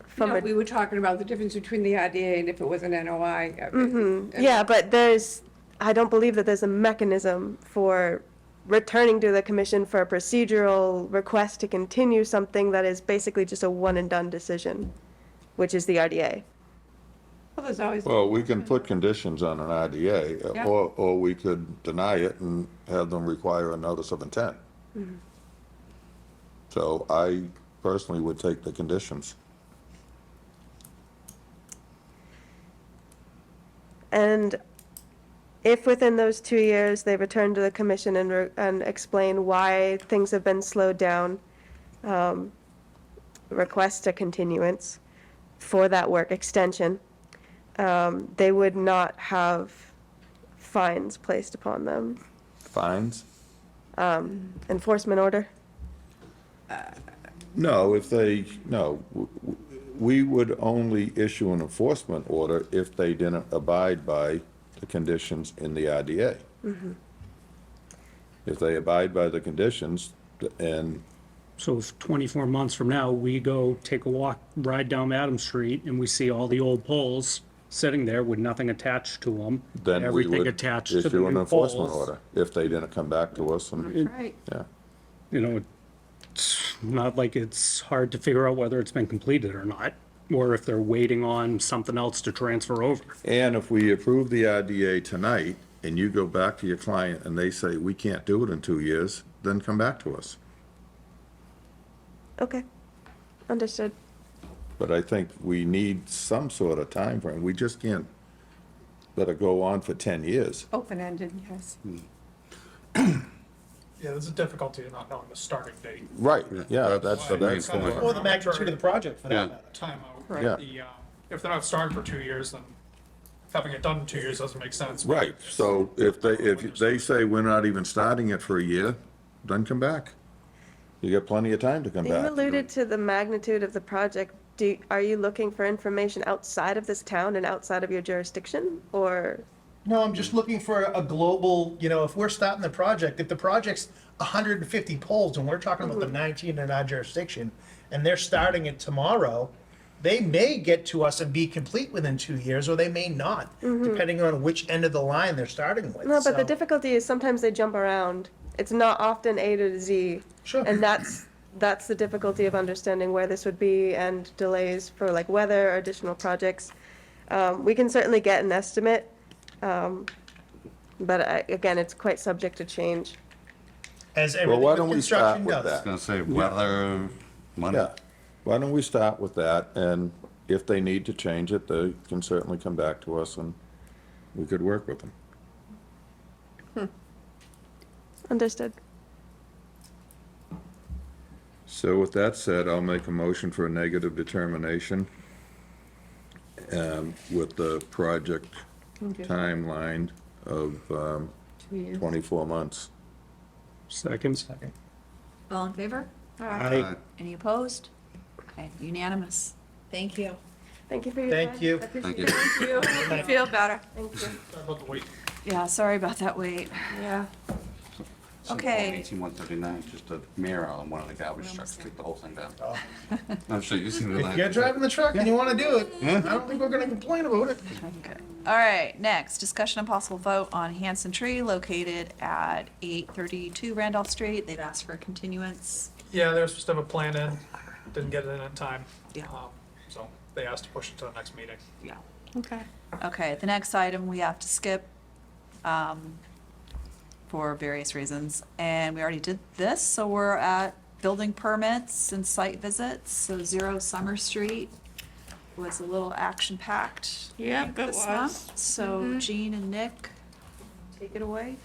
from No, a, we were talking about the difference between the IDA and if it was an NOI. yeah, but I don't believe that there's a mechanism for returning to the commission for a procedural request to continue something that is basically just a one and done decision, which is the RDA. Well, there's always. Well, we can put conditions on an IDA, Yeah. or we could deny it and have them require a notice of intent. So I personally would take the conditions. And if within those 2 years they return to the commission and explain why things have been slowed down, request a continuance for that work extension, they would not have fines placed upon them. Fines? Enforcement order? No, we would only issue an enforcement order if they didn't abide by the conditions in the IDA. If they abide by the conditions, and So if 24 months from now, we go take a walk, ride down Adams Street, and we see all the old poles sitting there with nothing attached to them, then we everything would attached to the issue an new enforcement poles. order if they didn't come back to us and, Right. yeah. You know, it's not like it's hard to figure out whether it's been completed or not, or if they're waiting on something else to transfer over. And if we approve the IDA tonight and you go back to your client and they say, we can't do it in 2 years, then come back to us. Okay, understood. But I think we need some sort of time frame. We just can't let it go on for 10 years. Open-ended, yes. Yeah, there's a difficulty in not knowing the starting date. Right, yeah, that's Why? the Kind of point. Or the magnitude of the project for that Yeah. matter. Timeout. Yeah. The, if they're not starting for 2 years, then having it done in 2 years doesn't make sense. Right, so if they say we're not even starting it for a year, then come back. You got plenty of time to come You back. alluded to the magnitude of the project. Are you looking for information outside of this town and outside of your jurisdiction, or? No, I'm just looking for a global, if we're starting the project, if the project's 150 poles and we're talking about the 19 in our jurisdiction, and they're starting it tomorrow, they may get to us and be complete within 2 years, or they may not, depending on which end of the line they're starting with. No, but the So- difficulty is sometimes they jump around. It's not often A to Z. Sure. And that's the difficulty of understanding where this would be and delays for like weather or additional projects. We can certainly get an estimate, but again, it's quite subject to change. As Well, everything why with don't we start construction with does. that? Gonna say weather, money. Yeah, why don't we start with that, and if they need to change it, they can certainly come back to us and we could work with them. Understood. So with that said, I'll make a motion for a negative determination with the project timeline of 24 months. Second. All in favor? Aye. Any opposed? Okay, unanimous. Thank you. Thank you for your time. Thank you. I appreciate Thank it. you. Thank you. Feel better. Thank you. Sorry about the wait. Yeah, sorry about that wait. Yeah. Okay. 18139, just a mirror on one of the garbage trucks, take the whole thing down. I'm sure you've seen the. If you're driving the truck and you want to do it, I don't think we're going to complain about it. Okay. All right, next, discussion and possible vote on Hanson Tree located at 832 Randolph Street. They've asked for a continuance. Yeah, they were supposed to have a plan in, didn't get it in time. Yeah. So they asked to push it to the next meeting. Yeah. Okay. Okay, the next item we have to skip for various reasons. And we already did this, so we're at building permits and site visits, so 0 Summer Street was a little action-packed. Yep, it this was. month. So Jean and Nick, take it away.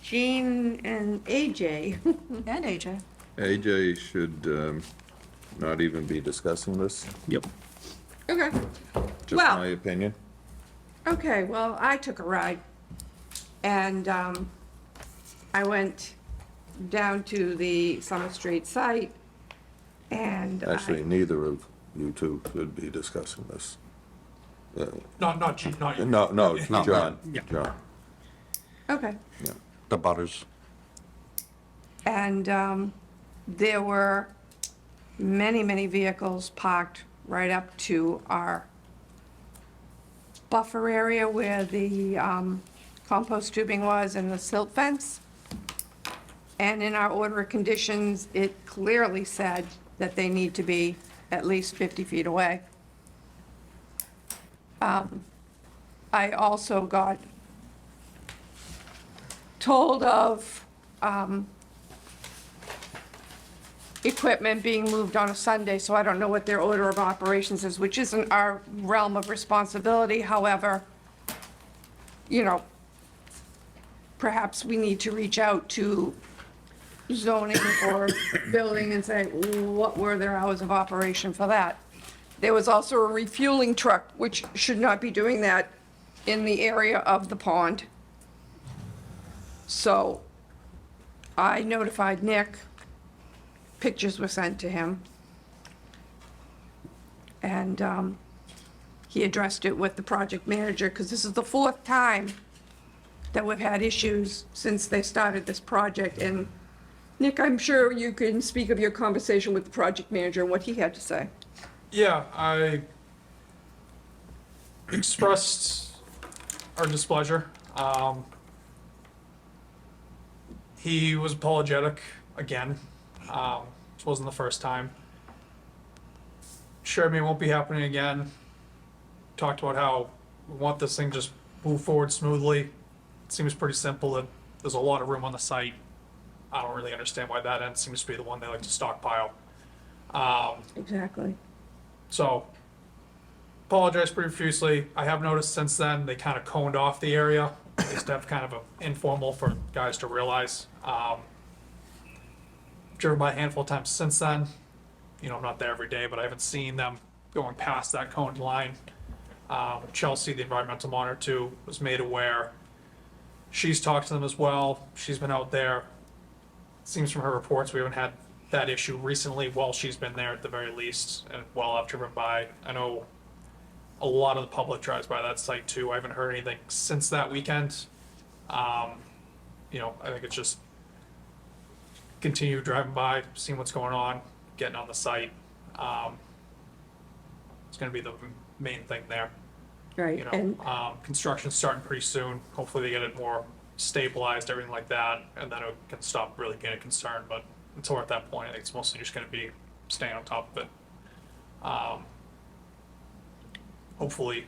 Jean and AJ. And AJ. AJ should not even be discussing this, Yep. Okay. just Well- my opinion. Okay, well, I took a ride, and I went down to the Summer Street site, and Actually, neither of you two should be discussing this. Not Jean, not you. No, no, No, John, yeah. John. okay, The butters. and there were many, many vehicles parked right up to our buffer area where the compost tubing was and the silt fence. And in our order of conditions, it clearly said that they need to be at least 50 feet away. I also got told of equipment being moved on a Sunday, so I don't know what their order of operations is, which isn't our realm of responsibility. However, you know, perhaps we need to reach out to zoning or building and say, what were their hours of operation for that? There was also a refueling truck, which should not be doing that in the area of the pond. So I notified Nick, pictures were sent to him, and he addressed it with the project manager, because this is the 4th time that we've had issues since they started this project. And Nick, I'm sure you can speak of your conversation with the project manager and what he had to say. Yeah, I expressed our displeasure. He was apologetic again. This wasn't the first time. Sure, I mean, it won't be happening again. Talked about how we want this thing just move forward smoothly. It seems pretty simple that there's a lot of room on the site. I don't really understand why that end seems to be the one they like to stockpile. Exactly. So, apologize profusely. I have noticed since then, they kind of coned off the area. Just to have kind of an informal for guys to realize. Driven by a handful of times since then. You know, I'm not there every day, but I haven't seen them going past that coned line. Chelsea, the environmental monitor too, was made aware. She's talked to them as well. She's been out there. Seems from her reports we haven't had that issue recently while she's been there at the very least, and while I've driven by. I know a lot of the public drives by that site too. I haven't heard anything since that weekend. You know, I think it's just continue driving by, seeing what's going on, getting on the site. It's gonna be the main thing there. Right, You know, and construction's starting pretty soon. Hopefully they get it more stabilized, everything like that, and then it can stop really being a concern. But until we're at that point, I think it's mostly just gonna be staying on top of it. Hopefully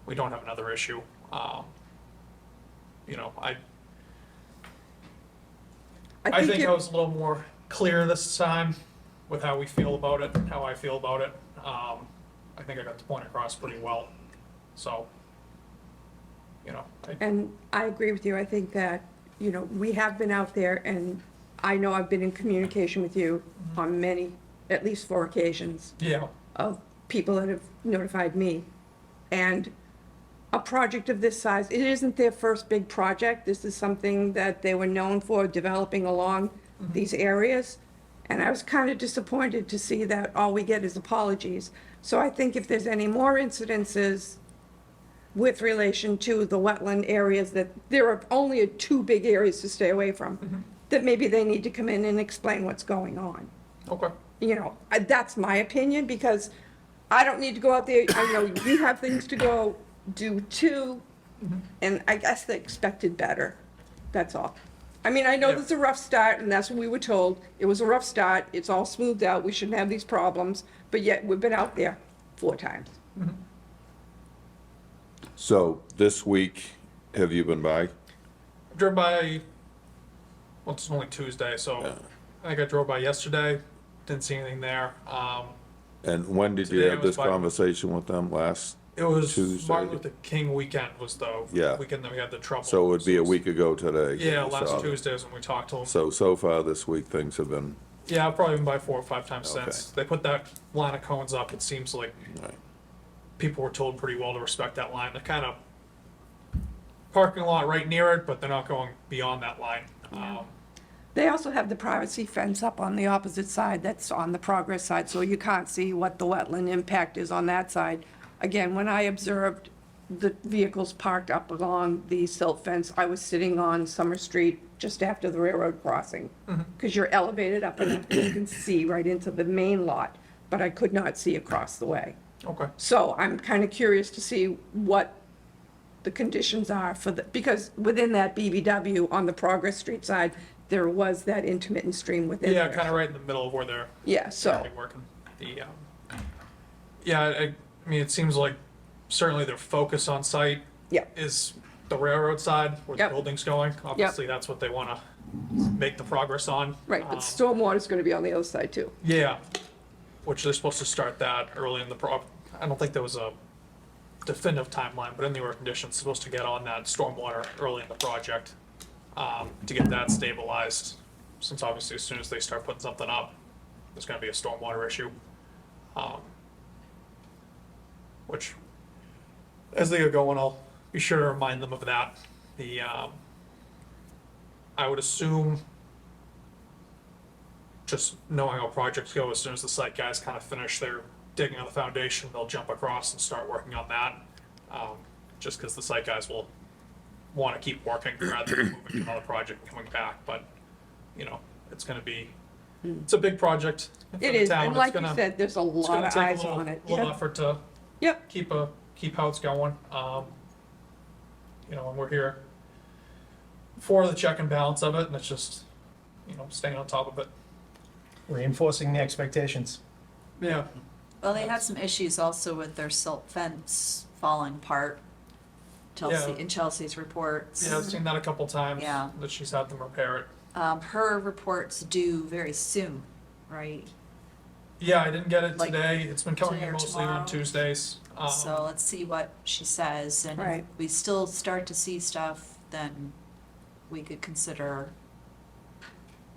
we don't have another issue. You know, I think I was a little more clear this time with how we feel about it, how I feel about it. I think I got the point across pretty well. So, you know, And I agree with you. I think that, you know, we have been out there, and I know I've been in communication with you on many, at least 4 occasions, yeah, of people that have notified me. And a project of this size, it isn't their first big project. This is something that they were known for, developing along these areas. And I was kind of disappointed to see that all we get is apologies. So I think if there's any more incidences with relation to the wetland areas, that there are only 2 big areas to stay away from, that maybe they need to come in and explain what's going on. okay. You know, that's my opinion, because I don't need to go out there. I know you have things to go do too, and I guess they expected better. That's all. I mean, I know Yeah. this is a rough start, and that's what we were told. It was a rough start. It's all smoothed out. We shouldn't have these problems, but yet we've been out there 4 times. So this week, have you been by? Driven by, well, it's only Tuesday, so I think I drove by yesterday, didn't see anything there. And when did you Today have was this by- conversation with them last? It was Tuesday. Martin Luther King weekend was the Yeah. weekend that we had the trouble. So it would be a week ago today. Yeah, you saw last that. Tuesday is when we talked to them. So far this week, things have been, Yeah, I've probably been by 4 or 5 times Okay. since. They put that line of cones up. It seems like right. people were told pretty well to respect that line. They're kind of parking lot right near it, but they're not going beyond that line. They also have the privacy fence up on the opposite side, that's on the progress side, so you can't see what the wetland impact is on that side. Again, when I observed the vehicles parked up along the silt fence, I was sitting on Summer Street just after the railroad crossing. Because you're elevated up and you can see right into the main lot, but I could not see across the way. Okay. So I'm kind of curious to see what the conditions are for the, because within that BBW on the Progress Street side, there was that intermittent stream within Yeah, there. kind of right in the middle of where they're Yeah, so, currently working. I mean, it seems like certainly their focus on site yeah, is the railroad side where the Yep. building's going. Obviously, that's what they want to make the progress on. right, but stormwater's gonna be on the other side too. Yeah, which they're supposed to start that early in the I don't think there was a definitive timeline, but in the order of conditions, supposed to get on that stormwater early in the project to get that stabilized. Since obviously, as soon as they start putting something up, there's going to be a stormwater issue. Which, as they get going, I'll be sure to remind them of that. I would assume, just knowing how projects go, as soon as the site guys kind of finish their digging on the foundation, they'll jump across and start working on that. Just because the site guys will want to keep working rather than moving to another project and coming back. But, you know, it's going to be, it's a big project for It the is, town. and It's like you gonna- said, there's a it's lot gonna of take eyes a on it. little Yep. effort to Yep, keep how it's going. You know, and we're here for the check and balance of it, and it's just, you know, staying on top of it. Reinforcing the expectations. Yeah. Well, they had some issues also with their silt fence falling apart. Chelsea, Yeah. in Chelsea's reports. Yeah, I've seen that a couple times. Yeah. That she's had them repair it. Her report's due very soon, right? Yeah, I didn't get it Like, today. It's been coming today in or mostly on tomorrow? Tuesdays. So let's see what she says, and Right. if we still start to see stuff, then we could consider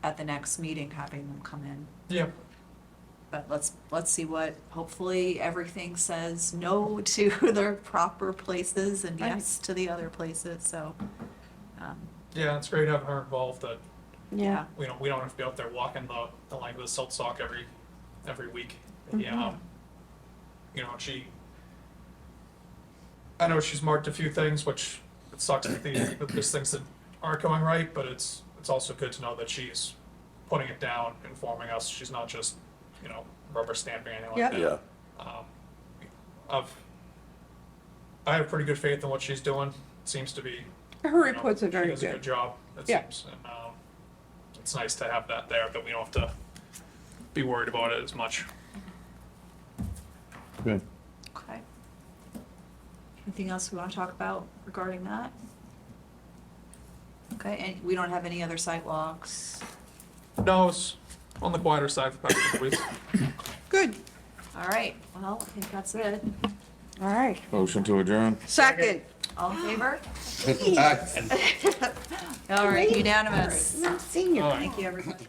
at the next meeting having them come in. Yeah. But let's see what, hopefully everything says no to the proper places and Right. yes to the other places, so. Yeah, it's great having her involved. That yeah. we don't have to be out there walking the length of the silt sock every week. Yeah. You know, I know she's marked a few things, which it sucks that there's things that aren't going right, but it's also good to know that she's putting it down, informing us. She's not just, you know, rubber stamping anything like Yep. that. yeah. I have pretty good faith in what she's doing. Seems to be. Her you know, reports are very She does a good. good job, it Yeah. seems. And it's nice to have that there, that we don't have to be worried about it as much. Good. Okay. Anything else we want to talk about regarding that? Okay, and we don't have any other sidewalks? No, it's on the quieter side for the past couple weeks. Good, All right, well, I think that's it. all right. Motion to adjourn? Second. All in favor? All right, unanimous. Not senior. All right. Thank you, everybody.